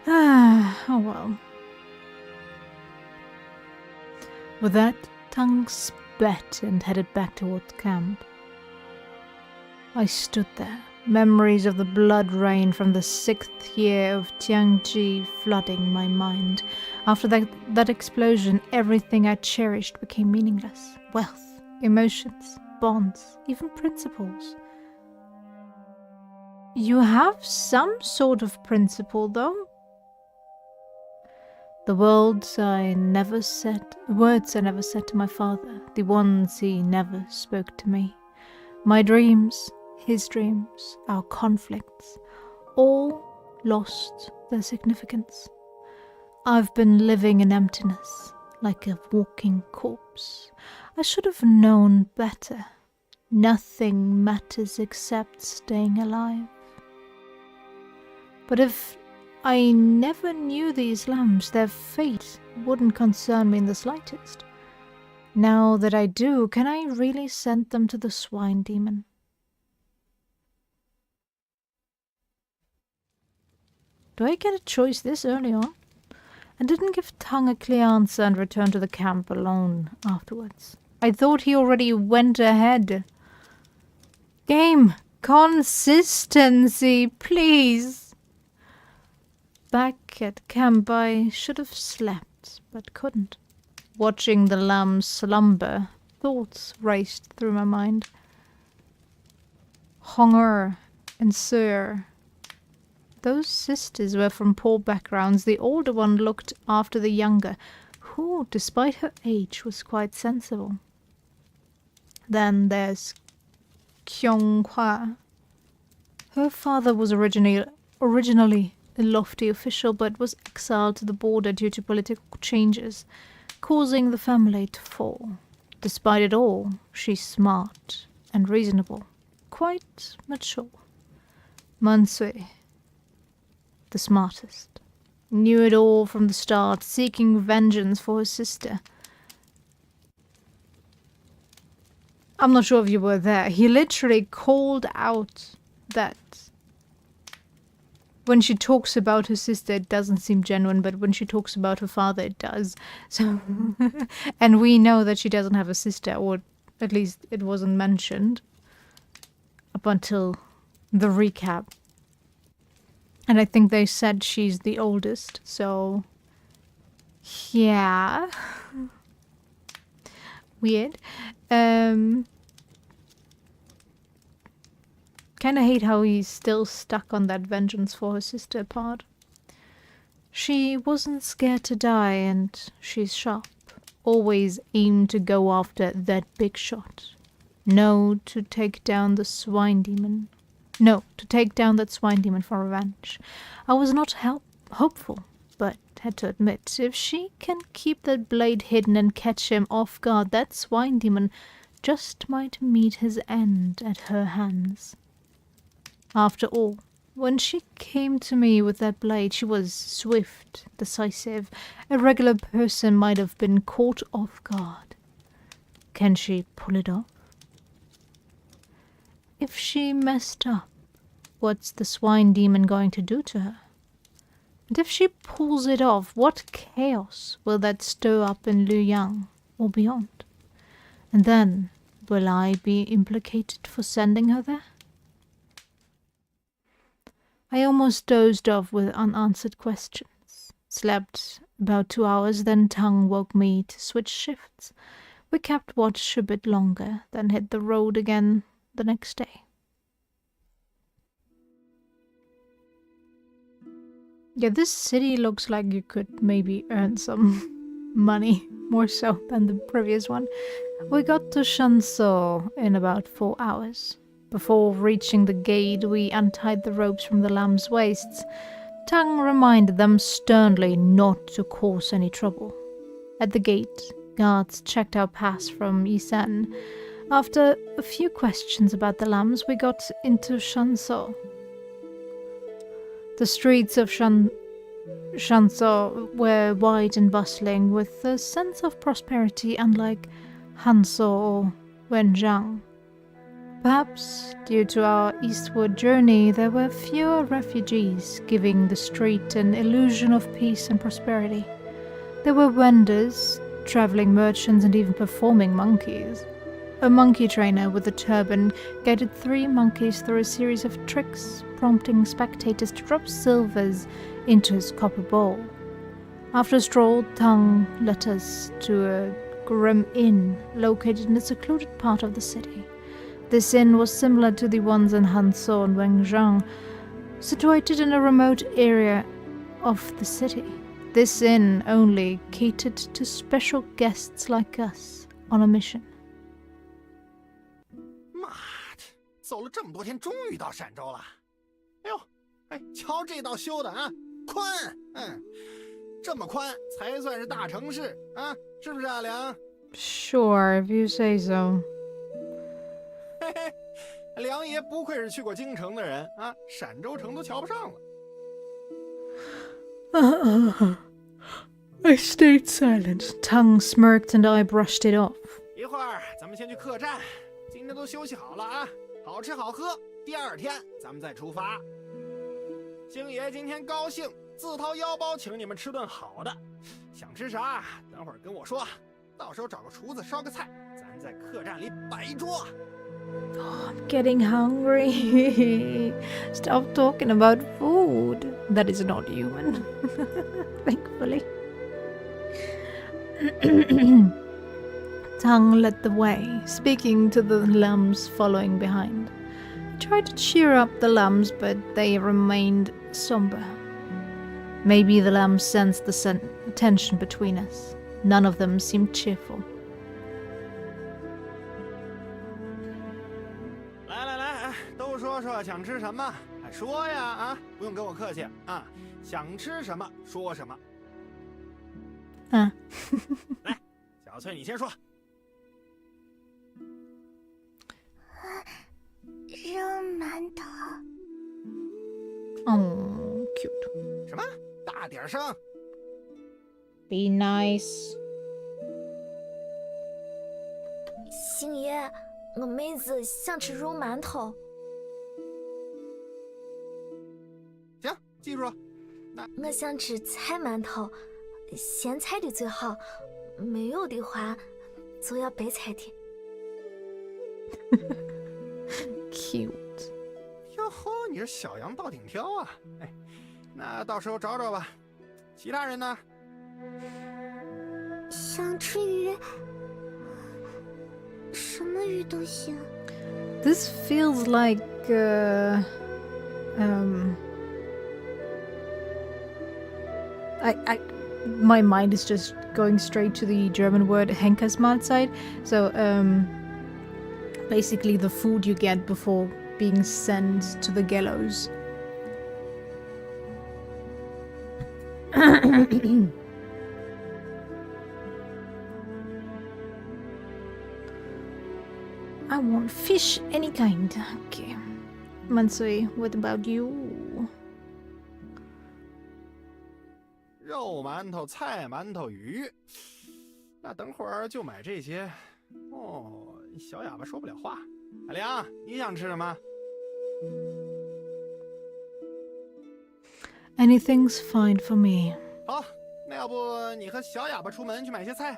Oh well. With that, Tang spat and headed back towards camp. I stood there, memories of the blood rain from the 6th year of Tianji flooding my mind. After that explosion, everything I cherished became meaningless. Wealth, emotions, bonds, even principles. You have some sort of principle, though. The words I never said to my father, the ones he never spoke to me. My dreams, his dreams, our conflicts, all lost their significance. I've been living in emptiness, like a walking corpse. I should have known better. Nothing matters except staying alive. But if I never knew these lambs. Their fate wouldn't concern me in the slightest. Now that I do, can I really send them to the swine demon? Do I get a choice this early on? I didn't give Tung a clear answer and returned to the camp alone afterwards. I thought he already went ahead. Game, consistency, please. Back at camp, I should have slept, but couldn't. Watching the lambs slumber, thoughts raced through my mind. Honger and Sur. Those sisters were from poor backgrounds. The older one looked after the younger, who, despite her age, was quite sensible. Then there's Kyonghwa. Her father was originally a lofty official, but was exiled to the border due to political changes, causing the family to fall. Despite it all, she's smart and reasonable, quite mature. Mansui, the smartest, knew it all from the start, seeking vengeance for her sister. I'm not sure if you were there. He literally called out that when she talks about her sister, it doesn't seem genuine, but when she talks about her father, it does. So, and we know that she doesn't have a sister, or at least it wasn't mentioned up until the recap. And I think they said she's the oldest, so yeah. Weird. Kinda hate how he's still stuck on that vengeance for her sister part. She wasn't scared to die, and she's sharp. Always aimed to go after that big shot. No, to take down the swine demon. No, to take down that swine demon for revenge. I was not hopeful, but had to admit, if she can keep that blade hidden and catch him off guard, that swine demon just might meet his end at her hands. After all, when she came to me with that blade, she was swift, decisive. A regular person might have been caught off guard. Can she pull it off? If she messed up, what's the swine demon going to do to her? And if she pulls it off, what chaos will that stir up in Luoyang or beyond? And then, will I be implicated for sending her there? I almost dozed off with unanswered questions. Slept about 2 hours, then Tung woke me to switch shifts. We kept watch a bit longer, then hit the road again the next day. Yeah, this city looks like you could maybe earn some money, more so than the previous one. We got to Shanso in about 4 hours. Before reaching the gate, we untied the ropes from the lamb's waists. Tung reminded them sternly not to cause any trouble. At the gate, guards checked our pass from Yisen. After a few questions about the lambs, we got into Shanso. The streets of Shanso were wide and bustling, with a sense of prosperity unlike Hanso or Wenjiang. Perhaps due to our eastward journey, there were fewer refugees, giving the street an illusion of peace and prosperity. There were vendors, traveling merchants, and even performing monkeys. A monkey trainer with a turban guided 3 monkeys through a series of tricks, prompting spectators to drop silvers into his copper bowl. After a stroll, Tung led us to a grim inn located in a secluded part of the city. This inn was similar to the ones in Hanzhou and Wenjiang, situated in a remote area of the city. This inn only catered to special guests like us on a mission. 妈的，走了这么多天，终于到陕州了。哎呦，哎，瞧这道修的啊，宽，这么宽才算是大城市啊，是不是阿良？ Sure, if you say so. 嘿嘿，梁爷不愧是去过京城的人啊，陕州城都瞧不上了。I stayed silent. Tongue smirked and I brushed it off. 一会儿咱们先去客栈，今天都休息好了啊，好吃好喝，第二天咱们再出发。星爷今天高兴，自掏腰包请你们吃顿好的，想吃啥等会儿跟我说，到时候找个厨子烧个菜，咱在客栈里摆一桌。 I'm getting hungry. Stop talking about food. That is not human. Thankfully. Tongue led the way, speaking to the lambs following behind. I tried to cheer up the lambs, but they remained somber. Maybe the lambs sensed the tension between us. None of them seemed cheerful. 来来来，都说说想吃什么，说呀啊，不用跟我客气啊，想吃什么说什么。啊，来，小翠你先说。肉馒头。 Oh, cute. 什么？大点声！ Be nice. 星爷，我妹子想吃肉馒头。行，记住。我想吃菜馒头，咸菜的最好，没有的话就要白菜的。Cute. 哟吼，你这小羊到顶挑啊！哎，那到时候找找吧。其他人呢？想吃鱼，什么鱼都行。 This feels like my mind is just going straight to the German word Henkersmahlzeit. So basically the food you get before being sent to the gallows. I want fish any kind. Okay. Mansui, what about you? 肉馒头、菜馒头、鱼。那等会儿就买这些。哦，小哑巴说不了话。海良，你想吃什么？ Anything's fine for me. 好，那要不你和小哑巴出门去买些菜，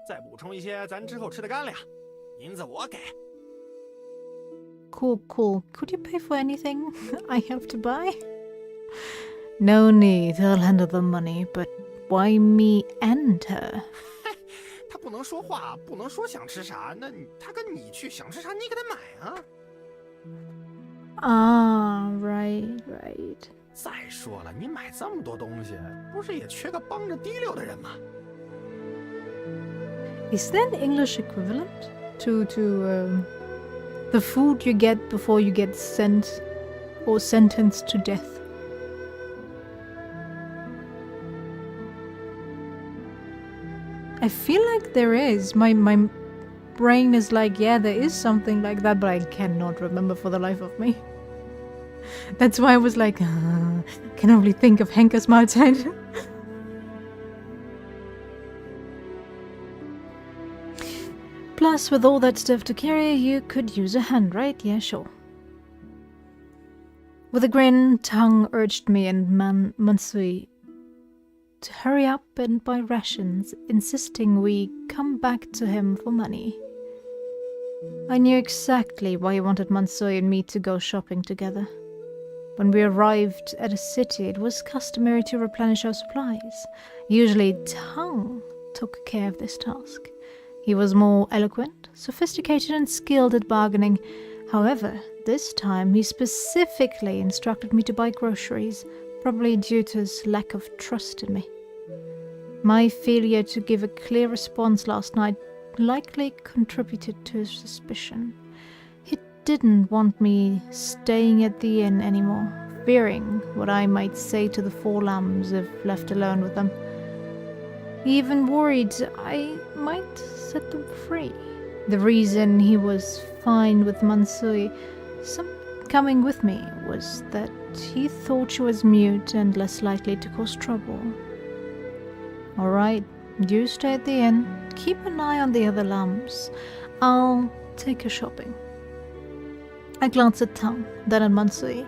再补充一些咱之后吃的干粮，银子我给。 Cool, cool. Could you pay for anything I have to buy? No need, I'll handle the money, but why me and her? 他不能说话，不能说想吃啥，那他跟你去想吃啥，你给他买啊。Ah, right, right. 再说了，你买这么多东西，不是也缺个帮着提溜的人吗？ Is there an English equivalent to the food you get before you get sent or sentenced to death? I feel like there is. My brain is like, yeah, there is something like that, but I cannot remember for the life of me. That's why I was like, can only think of Henkersmahlzeit. Plus, with all that stuff to carry, you could use a hand, right? Yeah, sure. With a grin, Tongue urged me and Mansui to hurry up and buy rations, insisting we come back to him for money. I knew exactly why he wanted Mansui and me to go shopping together. When we arrived at a city, it was customary to replenish our supplies. Usually, Tongue took care of this task. He was more eloquent, sophisticated, and skilled at bargaining. However, this time he specifically instructed me to buy groceries, probably due to his lack of trust in me. My failure to give a clear response last night likely contributed to his suspicion. He didn't want me staying at the inn anymore, fearing what I might say to the 4 lambs if left alone with them. He even worried I might set them free. The reason he was fine with Mansui coming with me was that he thought she was mute and less likely to cause trouble. Alright, you stay at the inn. Keep an eye on the other lamps. I'll take her shopping. I glanced at Tang, then at Mansui.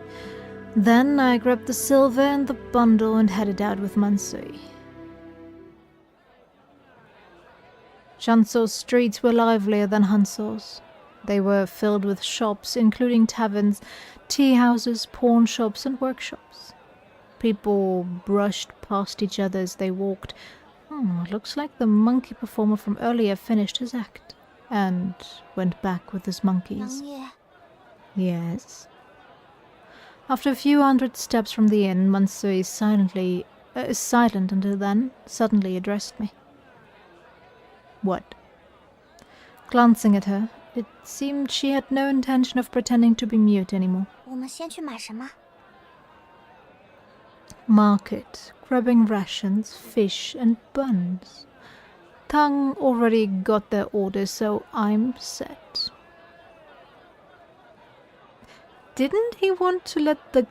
Then I grabbed the silver and the bundle and headed out with Mansui. Shanzou's streets were livelier than Hanzou's. They were filled with shops, including taverns, tea houses, pawn shops, and workshops. People brushed past each other as they walked. Looks like the monkey performer from earlier finished his act and went back with his monkeys. 良夜， Yes. After a few hundred steps from the inn, Mansui silent until then, suddenly addressed me. What? Glancing at her, it seemed she had no intention of pretending to be mute anymore. 我们先去买什么？ Market, grabbing rations, fish, and buns. Tang already got their order, so I'm set. Didn't he want to let the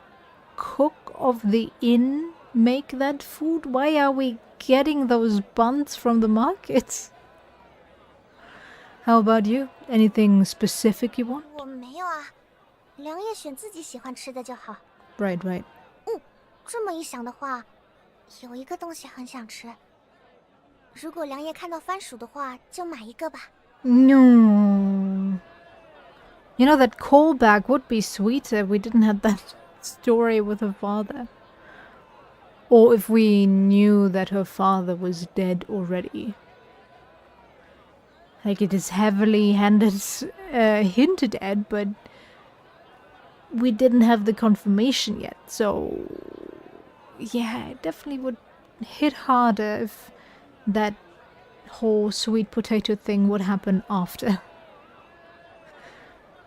cook of the inn make that food? Why are we getting those buns from the markets? How about you? Anything specific you want? 我没有啊，良夜选自己喜欢吃的就好。 Right, right. 这么一想的话，有一个东西很想吃。如果良夜看到番薯的话，就买一个吧。 No. You know, that callback would be sweeter if we didn't have that story with her father. Or if we knew that her father was dead already. Like, it is heavily hinted at, but we didn't have the confirmation yet, so yeah, it definitely would hit harder if that whole sweet potato thing would happen after.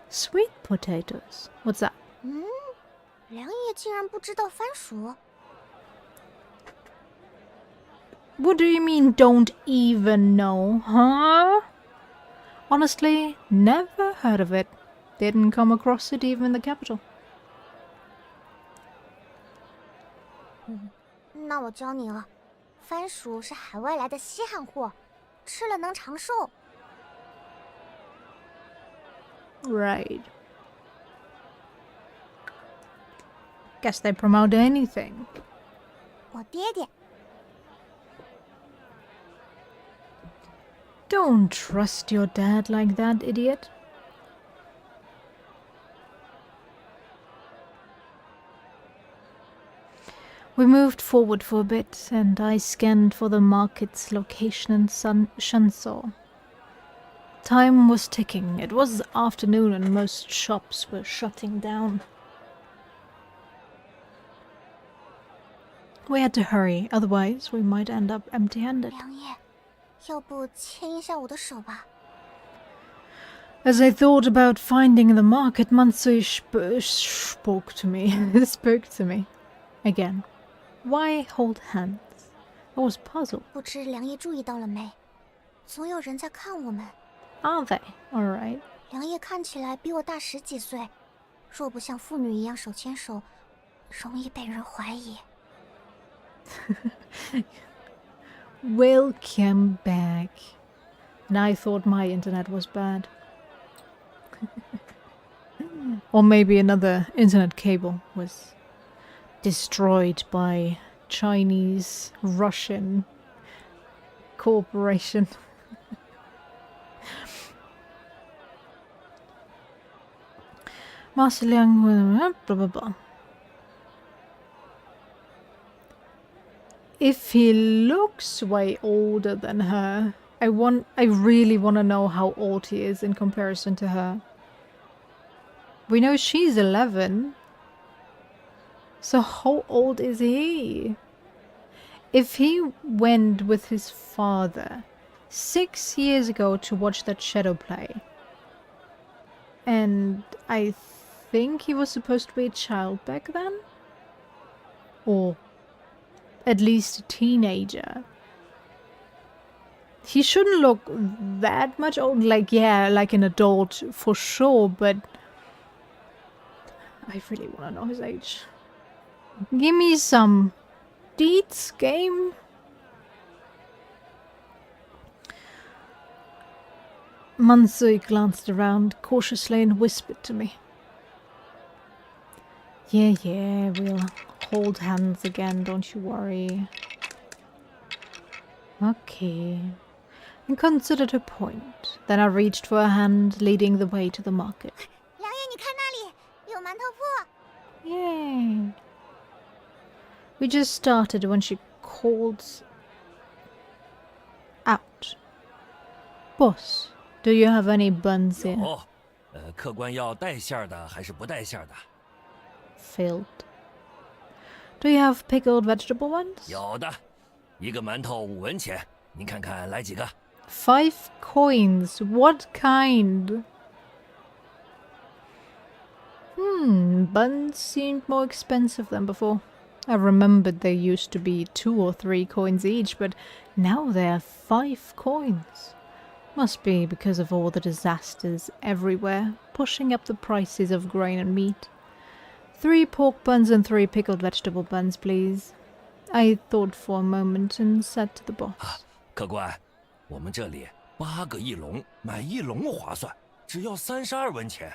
Sweet potatoes? What's that? 良夜竟然不知道番薯。 What do you mean, don't even know, huh? Honestly, never heard of it. Didn't come across it even in the capital. 那我教你了，番薯是海外来的稀罕货，吃了能长寿。 Right. Guess they promote anything. 我爹爹， Don't trust your dad like that, idiot. We moved forward for a bit, and I scanned for the market's location in Shanzhou. Time was ticking. It was afternoon and most shops were shutting down. We had to hurry, otherwise we might end up empty-handed. 良夜，要不牵一下我的手吧？ As I thought about finding the market, Mansui spoke to me. Spoke to me. Again. Why hold hands? I was puzzled. 不知良夜注意到了没？总有人在看我们。 Are they? Alright. 良夜看起来比我大10几岁，若不像妇女一样手牵手，容易被人怀疑。 Welcome back. And I thought my internet was bad. Or maybe another internet cable was destroyed by Chinese Russian corporation. Master Liang, blah blah blah. If he looks way older than her, I really want to know how old he is in comparison to her. We know she's 11. So how old is he? If he went with his father 6 years ago to watch that shadow play, and I think he was supposed to be a child back then? Or at least a teenager. He shouldn't look that much old, like, yeah, like an adult for sure, but I really want to know his age. Give me some deeds, game. Mansui glanced around cautiously and whispered to me. Yeah, we'll hold hands again, don't you worry. Okay. And considered her point. Then I reached for a hand, leading the way to the market. 良月，你看那里有馒头铺。 Yay. We just started when she called out. Boss, do you have any buns here? 有，客官要带馅儿的还是不带馅儿的？ Filled. Do you have pickled vegetable ones? 有的，一个馒头5文钱，您看看来几个？ 5 coins. What kind? Buns seemed more expensive than before. I remembered they used to be 2 or 3 coins each, but now they are 5 coins. Must be because of all the disasters everywhere, pushing up the prices of grain and meat. 3 pork buns and 3 pickled vegetable buns, please. I thought for a moment and said to the boss. 客官，我们这里8个一笼，买1笼划算，只要32文钱。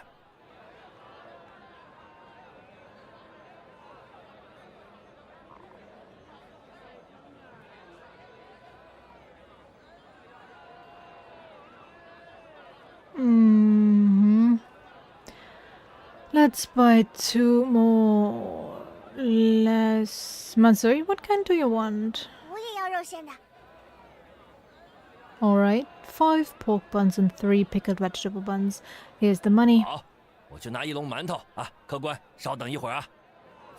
Let's buy 2 more less. Mansui, what kind do you want? 我也要肉馅的。 Alright, 5 pork buns and 3 pickled vegetable buns. Here's the money. 好，我去拿1笼馒头啊，客官，稍等一会儿啊。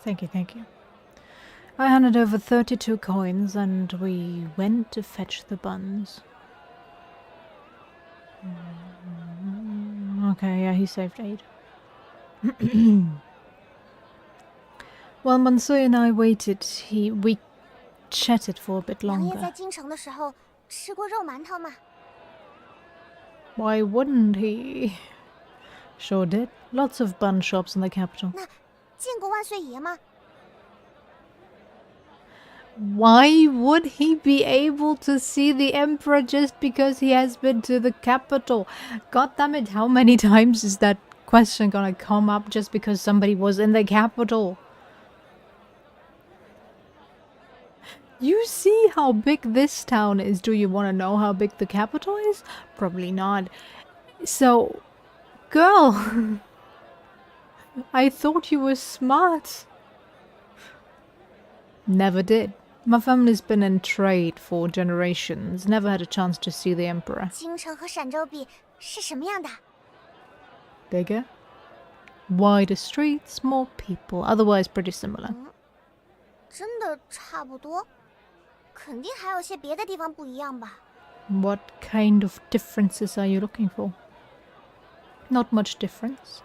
Thank you. I handed over 32 coins and we went to fetch the buns. Okay, yeah, he saved 8. While Mansui and I waited, we chatted for a bit 良月在 longer. 京城的时候吃过肉馒头吗？ Why wouldn't he? Sure did. Lots of bun shops in the capital. 见过万岁爷吗？ Why would he be able to see the emperor just because he has been to the capital? God damn it, how many times is that question gonna come up just because somebody was in the capital? You see how big this town is. Do you want to know how big the capital is? Probably not. So, girl, I thought you were smart. Never did. My family's been in trade for generations. Never had a chance to see the emperor. 京城和陕州比是什么样的？ Bigger, wider streets, more people. Otherwise, pretty similar. 真的差不多，肯定还有些别的地方不一样吧。 What kind of differences are you looking for? Not much difference.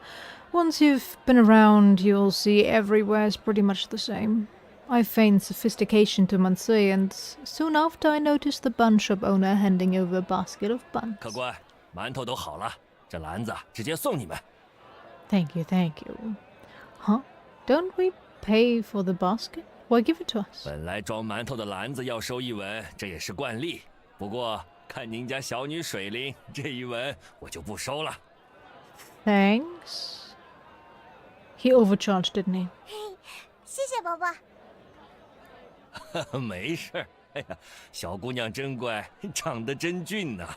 Once you've been around, you'll see everywhere's pretty much the same. I feigned sophistication to Mansui, and soon after I noticed the bun shop owner handing over a basket of buns. 客官，馒头都好了，这篮子直接送你们。 Thank you. Huh? Don't we pay for the basket? Why give it to us? 本来装馒头的篮子要收1文，这也是惯例。不过看您家小女水灵，这1文我就不收了。 Thanks. He overcharged, didn't he? 谢谢伯伯。没事儿，哎呀，小姑娘真乖，长得真俊呐。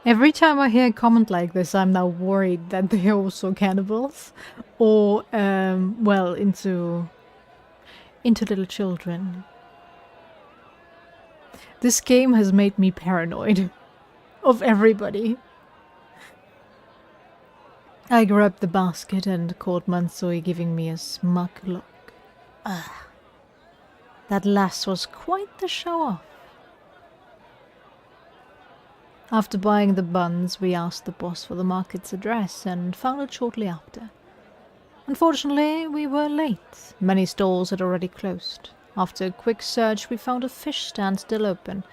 Every time I hear a comment like this, I'm now worried that they're also cannibals, or well, into little children. This game has made me paranoid of everybody. I grabbed the basket and caught Mansui giving me a smug look. That lass was quite the show-off. After buying the buns, we asked the boss for the market's address and found it shortly after. Unfortunately, we were late. Many stalls had already closed. After a quick search, we found a fish stand still open.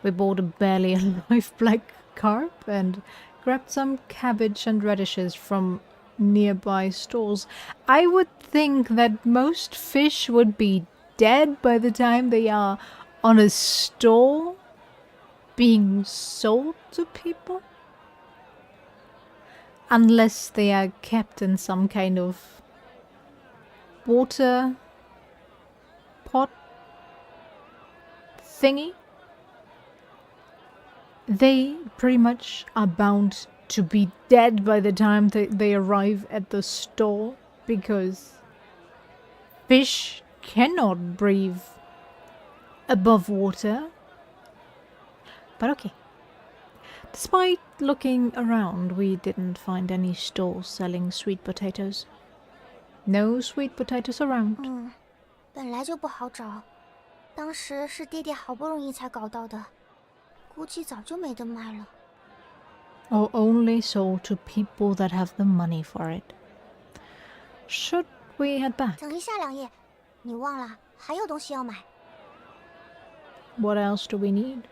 We bought a barely alive black carp and grabbed some cabbage and radishes from nearby stalls. I would think that most fish would be dead by the time they are on a stall being sold to people. Unless they are kept in some kind of water pot thingy. They pretty much are bound to be dead by the time they arrive at the store, because fish cannot breathe above water. But okay. Despite looking around, we didn't find any stalls selling sweet potatoes. No sweet potatoes around. 本来就不好找，当时是爹爹好不容易才搞到的，估计早就没得卖了。 Or only sold to people that have the money for it. Should we head back? 等一下，良夜，你忘了还有东西要买。 What else do we need?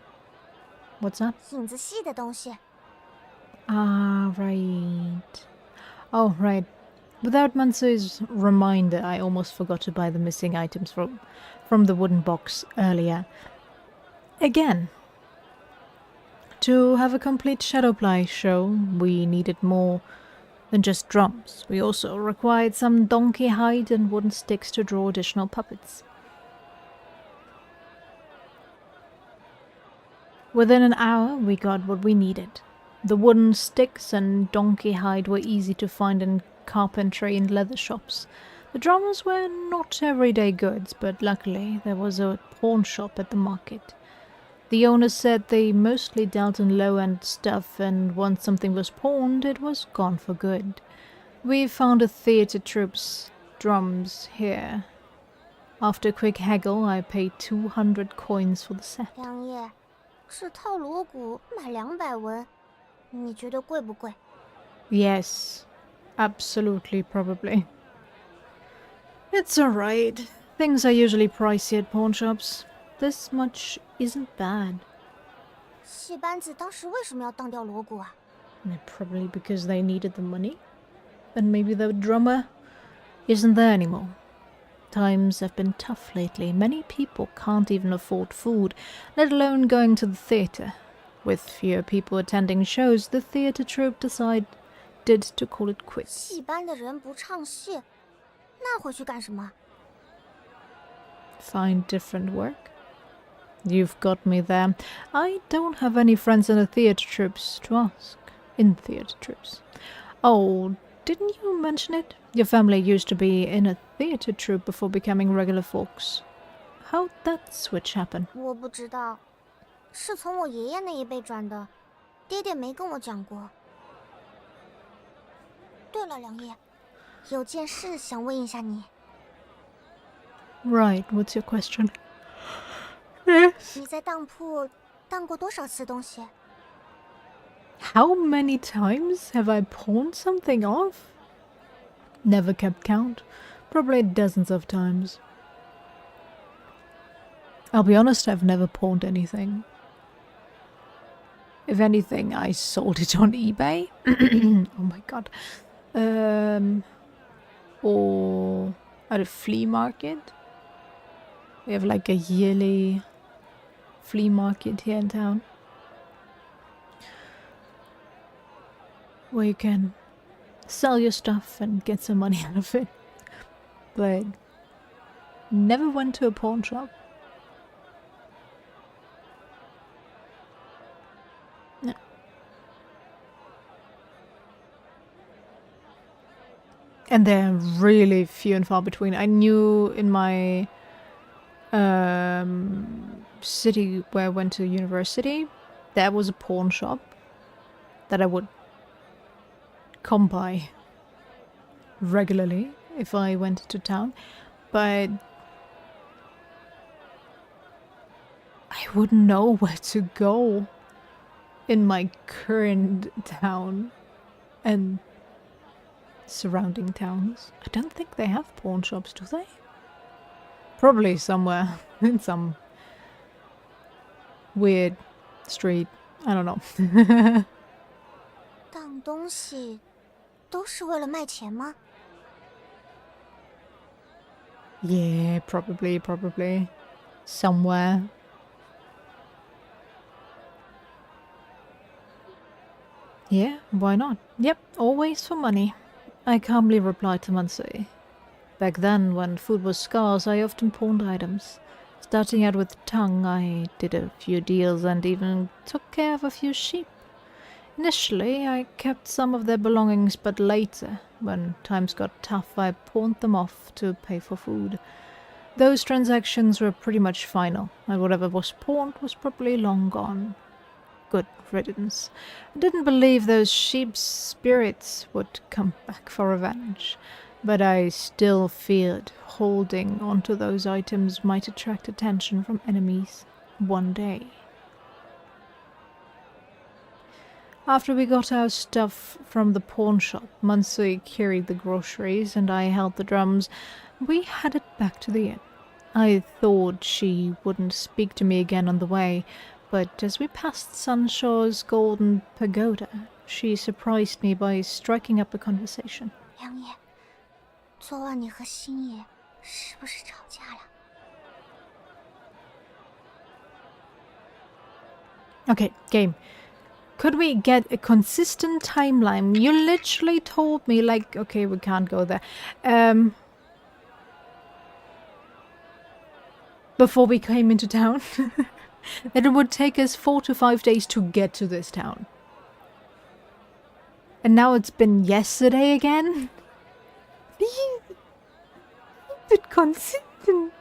What's that? 影子系的东西。 Ah, right. Oh, right. Without Mansu's reminder, I almost forgot to buy the missing items from the wooden box earlier. Again. To have a complete Shadowply show, we needed more than just drums. We also required some donkey hide and wooden sticks to draw additional puppets. Within an hour, we got what we needed. The wooden sticks and donkey hide were easy to find in carpentry and leather shops. The drums were not everyday goods, but luckily there was a pawn shop at the market. The owner said they mostly dealt in low-end stuff, and once something was pawned, it was gone for good. We found a theatre troupe's drums here. After a quick haggle, I paid 200 coins for the set. 良夜，这套锣鼓买200文，你觉得贵不贵？ Yes, absolutely, probably. It's alright. Things are usually pricey at pawn shops. This much isn't bad. 戏班子当时为什么要当掉锣鼓啊？ Probably because they needed the money. And maybe the drummer isn't there anymore. Times have been tough lately. Many people can't even afford food, let alone going to the theatre. With fewer people attending shows, the theatre troupe decided to call it quits. 戏班的人不唱戏，那回去干什么？ Find different work? You've got me there. I don't have any friends in the theatre troupes to ask. In theatre troupes. Oh, didn't you mention it? Your family used to be in a theatre troupe before becoming regular folks. How'd that switch happen? 我不知道，是从我爷爷那一辈转的，爹爹没跟我讲过。对了，良夜，有件事想问一下你。 Right, what's your question? Yes. 你在当铺当过多少次东西？ How many times have I pawned something off? Never kept count. Probably dozens of times. I'll be honest, I've never pawned anything. If anything, I sold it on eBay. Oh my god. Or at a flea market. We have like a yearly flea market here in town, where you can sell your stuff and get some money out of it. But never went to a pawn shop. No. And they're really few and far between. I knew in my city where I went to university, there was a pawn shop that I would come by regularly if I went to town, but I wouldn't know where to go in my current town and surrounding towns. I don't think they have pawn shops, do they? Probably somewhere in some weird street. I don't know. 当东西都是为了卖钱吗？ Yeah, probably. Somewhere. Yeah, why not? Yep, always for money. I calmly replied to Mansui. Back then, when food was scarce, I often pawned items. Starting out with Tang, I did a few deals and even took care of a few sheep. Initially, I kept some of their belongings, but later, when times got tough, I pawned them off to pay for food. Those transactions were pretty much final, and whatever was pawned was probably long gone. Good riddance. I didn't believe those sheep's spirits would come back for revenge, but I still feared holding onto those items might attract attention from enemies one day. After we got our stuff from the pawn shop, Mansui carried the groceries and I held the drums. We headed back to the inn. I thought she wouldn't speak to me again on the way, but as we passed Sunshore's golden pagoda, she surprised me by striking up a conversation. 良爷，昨晚你和星爷是不是吵架了？ Okay, game. Could we get a consistent timeline? You literally told me, like, okay, we can't go there. Before we came into town, that it would take us 4 to 5 days to get to this town. And now it's been yesterday again? Be a bit consistent.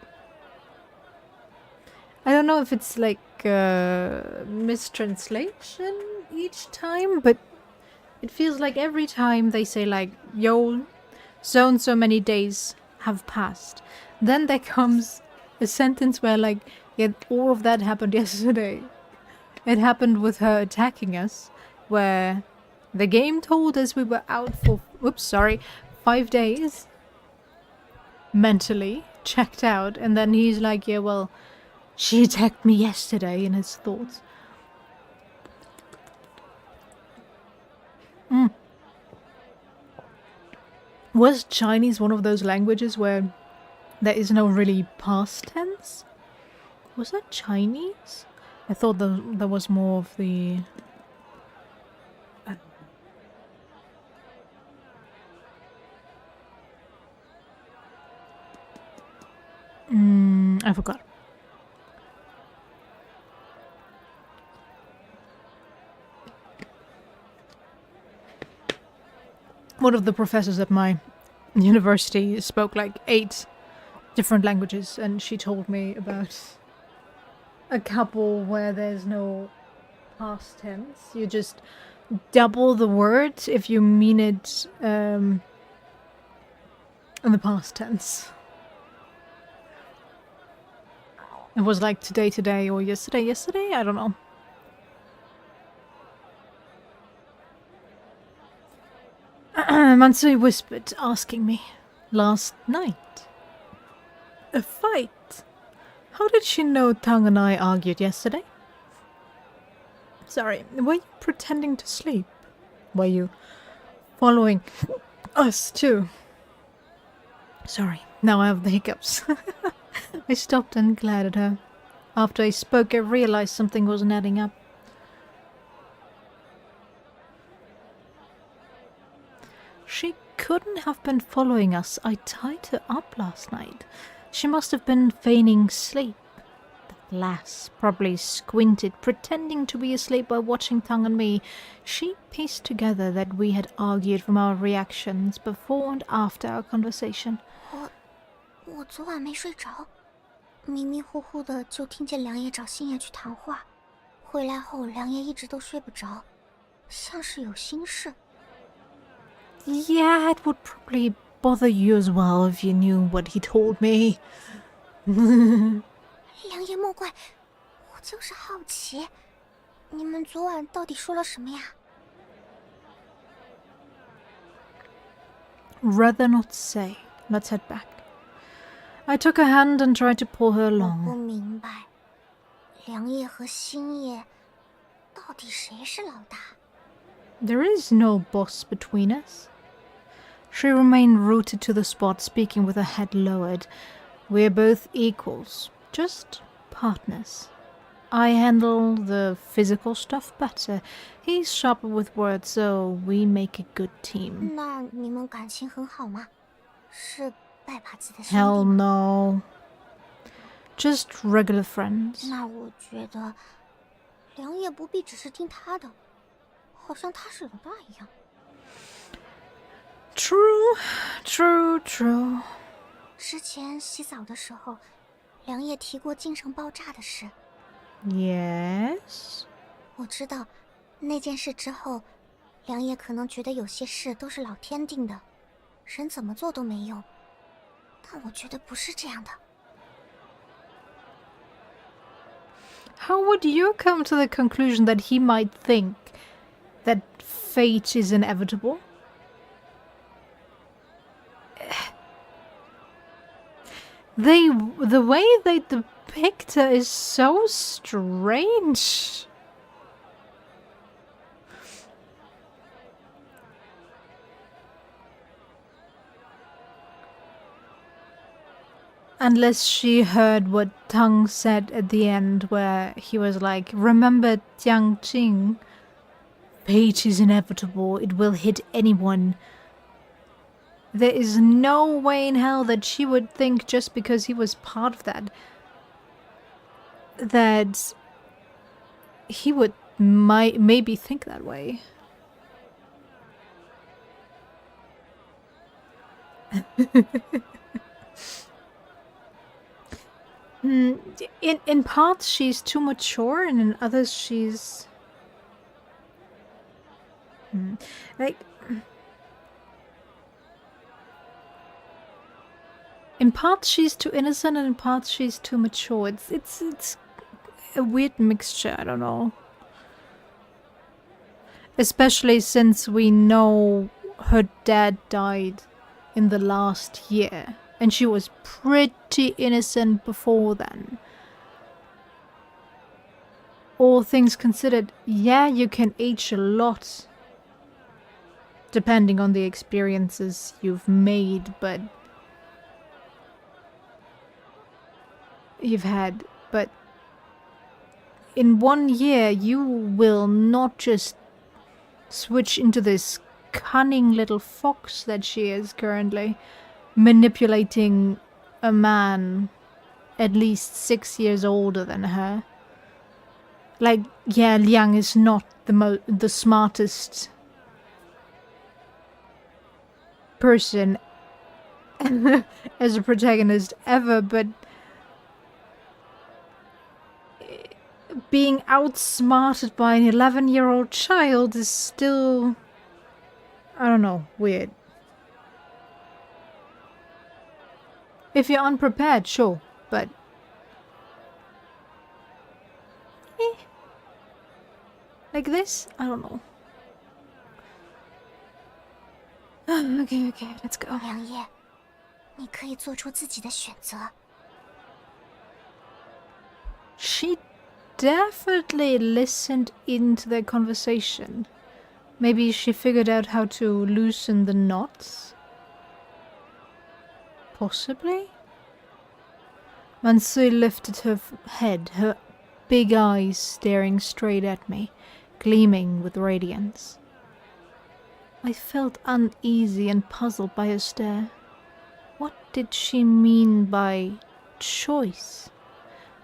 I don't know if it's like mistranslation each time, but it feels like every time they say like, yo, so and so many days have passed. Then there comes a sentence where like, yeah, all of that happened yesterday. It happened with her attacking us, where the game told us we were out for, 5 days. Mentally checked out, and then he's like, yeah, well, she attacked me yesterday in his thoughts. Was Chinese one of those languages where there is no really past tense? Was that Chinese? I thought there was more of the... I forgot. One of the professors at my university spoke like 8 different languages, and she told me about a couple where there's no past tense. You just double the word if you mean it in the past tense. It was like today, or yesterday, I don't know. Mansui whispered, asking me, last night? A fight? How did she know Tang and I argued yesterday? Sorry, were you pretending to sleep? Were you following us too? Sorry, now I have the hiccups. I stopped and glared at her. After I spoke, I realized something wasn't adding up. She couldn't have been following us. I tied her up last night. She must have been feigning sleep. The lass probably squinted, pretending to be asleep while watching Tang and me. She pieced together that we had argued from our reactions before and after our conversation. 我昨晚没睡着，迷迷糊糊的就听见良爷找星爷去谈话，回来后良爷一直都睡不着，像是有心事。 Yeah, it would probably bother you as well if you knew what he told me. 良爷莫怪，我就是好奇，你们昨晚到底说了什么呀？ Rather not say. Let's head back. I took her hand and tried to pull her 我不 along. 明白，良爷和星爷到底谁是老大？ There is no boss between us. She remained rooted to the spot, speaking with her head lowered. We're both equals, just partners. I handle the physical stuff better. He's sharper with words, so we make a good team. 那你们感情很好吗？是拜把子的兄弟 Hell 吗？ no. Just regular friends. 那我觉得良夜不必只是听他的，好像他是老大一样。 True, true, true. 之前洗澡的时候，良夜提过精神爆炸的事。 Yes? 我知道，那件事之后，良夜可能觉得有些事都是老天定的，人怎么做都没用。但我觉得不是这样的。 How would you come to the conclusion that he might think that fate is inevitable? The way they depict her is so strange. Unless she heard what Tang said at the end, where he was like, remember Jiang Jing, fate is inevitable, it will hit anyone. There is no way in hell that she would think just because he was part of that, that he would maybe think that way. In parts she's too mature, and in others she's like in parts she's too innocent, and in parts she's too mature. It's a weird mixture. I don't know. Especially since we know her dad died in the last year, and she was pretty innocent before then. All things considered, yeah, you can age a lot depending on the experiences you've made, but but in 1 year you will not just switch into this cunning little fox that she is currently, manipulating a man at least 6 years older than her. Like, yeah, Liang is not the smartest person as a protagonist ever, but being outsmarted by an 11-year-old child is still, I don't know, weird. If you're unprepared, sure, but like this, I don't know. Okay, let's go. 良夜，你可以做出自己的选择。 She definitely listened into their conversation. Maybe she figured out how to loosen the knots? Possibly? Mansui lifted her head, her big eyes staring straight at me, gleaming with radiance. I felt uneasy and puzzled by her stare. What did she mean by choice?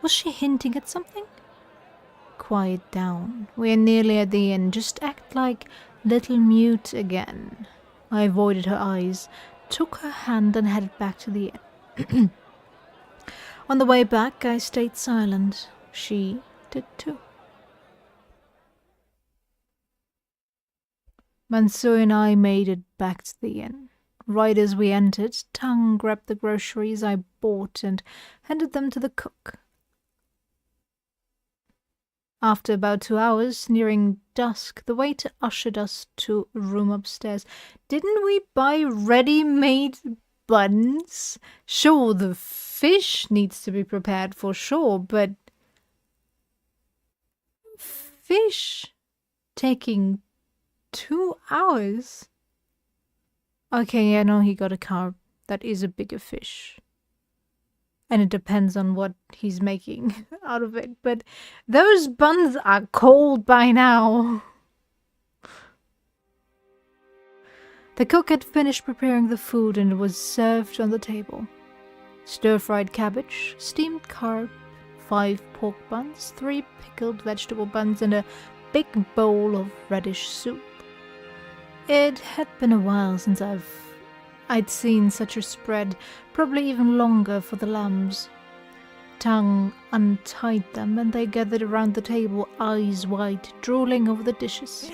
Was she hinting at something? Quiet down. We're nearly at the end. Just act like little mute again. I avoided her eyes, took her hand and headed back to the inn. On the way back, I stayed silent. She did too. Mansui and I made it back to the inn. Right as we entered, Tang grabbed the groceries I bought and handed them to the cook. After about 2 hours, nearing dusk, the waiter ushered us to a room upstairs. Didn't we buy ready-made buns? Sure, the fish needs to be prepared for sure, but fish taking 2 hours? Okay, yeah, no, he got a carp. That is a bigger fish. And it depends on what he's making out of it. But those buns are cold by now. The cook had finished preparing the food and it was served on the table. Stir-fried cabbage, steamed carp, 5 pork buns, 3 pickled vegetable buns, and a big bowl of reddish soup. It had been a while since I'd seen such a spread, probably even longer for the lambs. Tang untied them and they gathered around the table, eyes wide, drooling over the dishes.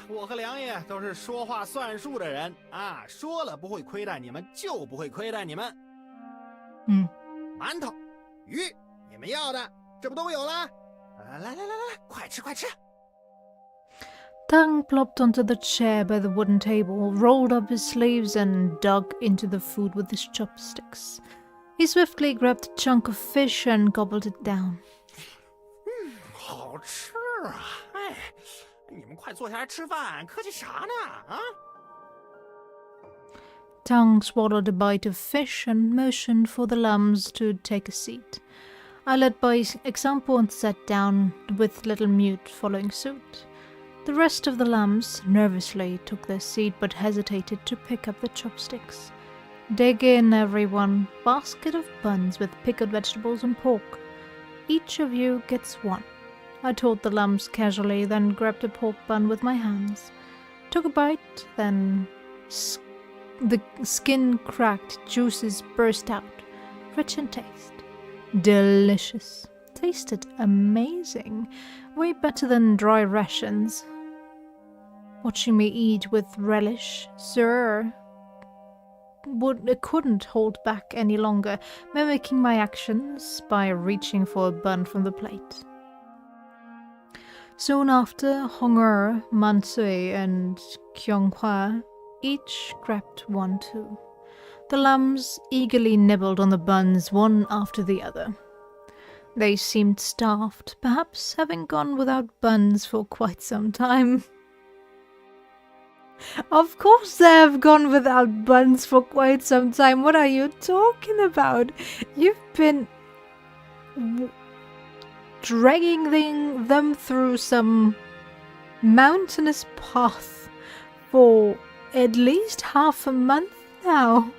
我和梁爷都是说话算数的人啊，说了不会亏待你们，就不会亏待你们。馒头、鱼，你们要的这不都有了？来，快吃快吃！ Tang plopped onto the chair by the wooden table, rolled up his sleeves, and dug into the food with his chopsticks. He swiftly grabbed a chunk of fish and gobbled it down. 好吃啊！哎，你们快坐下来吃饭，客气啥呢？啊！ Tang swallowed a bite of fish and motioned for the lambs to take a seat. I led by example and sat down, with little Mute following suit. The rest of the lambs nervously took their seat but hesitated to pick up the chopsticks. Dig in, everyone. Basket of buns with pickled vegetables and pork. Each of you gets 1. I told the lambs casually, then grabbed a pork bun with my hands. Took a bite, then the skin cracked, juices burst out. Rich in taste. Delicious. Tasted amazing. Way better than dry rations. Watching me eat with relish, Sir couldn't hold back any longer, mimicking my actions by reaching for a bun from the plate. Soon after, Hong'er, Mansui, and Kyonghua each grabbed 1 too. The lambs eagerly nibbled on the buns one after the other. They seemed starved, perhaps having gone without buns for quite some time. Of course they have gone without buns for quite some time. What are you talking about? You've been dragging them through some mountainous path for at least half a month now.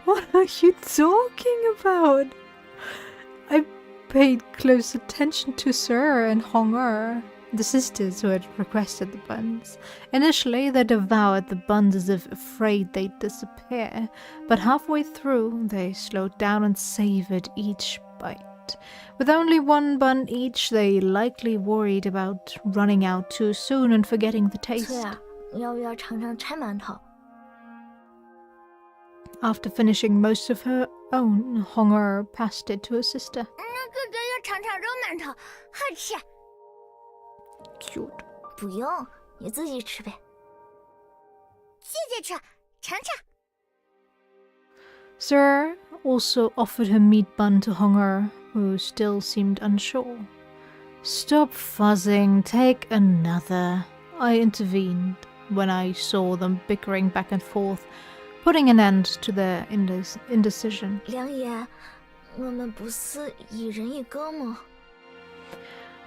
What are you talking about? I paid close attention to Sir and Hong'er, the sisters who had requested the buns. Initially, they devoured the buns as if afraid they'd disappear, but halfway through, they slowed down and savored each bite. With only 1 bun each, they likely worried about running out too soon and forgetting the taste. 翠儿，要不要尝尝拆馒头？ After finishing most of her own, Hong'er passed it to her sister. 那哥哥要尝尝肉馒头，好吃。 Cute. 不用，你自己吃呗。谢谢吃，尝尝。 Sir also offered her meat bun to Hong'er, who still seemed unsure. Stop fuzzing, take another. I intervened when I saw them bickering back and forth, putting an end to their indecision. 梁爷，我们不是一人一个吗？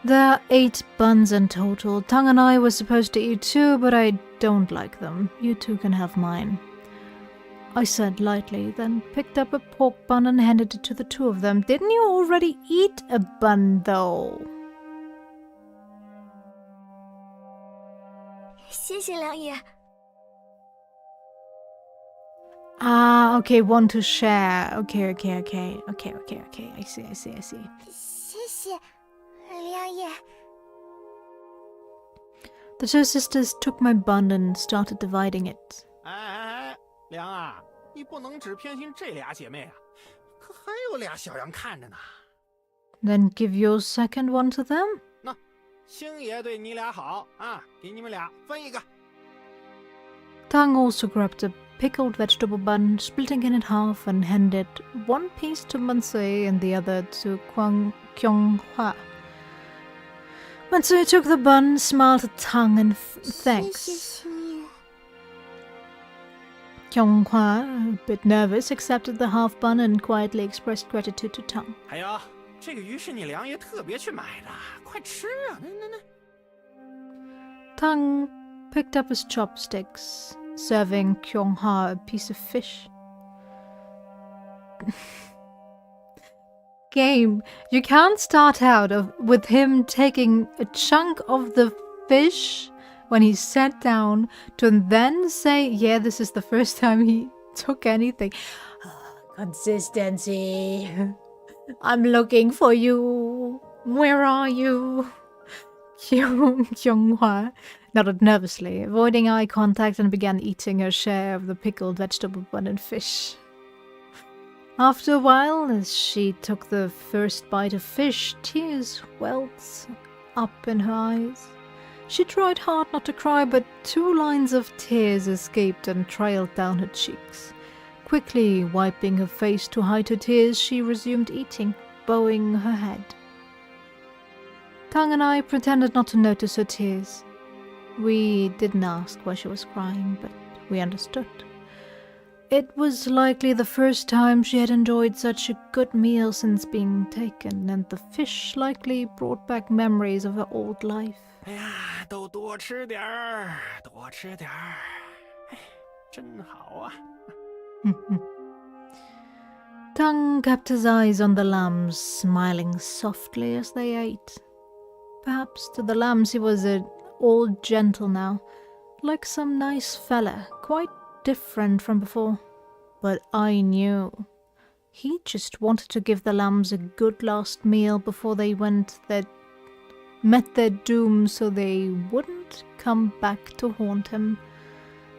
There are 8 buns in total. Tang and I were supposed to eat 2, but I don't like them. You 2 can have mine. I said lightly, then picked up a pork bun and handed it to the 2 of them. Didn't you already eat a bun, though? 谢谢梁爷。 Ah, okay, 1 to share. Okay. I see. 谢谢，梁爷。 The 2 sisters took my bun and started dividing it. 哎，梁啊，你不能只偏心这俩姐妹啊，可还有俩小羊看着呢。 Then give your second one to them? 那星爷对你俩好啊，给你们俩分一个。 Tang also grabbed a pickled vegetable bun, splitting it in half, and handed 1 piece to Mansui and the other to Kyonghua. Mansui took the bun, smiled at Tang, and thanks. 谢谢星爷。Kyonghwa, a bit nervous, accepted the half bun and quietly expressed gratitude to Tang. 哎呀，这个鱼是你梁爷特别去买的，快吃啊！那。 Tang picked up his chopsticks, serving Kyonghwa a piece of fish. Game, you can't start out with him taking a chunk of the fish when he sat down to then say, yeah, this is the first time he took anything. Consistency. I'm looking for you. Where are you? Kyonghwa nodded nervously, avoiding eye contact, and began eating her share of the pickled vegetable bun and fish. After a while, as she took the first bite of fish, tears welled up in her eyes. She tried hard not to cry, but 2 lines of tears escaped and trailed down her cheeks. Quickly wiping her face to hide her tears, she resumed eating, bowing her head. Tang and I pretended not to notice her tears. We didn't ask why she was crying, but we understood. It was likely the first time she had enjoyed such a good meal since being taken, and the fish likely brought back memories of her old life. 哎呀，都多吃点儿，多吃点儿，哎，真好啊！ Tang kept his eyes on the lambs, smiling softly as they ate. Perhaps to the lambs he was all gentle now, like some nice fella, quite different from before. But I knew. He just wanted to give the lambs a good last meal before they met their doom so they wouldn't come back to haunt him.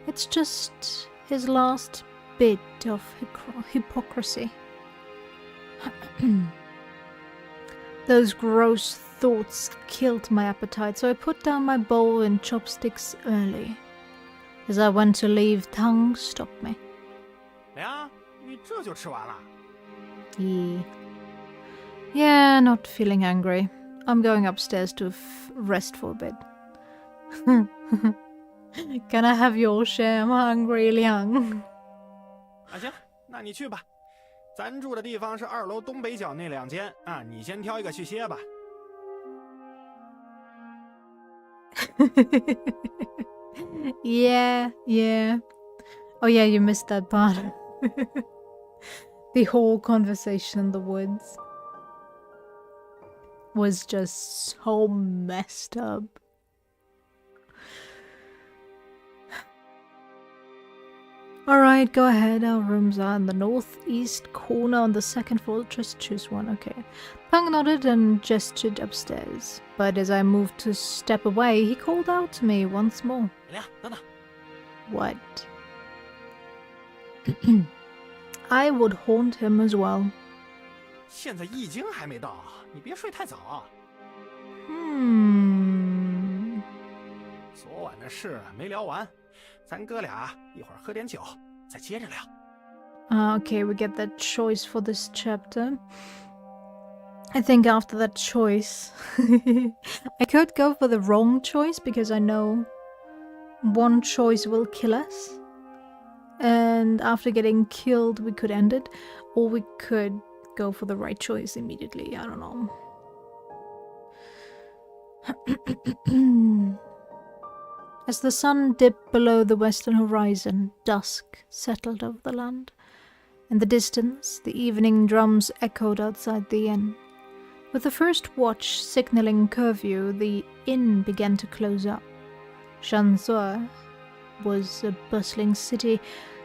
It's just his last bit of hypocrisy. Those gross thoughts killed my appetite, so I put down my bowl and chopsticks early. As I went to leave, Tang stopped me. 梁，你这就吃完了？ Yeah, not feeling angry. I'm going upstairs to rest for a bit. Can I have your share? I'm hungry, Liang. 啊，行，那你去吧。咱住的地方是2楼东北角那2间啊，你先挑一个去歇吧。Yeah. Oh yeah, you missed that part. The whole conversation in the woods was just so messed up. Alright, go ahead. Our rooms are in the northeast corner on the 2nd floor. Just choose one, okay. Tang nodded and gestured upstairs. But as I moved to step away, he called out to me once more. 梁，等等。 What? I would haunt him as well. 现在易经还没到，你别睡太早啊。昨晚的事没聊完，咱哥俩一会儿喝点酒，再接着聊。Okay, we get that choice for this chapter. I think after that choice, I could go for the wrong choice because I know one choice will kill us. And after getting killed, we could end it. Or we could go for the right choice immediately. I don't know. As the sun dipped below the western horizon, dusk settled over the land. In the distance, the evening drums echoed outside the inn. With the first watch signaling curfew, the inn began to close up. Shanzhou was a bustling city,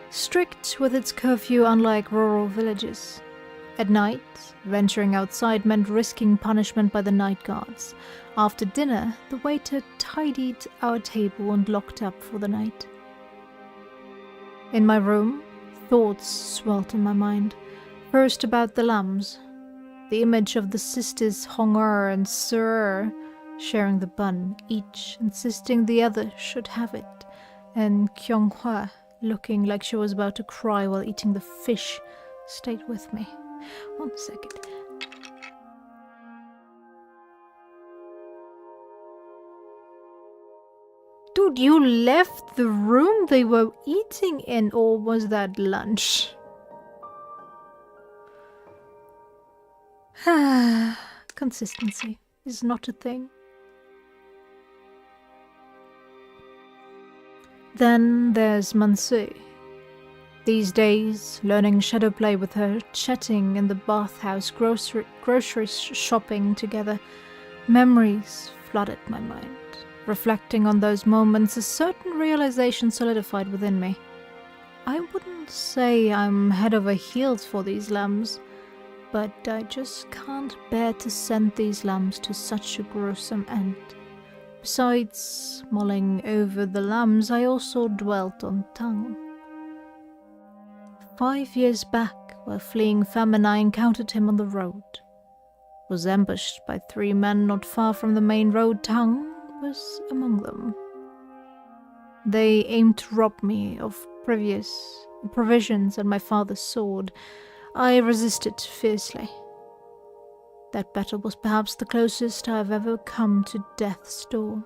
strict with its curfew unlike rural villages. At night, venturing outside meant risking punishment by the night guards. After dinner, the waiter tidied our table and locked up for the night. In my room, thoughts swirled in my mind. First about the lambs. The image of the sisters Hong'er and Sir sharing the bun, each insisting the other should have it, and Kyonghwa looking like she was about to cry while eating the fish stayed with me. 1 second. Dude, you left the room they were eating in, or was that lunch? Consistency is not a thing. Then there's Mansui. These days, learning shadow play with her, chatting in the bathhouse, grocery shopping together, memories flooded my mind. Reflecting on those moments, a certain realization solidified within me. I wouldn't say I'm head over heels for these lambs, but I just can't bear to send these lambs to such a gruesome end. Besides mulling over the lambs, I also dwelt on Tang. 5 years back, while fleeing famine, I encountered him on the road. Was ambushed by 3 men not far from the main road. Tang was among them. They aimed to rob me of provisions and my father's sword. I resisted fiercely. That battle was perhaps the closest I've ever come to death's door.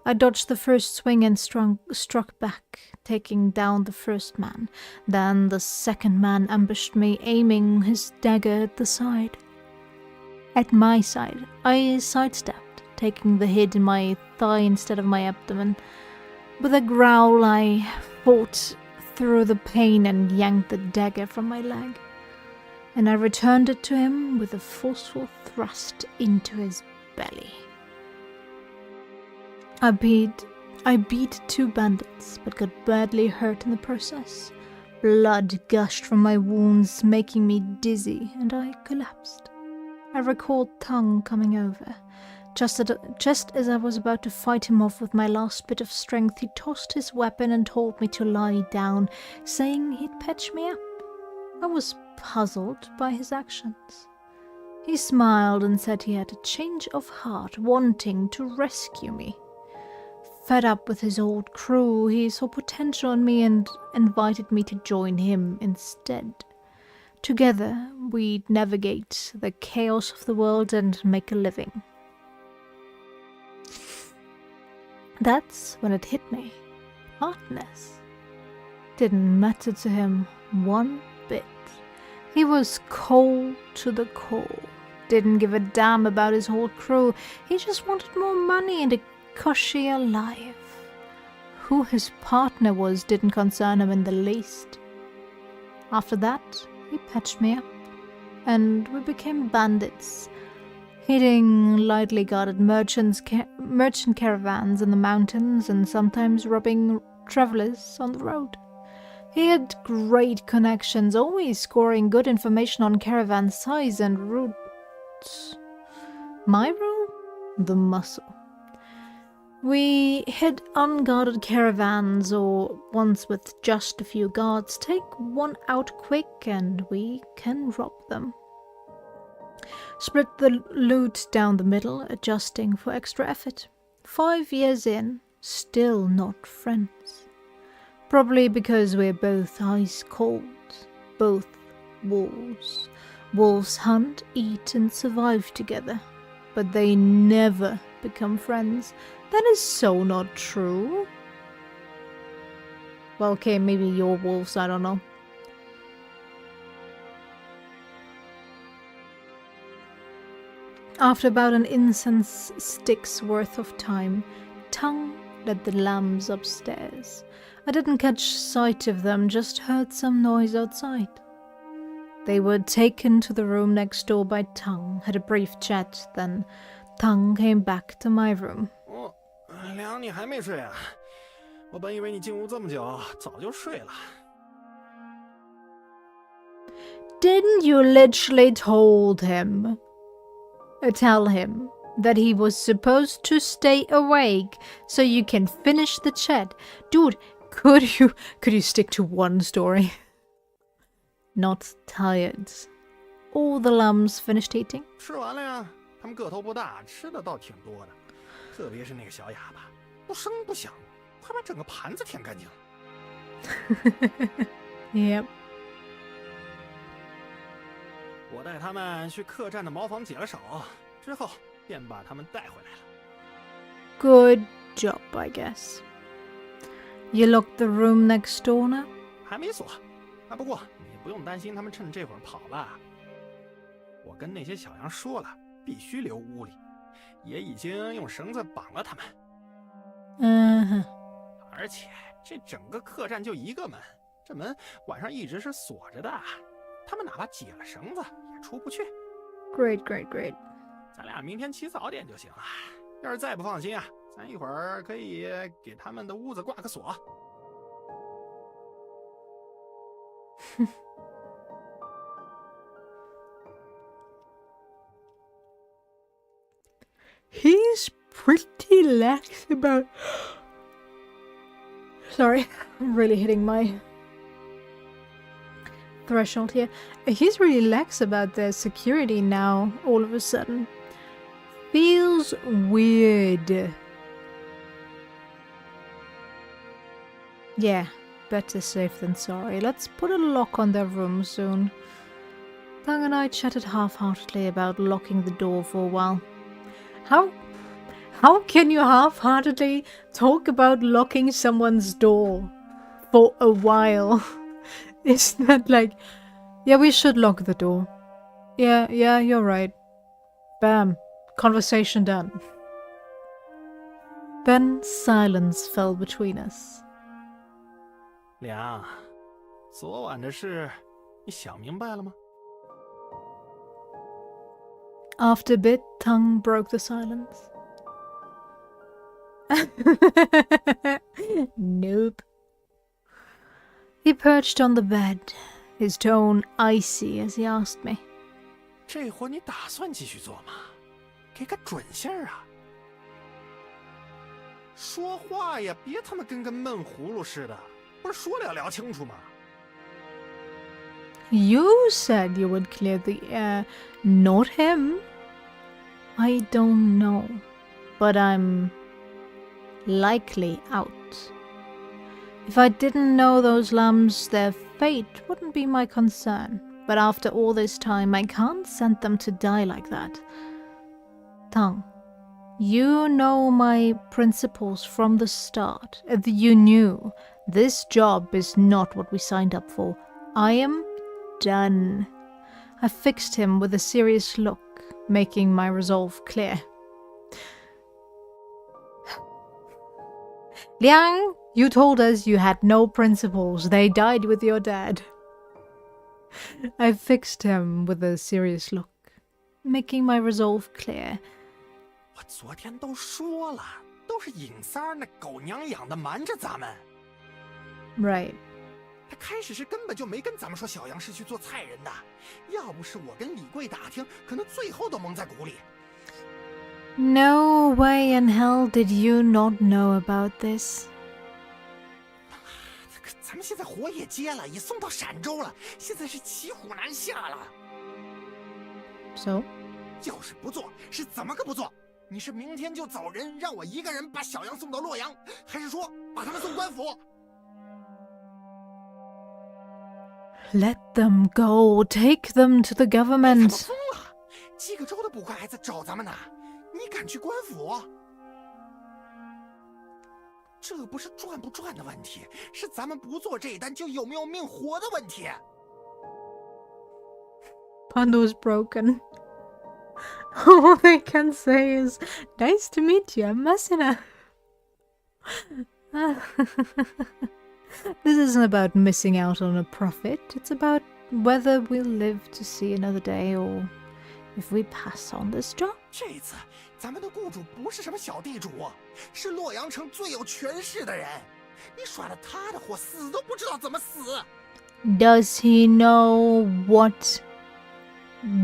I dodged the first swing and struck back, taking down the first man. Then the second man ambushed me, aiming his dagger at the side. At my side, I sidestepped, taking the hit in my thigh instead of my abdomen. With a growl, I fought through the pain and yanked the dagger from my leg. And I returned it to him with a forceful thrust into his belly. I beat 2 bandits, but got badly hurt in the process. Blood gushed from my wounds, making me dizzy, and I collapsed. I recalled Tang coming over. Just as I was about to fight him off with my last bit of strength, he tossed his weapon and told me to lie down, saying he'd patch me up. I was puzzled by his actions. He smiled and said he had a change of heart, wanting to rescue me. Fed up with his old crew, he saw potential in me and invited me to join him instead. Together, we'd navigate the chaos of the world and make a living. That's when it hit me. Partners didn't matter to him one bit. He was cold to the core. Didn't give a damn about his whole crew. He just wanted more money and a cushier life. Who his partner was didn't concern him in the least. After that, he patched me up, and we became bandits, hitting lightly guarded merchant caravans in the mountains and sometimes robbing travelers on the road. He had great connections, always scoring good information on caravan size and routes. My role? The muscle. We hit unguarded caravans or ones with just a few guards, take one out quick and we can rob them. Split the loot down the middle, adjusting for extra effort. 5 years in, still not friends. Probably because we're both ice cold, both wolves. Wolves hunt, eat and survive together, but they never become friends. That is so not true. Well, okay, maybe you're wolves, I don't know. After about an incense stick's worth of time, Tang led the lambs upstairs. I didn't catch sight of them, just heard some noise outside. They were taken to the room next door by Tang, had a brief chat, then Tang came back to my room. 梁，你还没睡啊？我本以为你进屋这么久，早就睡了。Didn't you literally tell him that he was supposed to stay awake so you can finish the chat? Dude, could you stick to one story? Not tired. All the lambs finished eating. 吃完了呀，他们个头不大，吃的倒挺多的。特别是那个小哑巴，不声不响，快把整个盘子舔干净了。Yep. 我带他们去客栈的茅房解了手，之后便把他们带回来了。 Good job, I guess. You locked the room next door now? 还没锁。啊，不过你不用担心他们趁这会儿跑了。我跟那些小羊说了，必须留屋里，也已经用绳子绑了他们。而且这整个客栈就一个门，这门晚上一直是锁着的，他们哪怕解了绳子也出不去。Great, great, great. 咱俩明天起早点就行了。要是再不放心啊，咱一会儿可以给他们的屋子挂个锁。He's pretty lax about... Sorry, I'm really hitting my threshold here. He's really lax about their security now, all of a sudden. Feels weird. Yeah, better safe than sorry. Let's put a lock on their room soon. Tang and I chatted half-heartedly about locking the door for a while. How can you half-heartedly talk about locking someone's door for a while? Isn't that like, yeah, we should lock the door. Yeah, you're right. Bam. Conversation done. Then silence fell between us. 梁，昨晚的事，你想明白了吗？ After a bit, Tang broke the silence. Nope. He perched on the bed, his tone icy as he asked me. 这活你打算继续做吗？给个准信儿啊！说话呀，别他妈跟闷葫芦似的，不是说了聊清楚吗？ You said you would clear the air, not him. I don't know, but I'm likely out. If I didn't know those lambs, their fate wouldn't be my concern. But after all this time, I can't send them to die like that. Tang, you know my principles from the start. You knew this job is not what we signed up for. I am done. I fixed him with a serious look, making my resolve clear. Liang, you told us you had no principles. They died with your dad. I fixed him with a serious look, making my resolve clear. 我昨天都说了，都是尹三儿那狗娘养的瞒着咱们。Right. 他开始时根本就没跟咱们说小杨是去做菜人的，要不是我跟李贵打听，可能最后都蒙在鼓里。No way in hell did you not know about this. 咱们现在火也接了，也送到陕州了，现在是骑虎难下了。So? 要是不做，是怎么个不做？你是明天就走人，让我一个人把小杨送到洛阳，还是说把他们送官府？ Let them go. Take them to the 怎么 government. 疯了？几个州的捕快还在找咱们呢，你敢去官府？这不是赚不赚的问题，是咱们不做这一单就有没有命活的问题。 Pando's broken. All they can say is, nice to meet you, Masina. This isn't about missing out on a profit. It's about whether we'll live to see another day or if we pass on this job. 这次咱们的雇主不是什么小地主，是洛阳城最有权势的人。你耍了他的祸，死都不知道怎么死。 Does he know what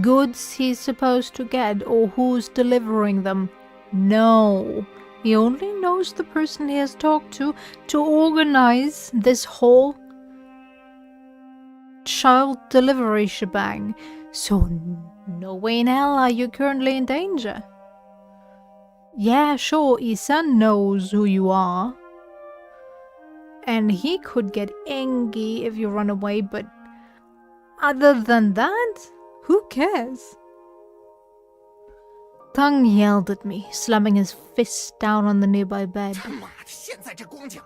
goods he's supposed to get or who's delivering them? No. He only knows the person he has talked to organize this whole child delivery shebang. So no way in hell are you currently in danger. Yeah, sure, Isan knows who you are. And he could get angry if you run away, but other than that, who cares? Tang yelled at me, slamming his fist down on the nearby bed. 他妈的，现在这光景，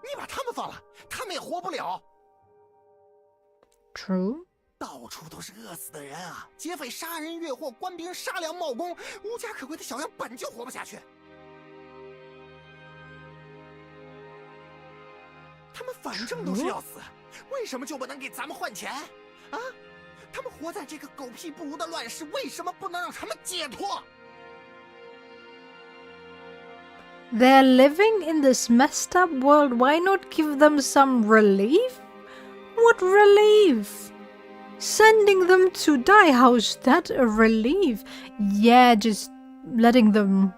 你把他们放了，他们也活不了。 True. 到处都是饿死的人啊！劫匪杀人越货，官兵杀粮冒功，无家可归的小羊本就活不下去。他们反正都是要死，为什么就不能给咱们换钱？啊？他们活在这个狗屁不如的乱世，为什么不能让他们解脱？ They're living in this messed up world. Why not give them some relief? What relief? Sending them to die? How's that a relief? Yeah, just letting them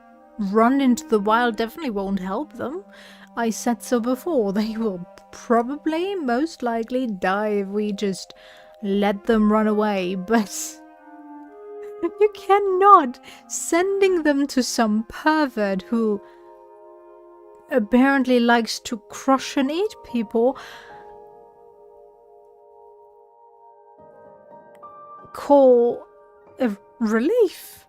run into the wild definitely won't help them. I said so before. They will probably, most likely, die if we just let them run away. But you cannot. Sending them to some pervert who apparently likes to crush and eat people. Call a relief.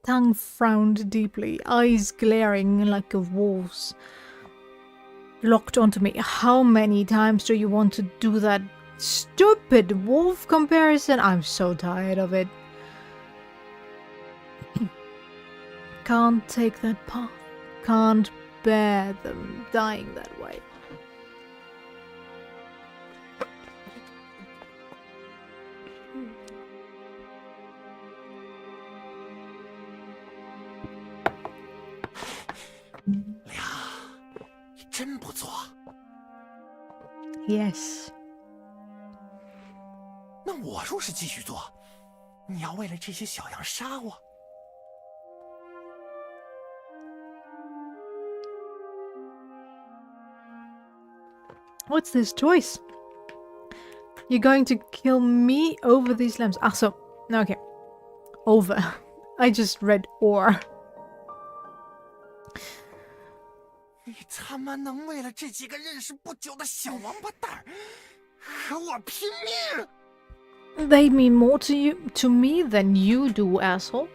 Tang frowned deeply, eyes glaring like a wolf's. Locked onto me. How many times do you want to do that stupid wolf comparison? I'm so tired of it. Can't take that path. Can't bear them dying that way. Yes. 那我若是继续做，你要为了这些小羊杀我？ What's this choice? You're going to kill me over these lambs. Ah, so, okay. Over. I just read or. 你他妈能为了这几个认识不久的小王八蛋和我拼命？ They mean more to me than you do, asshole.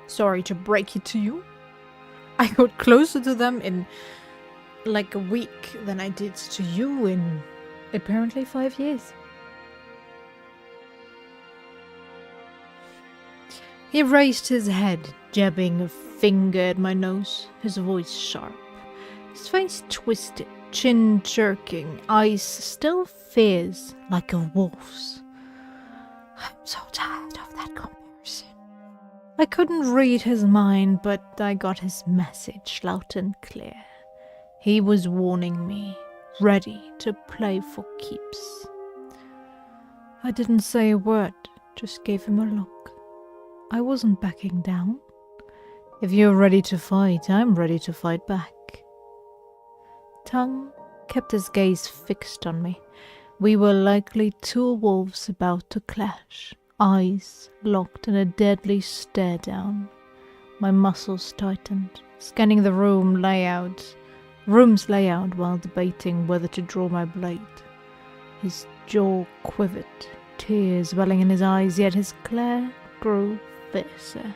Sorry to break it to you. I got closer to them in like a week than I did to you in apparently 5 years. He raised his head, jabbing a finger at my nose, his voice sharp, his face twisted, chin jerking, eyes still fierce like a wolf's. I'm so tired of that comparison. I couldn't read his mind, but I got his message loud and clear. He was warning me, ready to play for keeps. I didn't say a word, just gave him a look. I wasn't backing down. If you're ready to fight, I'm ready to fight back. Tang kept his gaze fixed on me. We were likely two wolves about to clash, eyes locked in a deadly stare down. My muscles tightened, scanning the room's layout while debating whether to draw my blade. His jaw quivered, tears welling in his eyes, yet his glare grew fiercer.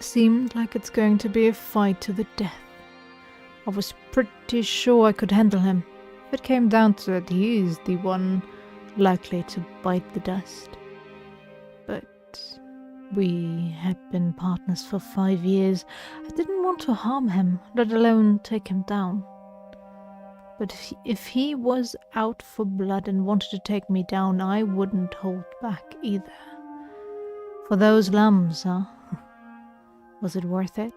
Seemed like it's going to be a fight to the death. I was pretty sure I could handle him. If it came down to it, he is the one likely to bite the dust. But we had been partners for 5 years. I didn't want to harm him, let alone take him down. But if he was out for blood and wanted to take me down, I wouldn't hold back either. For those lambs, huh? Was it worth it?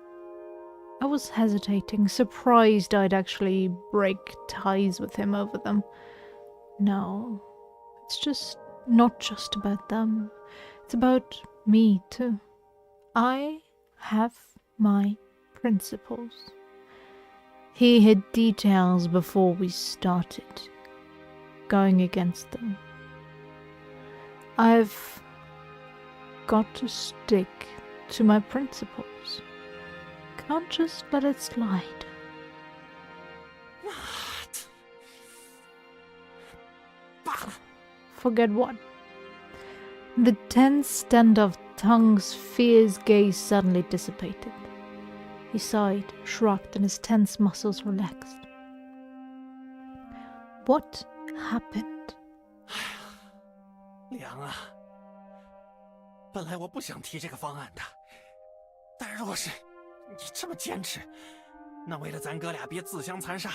I was hesitating, surprised I'd actually break ties with him over them. No, it's just not just about them. It's about me too. I have my principles. He hid details before we started going against them. I've got to stick to my principles. Can't just let it slide. What? Forget what? The tense stand of Tang's fierce gaze suddenly dissipated. He sighed, shrugged, and his tense muscles relaxed. What happened? 凉啊，本来我不想提这个方案的，但若是你这么坚持，那为了咱哥俩别自相残杀，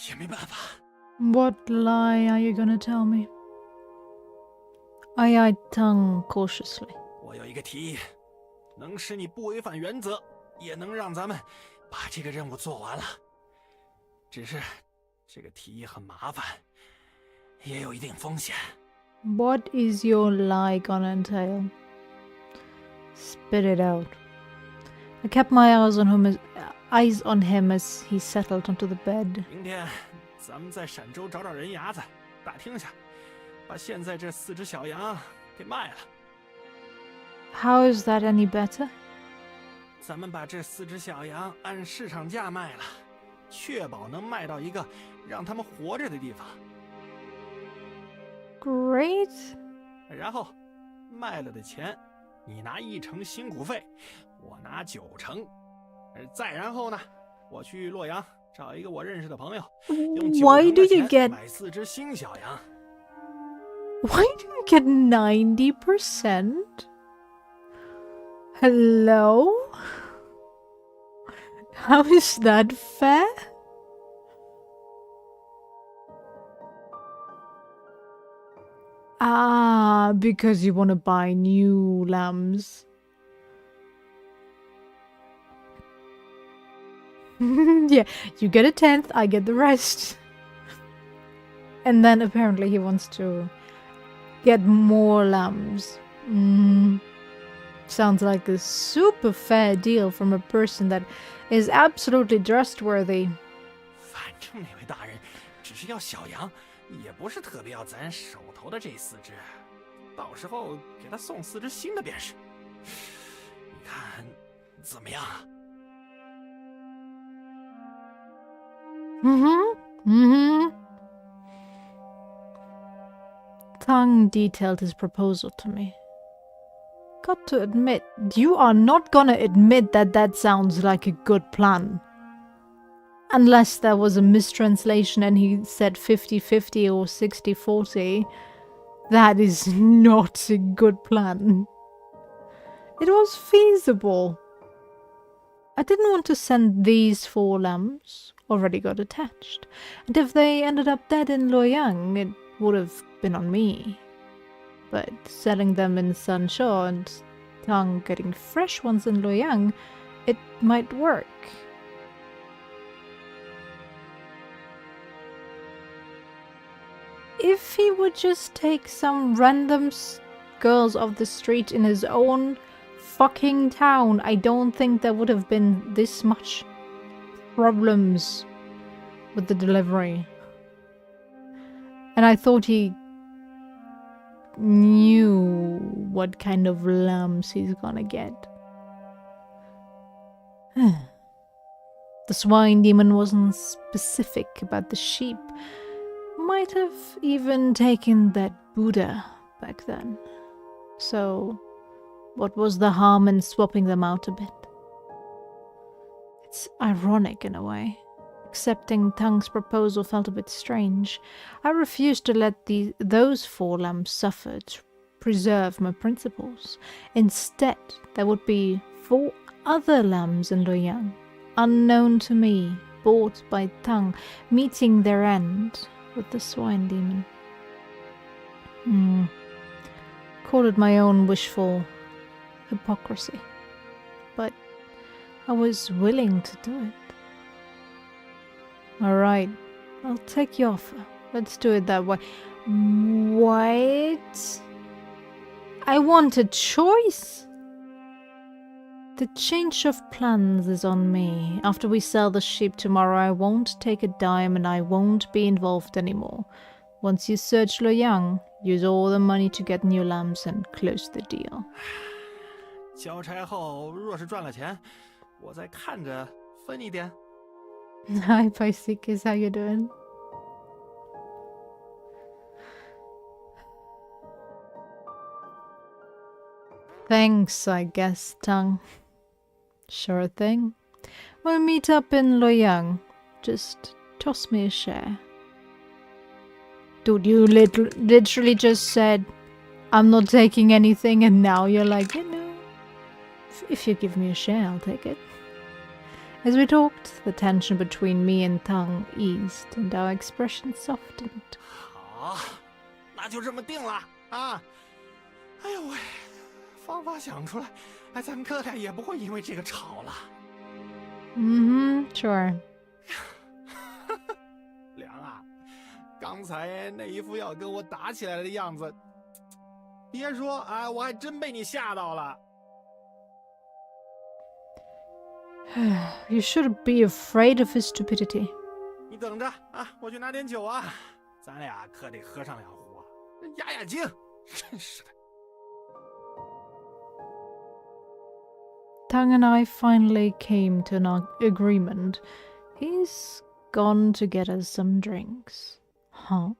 也没办法。 What lie are you gonna tell me? I eyed Tung cautiously. 我有一个提议，能使你不违反原则，也能让咱们把这个任务做完了。只是这个提议很麻烦，也有一定风险。 What is your lie gonna entail? Spit it out. I kept my eyes on him as he settled onto the bed. 明天咱们在陕州找找人牙子，打听下，把现在这4只小羊给卖了。 How is that any better? 咱们把这4只小羊按市场价卖了，确保能卖到一个让他们活着的地方。 Great. 然后卖了的钱，你拿1成辛苦费，我拿9成。再然后呢，我去洛阳找一个我认识的朋友，用Why 9 do 成 you 的钱 get 买4只新小羊。 Why do you get 90%? Hello? How is that fair? Ah, because you want to buy new lambs. Yeah, you get a 10th, I get the rest. And then apparently he wants to get more lambs. Sounds like a super fair deal from a person that is absolutely trustworthy. 反正那位大人只是要小羊，也不是特别要咱手头的这4只，到时候给他送4只新的便是。你看怎么样啊？ Tang detailed his proposal to me. Got to admit, you are not gonna admit that that sounds like a good plan. Unless there was a mistranslation and he said 50-50 or 60-40. That is not a good plan. It was feasible. I didn't want to send these 4 lambs, already got attached. And if they ended up dead in Luoyang, it would have been on me. But selling them in Sansho and Tang getting fresh ones in Luoyang, it might work. If he would just take some random girls off the street in his own fucking town, I don't think there would have been this much problems with the delivery. And I thought he knew what kind of lambs he's gonna get. The swine demon wasn't specific about the sheep. Might have even taken that Buddha back then. So, what was the harm in swapping them out a bit? It's ironic in a way. Accepting Tang's proposal felt a bit strange. I refused to let those 4 lambs suffer to preserve my principles. Instead, there would be 4 other lambs in Luoyang, unknown to me, bought by Tang, meeting their end with the swine demon. Call it my own wishful hypocrisy. But I was willing to do it. Alright, I'll take your offer. Let's do it that way. What? I want a choice! The change of plans is on me. After we sell the sheep tomorrow, I won't take a dime and I won't be involved anymore. Once you search Luoyang, use all the money to get new lambs and close the deal. 交差后若是赚了钱，我再看着分一点。 Hi Pisces, how you doing? Thanks, I guess, Tang. Sure thing. We'll meet up in Loyang. Just toss me a share. Dude, you literally just said, I'm not taking anything, and now you're like, if you give me a share, I'll take it. As we talked, the tension between me and Tang eased, and our expressions softened. 好，那就这么定了啊！哎呦喂，方法想出来，哎，咱哥俩也不会因为这个吵了。Sure. 凉啊，刚才那一副要跟我打起来的样子，别说啊，我还真被你吓到了。You should be afraid of his stupidity. 你等着啊，我去拿点酒啊，咱俩可得喝上2壶啊，压压惊，真是的。Tang and I finally came to an agreement. He's gone to get us some drinks. Huh?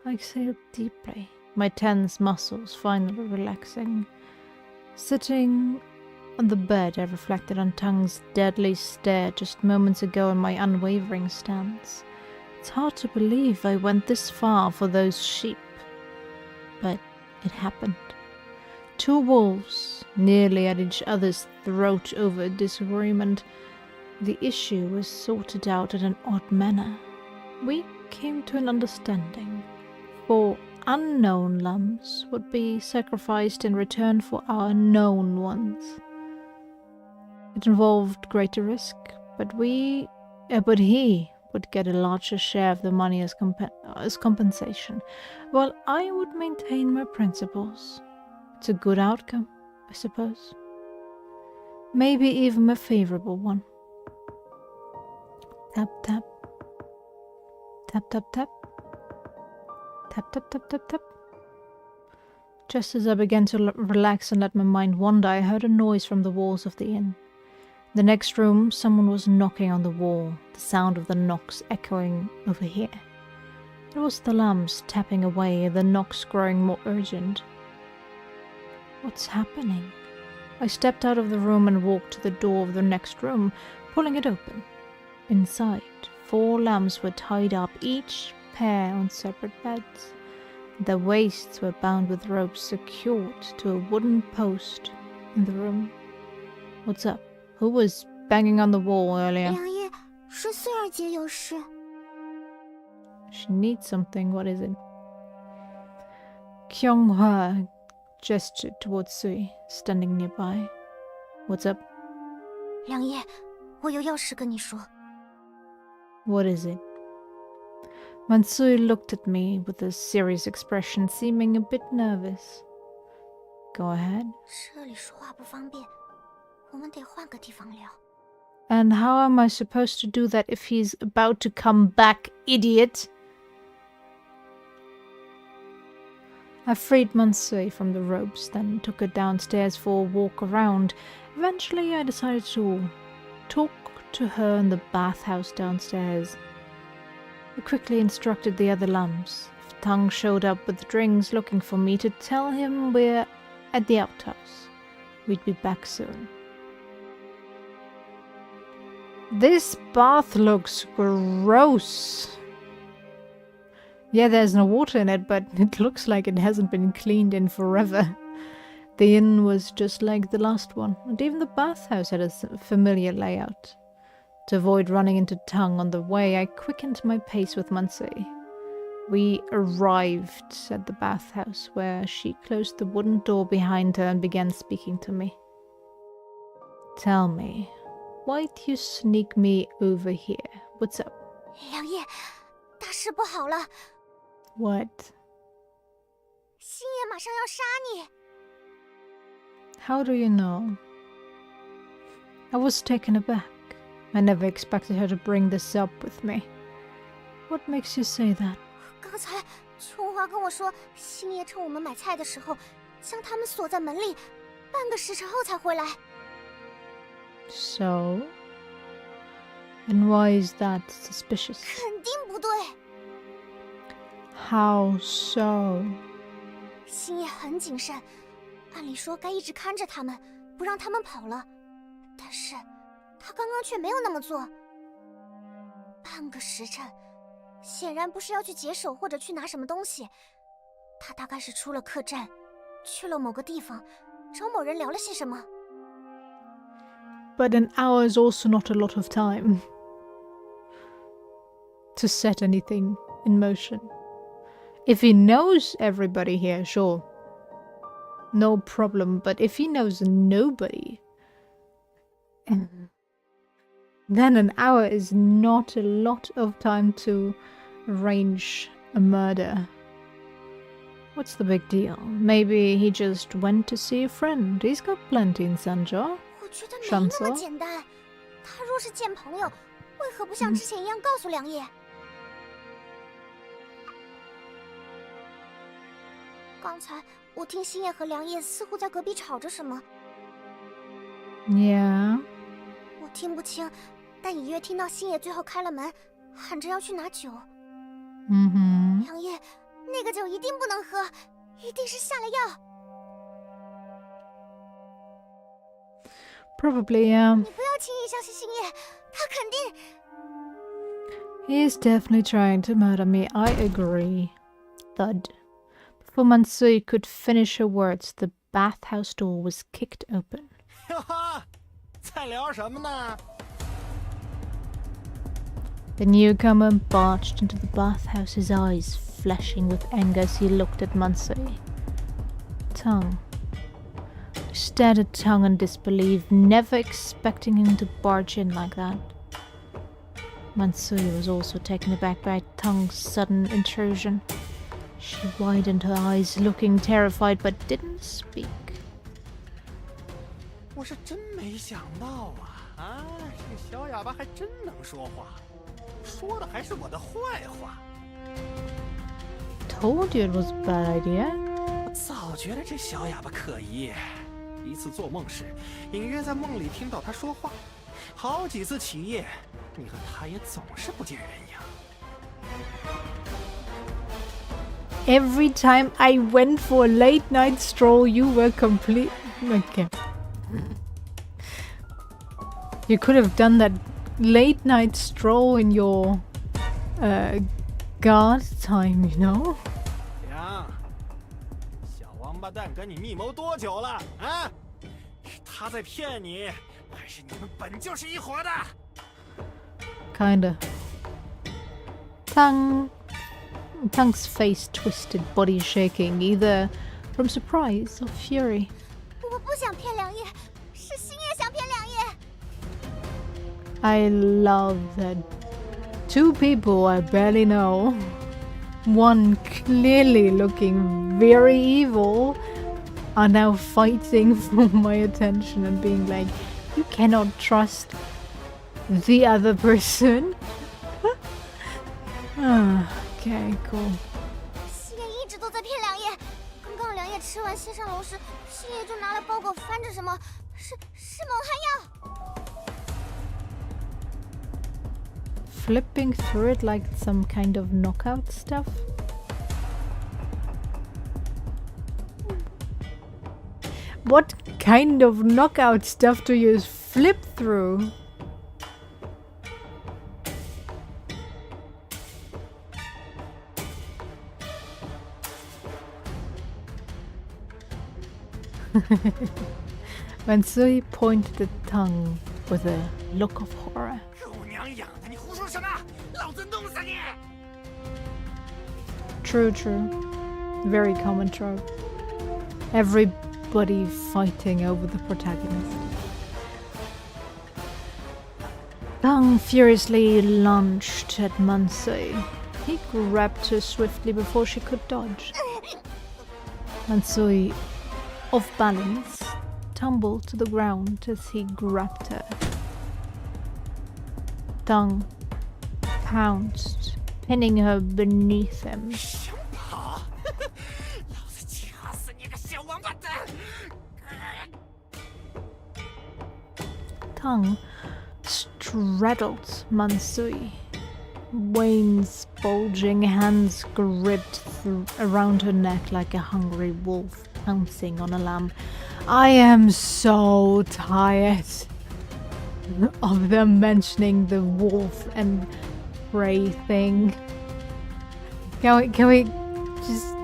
I exhaled deeply, my tense muscles finally relaxing. Sitting on the bed, I reflected on Tang's deadly stare just moments ago and my unwavering stance. It's hard to believe I went this far for those sheep. But it happened. 2 wolves, nearly at each other's throat over a disagreement. The issue was sorted out in an odd manner. We came to an understanding. 4 unknown lambs would be sacrificed in return for our known ones. It involved greater risk, but he would get a larger share of the money as compensation, while I would maintain my principles. It's a good outcome, I suppose. Maybe even a favorable one. Tap, tap. Tap, tap, tap. Tap, tap, tap, tap, tap. Just as I began to relax and let my mind wander, I heard a noise from the walls of the inn. In the next room, someone was knocking on the wall, the sound of the knocks echoing over here. It was the lambs tapping away, the knocks growing more urgent. What's happening? I stepped out of the room and walked to the door of the next room, pulling it open. Inside, 4 lambs were tied up, each pair on separate beds. Their waists were bound with ropes secured to a wooden post in the room. What's up? Who was banging on the wall earlier? 良夜，是穗儿姐有事。 She needs something. What is it? Kyonghwa gestured towards Sui, standing nearby. What's up? 良夜，我有要事跟你说。 What is it? Mansui looked at me with a serious expression, seeming a bit nervous. Go ahead. 这里说话不方便，我们得换个地方聊。 And how am I supposed to do that if he's about to come back, idiot? I freed Mansui from the ropes, then took her downstairs for a walk around. Eventually, I decided to talk to her in the bathhouse downstairs. I quickly instructed the other lambs. If Tang showed up with drinks looking for me, to tell him we're at the outhouse. We'd be back soon. This bath looks gross. Yeah, there's no water in it, but it looks like it hasn't been cleaned in forever. The inn was just like the last one, and even the bathhouse had a familiar layout. To avoid running into Tang on the way, I quickened my pace with Mansui. We arrived at the bathhouse, where she closed the wooden door behind her and began speaking to me. Tell me, why'd you sneak me over here? What's up? 良夜，大事不好了， What? 星爷马上要杀你。 How do you know? I was taken aback. I never expected her to bring this up with me. What makes you say that? 刚才琼华跟我说，星爷趁我们买菜的时候，将他们锁在门里，半个时辰后才回来。 So? And why is that suspicious? 肯定不对。 How so? 星爷很谨慎，按理说该一直看着他们，不让他们跑了。但是，他刚刚却没有那么做。半个时辰，显然不是要去解手或者去拿什么东西，他大概是出了客栈，去了某个地方，找某人聊了些什么。But an hour is also not a lot of time to set anything in motion. If he knows everybody here, sure, no problem. But if he knows nobody, then an hour is not a lot of time to arrange a murder. What's the big deal? Maybe he just went to see a friend. He's got plenty in Sanjar. 我觉得没那么简单。他若是见朋友，为何不像之前一样告诉良夜？刚才我听星夜和良夜似乎在隔壁吵着什么。Yeah. 我听不清，但隐约听到星夜最后开了门，喊着要去拿酒。良夜，那个酒一定不能喝，一定是下了药。Probably, yeah. 你不要轻易相信星夜，他肯定。He is definitely trying to murder me. I agree. Thud. Before Mansui could finish her words, the bathhouse door was kicked open. 哈哈，在聊什么呢？ The newcomer barged into the bathhouse, his eyes flashing with anger as he looked at Mansui. Tongue stared at Tongue in disbelief, never expecting him to barge in like that. Mansui was also taken aback by Tongue's sudden intrusion. She widened her eyes, looking terrified, but didn't speak. 我是真没想到啊！这个小哑巴还真能说话，说的还是我的坏话。Told you it was a bad idea. 我早觉得这小哑巴可疑。一次做梦时，隐约在梦里听到他说话，好几次起夜，你和他也总是不见人影。 Every time I went for a late night stroll, you were complete. Okay. You could have done that late night stroll in your guard time, you know? 娘，小王八蛋跟你密谋多久了啊？是他在骗你，还是你们本就是一伙的？ Kinda. Tongue's face twisted, body shaking, either from surprise or fury. 我不想骗良夜，是星夜想骗良夜。 I love that two people I barely know, one clearly looking very evil, are now fighting for my attention and being like, you cannot trust the other person. Okay, cool. 星夜一直都在骗良夜。刚刚良夜吃完先上楼时，星夜就拿了包裹翻着什么，是蒙汗药。 Flipping through it like some kind of knockout stuff. What kind of knockout stuff do you flip through? Mansui pointed at Tongue with a look of horror. 狗娘养的，你胡说什么？老子弄死你！ True, true. Very common trope. Everybody fighting over the protagonist. Tongue furiously lunged at Mansui. He grabbed her swiftly before she could dodge. Mansui, off balance, tumbled to the ground as he grabbed her. Tongue pounced, pinning her beneath him. 想跑？老子掐死你个小王八蛋！ Tongue straddled Mansui. Wayne's bulging hands gripped around her neck like a hungry wolf pouncing on a lamb. I am so tired. of them mentioning the wolf and prey thing. Can we just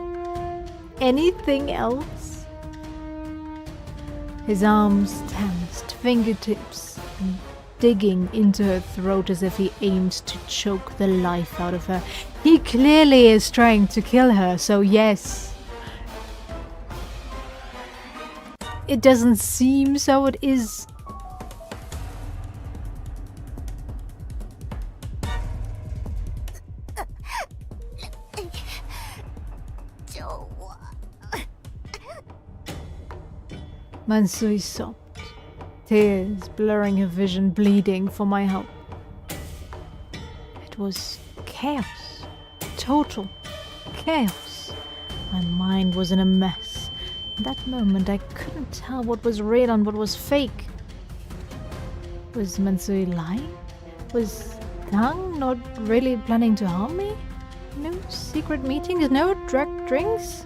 anything else? His arms tensed, fingertips digging into her throat as if he aimed to choke the life out of her. He clearly is trying to kill her, so yes. It doesn't seem so, it is. Mansui sobbed, tears blurring her vision, bleeding for my help. It was chaos. Total chaos. My mind was in a mess. In that moment, I couldn't tell what was real and what was fake. Was Mansui lying? Was Tang not really planning to harm me? No secret meetings? No drug drinks?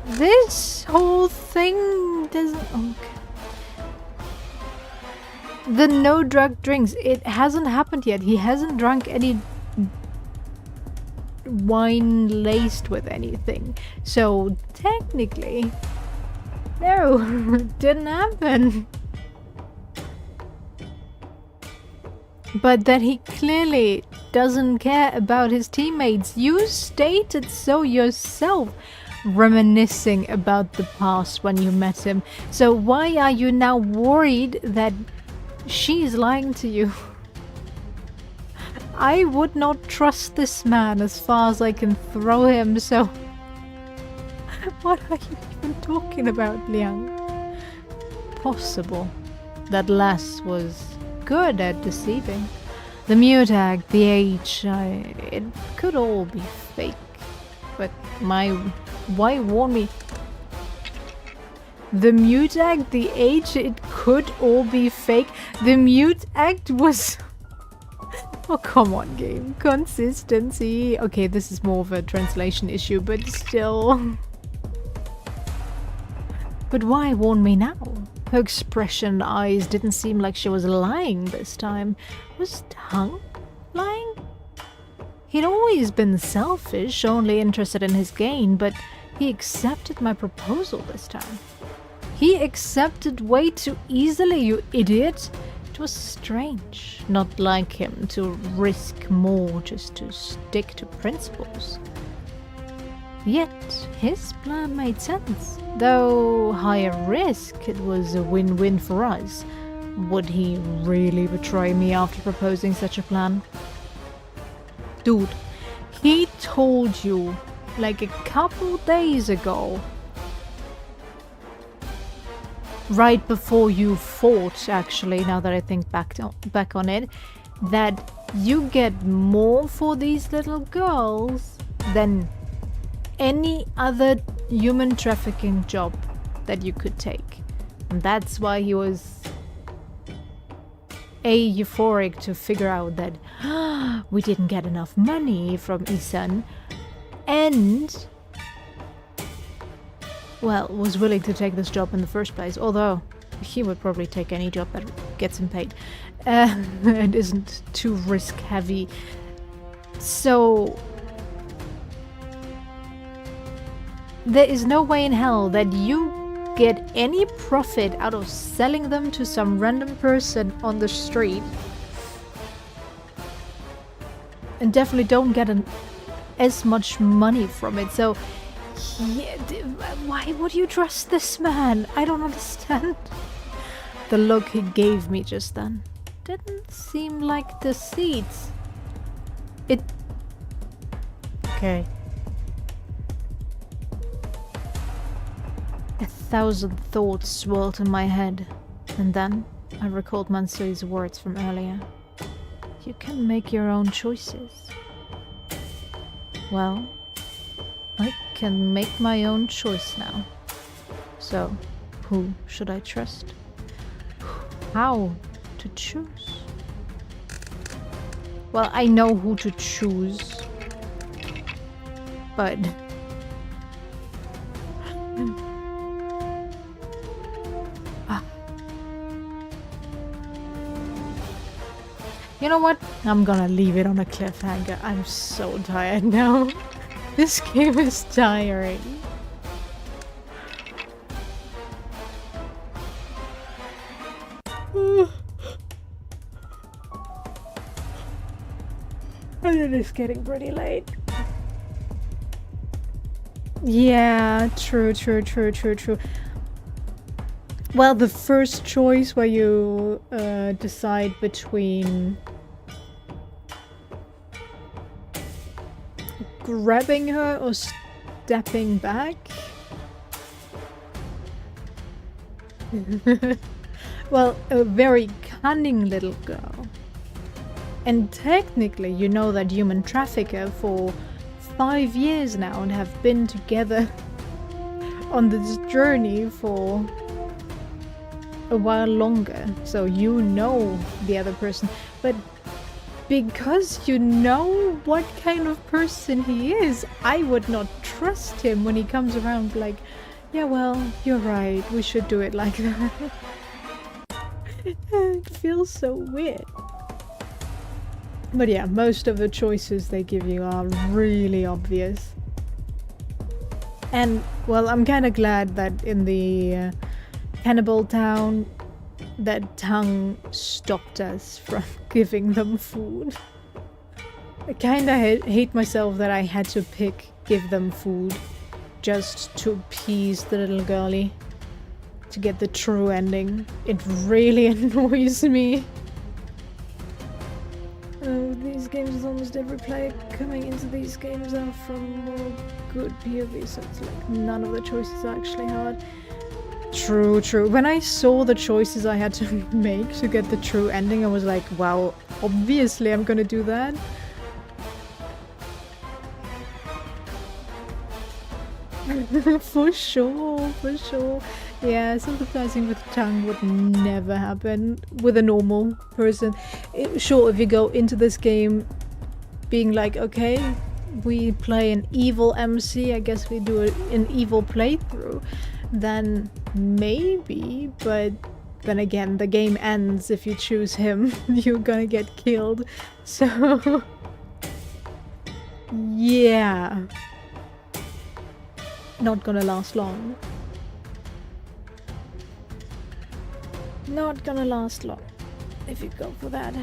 This whole thing doesn't... Okay. The no drug drinks, it hasn't happened yet. He hasn't drunk any wine laced with anything. So, technically, no, it didn't happen. But that he clearly doesn't care about his teammates. You stated so yourself, reminiscing about the past when you met him. So why are you now worried that she's lying to you? I would not trust this man as far as I can throw him, so... What are you even talking about, Liang? Possible that Lass was good at deceiving. The Mutag, the age, it could all be fake. But why warn me? The Mutag, the age, it could all be fake. The Mutag was... Oh, come on, game. Consistency. Okay, this is more of a translation issue, but still. But why warn me now? Her expression and eyes didn't seem like she was lying this time. Was Tang lying? He'd always been selfish, only interested in his gain, but he accepted my proposal this time. He accepted way too easily, you idiot. It was strange, not like him to risk more just to stick to principles. Yet, his plan made sense. Though higher risk, it was a win-win for us. Would he really betray me after proposing such a plan? Dude, he told you like a couple days ago, right before you fought, actually, now that I think back on it, that you get more for these little girls than any other human trafficking job that you could take. And that's why he was euphoric to figure out that we didn't get enough money from Isan, and well, was willing to take this job in the first place, although he would probably take any job that gets him paid and isn't too risk heavy. So there is no way in hell that you get any profit out of selling them to some random person on the street, and definitely don't get as much money from it. So yeah, why would you trust this man? I don't understand. The look he gave me just then didn't seem like deceit. It... Okay. 1,000 thoughts swirled in my head, and then I recalled Mansui's words from earlier. You can make your own choices. Well, I can make my own choice now. So, who should I trust? How to choose? Well, I know who to choose. But... You know what? I'm gonna leave it on a cliffhanger. I'm so tired now. This game is tiring. And it is getting pretty late. Yeah, true. Well, the first choice where you decide between grabbing her or stepping back. Well, a very cunning little girl. And technically, you know that human trafficker for 5 years now and have been together on this journey for a while longer. So you know the other person. But because you know what kind of person he is, I would not trust him when he comes around like, yeah, well, you're right, we should do it like that. It feels so weird. But yeah, most of the choices they give you are really obvious. And, well, I'm kind of glad that in the Cannibal Town, that Tongue stopped us from giving them food. I kind of hate myself that I had to give them food just to appease the little girlie, to get the true ending. It really annoys me. These games, almost every player coming into these games are from more good POV, so it's like none of the choices are actually hard. True. When I saw the choices I had to make to get the true ending, I was like, well, obviously I'm gonna do that. For sure. Yeah, sympathizing with Tongue would never happen with a normal person. Sure, if you go into this game being like, okay, we play an evil MC, I guess we do an evil playthrough, then maybe, but then again, the game ends if you choose him. You're gonna get killed. So, yeah. Not gonna last long. Not gonna last long if you go for that.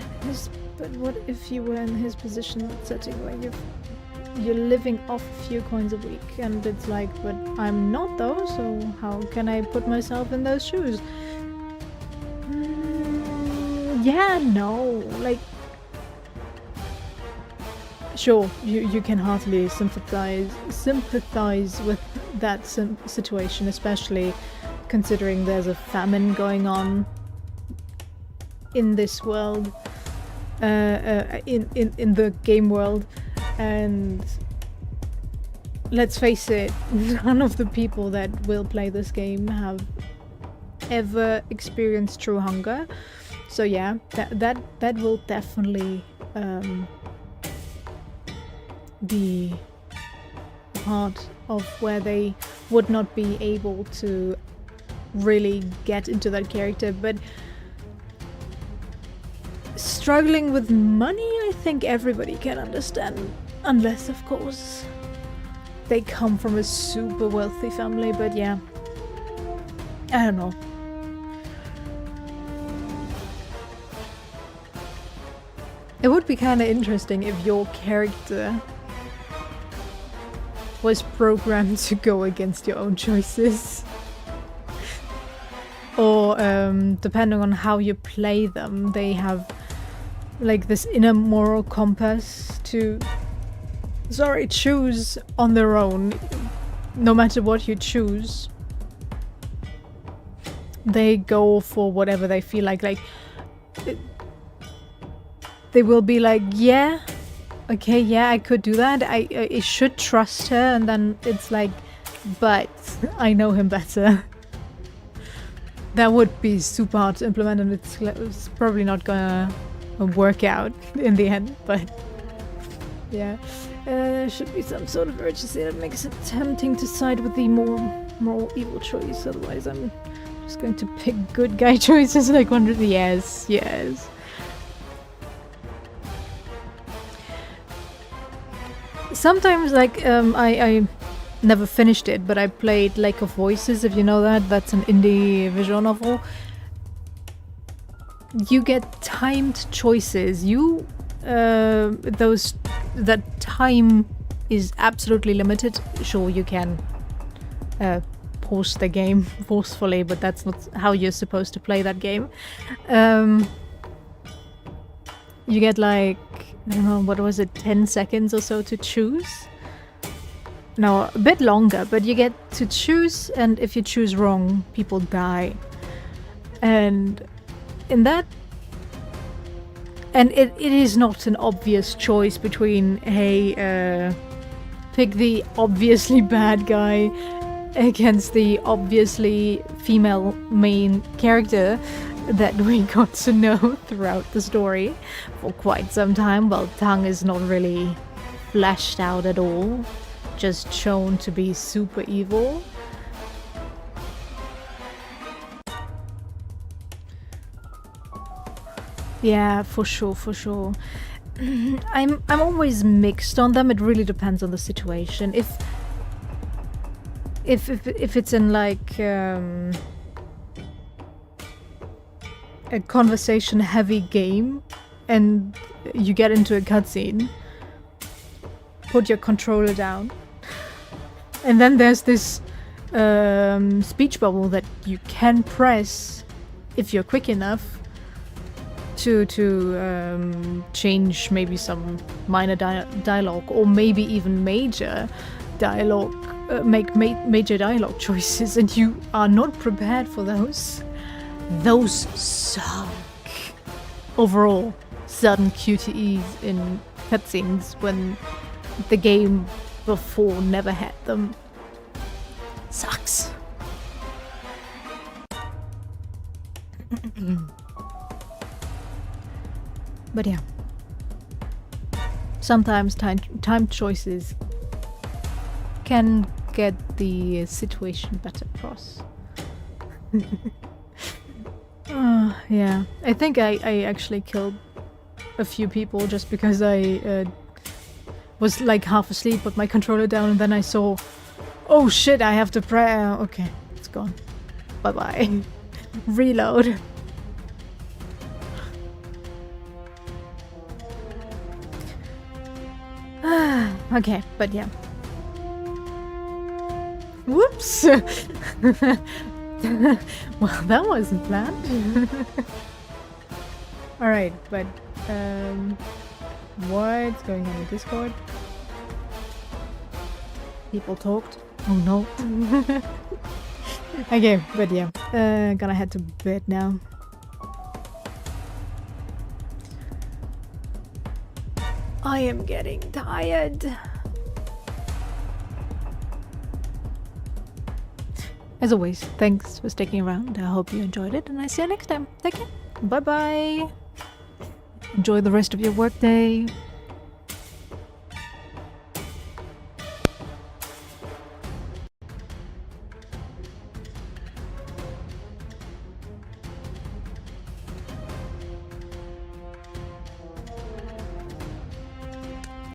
But what if you were in his position, that setting where you're living off a few coins a week, and it's like, but I'm not though, so how can I put myself in those shoes? Yeah, no, like, sure, you can hardly sympathize with that situation, especially considering there's a famine going on in this world, in the game world, and let's face it, none of the people that will play this game have ever experienced true hunger. So yeah, that will definitely be part of where they would not be able to really get into that character. But struggling with money, I think everybody can understand, unless of course they come from a super wealthy family. But yeah, I don't know. It would be kind of interesting if your character was programmed to go against your own choices. Or depending on how you play them, they have like this inner moral compass to choose on their own. No matter what you choose, they go for whatever they feel like they will be like, yeah, okay, yeah, I could do that, I should trust her, and then it's like, but I know him better. That would be super hard to implement, and it's probably not gonna work out in the end, but yeah. There should be some sort of urgency that makes it tempting to side with the more evil choice, otherwise I'm just going to pick good guy choices like 100. Yes, yes. Sometimes, like, I never finished it, but I played Lake of Voices, if you know that. That's an indie visual novel. You get timed choices. That time is absolutely limited. Sure, you can pause the game forcefully, but that's not how you're supposed to play that game. You get like, I don't know, what was it, 10 seconds or so to choose? No, a bit longer, but you get to choose, and if you choose wrong, people die. And in that... And it is not an obvious choice between, hey, pick the obviously bad guy against the obviously female main character that we got to know throughout the story for quite some time. Well, Tang is not really fleshed out at all, just shown to be super evil. Yeah, for sure, for sure. I'm always mixed on them. It really depends on the situation. If it's in like a conversation heavy game and you get into a cutscene, put your controller down. And then there's this speech bubble that you can press if you're quick enough to change maybe some minor dialogue, or maybe even major dialogue, major dialogue choices, and you are not prepared for those. Those suck. Overall, sudden QTEs in cutscenes when the game before never had them. Sucks. But yeah, sometimes time choices can get the situation better across. Yeah, I think I actually killed a few people just because I was like half asleep, put my controller down, and then I saw, oh shit, I have to pray. Okay, it's gone. Bye bye. Reload. Okay, but yeah. Whoops! Well, that wasn't planned. Alright, but what's going on in Discord? People talked. Oh no. Okay, but yeah. Gonna head to bed now. I am getting tired. As always, thanks for sticking around. I hope you enjoyed it, and I see you next time. Take care. Bye bye. Enjoy the rest of your workday.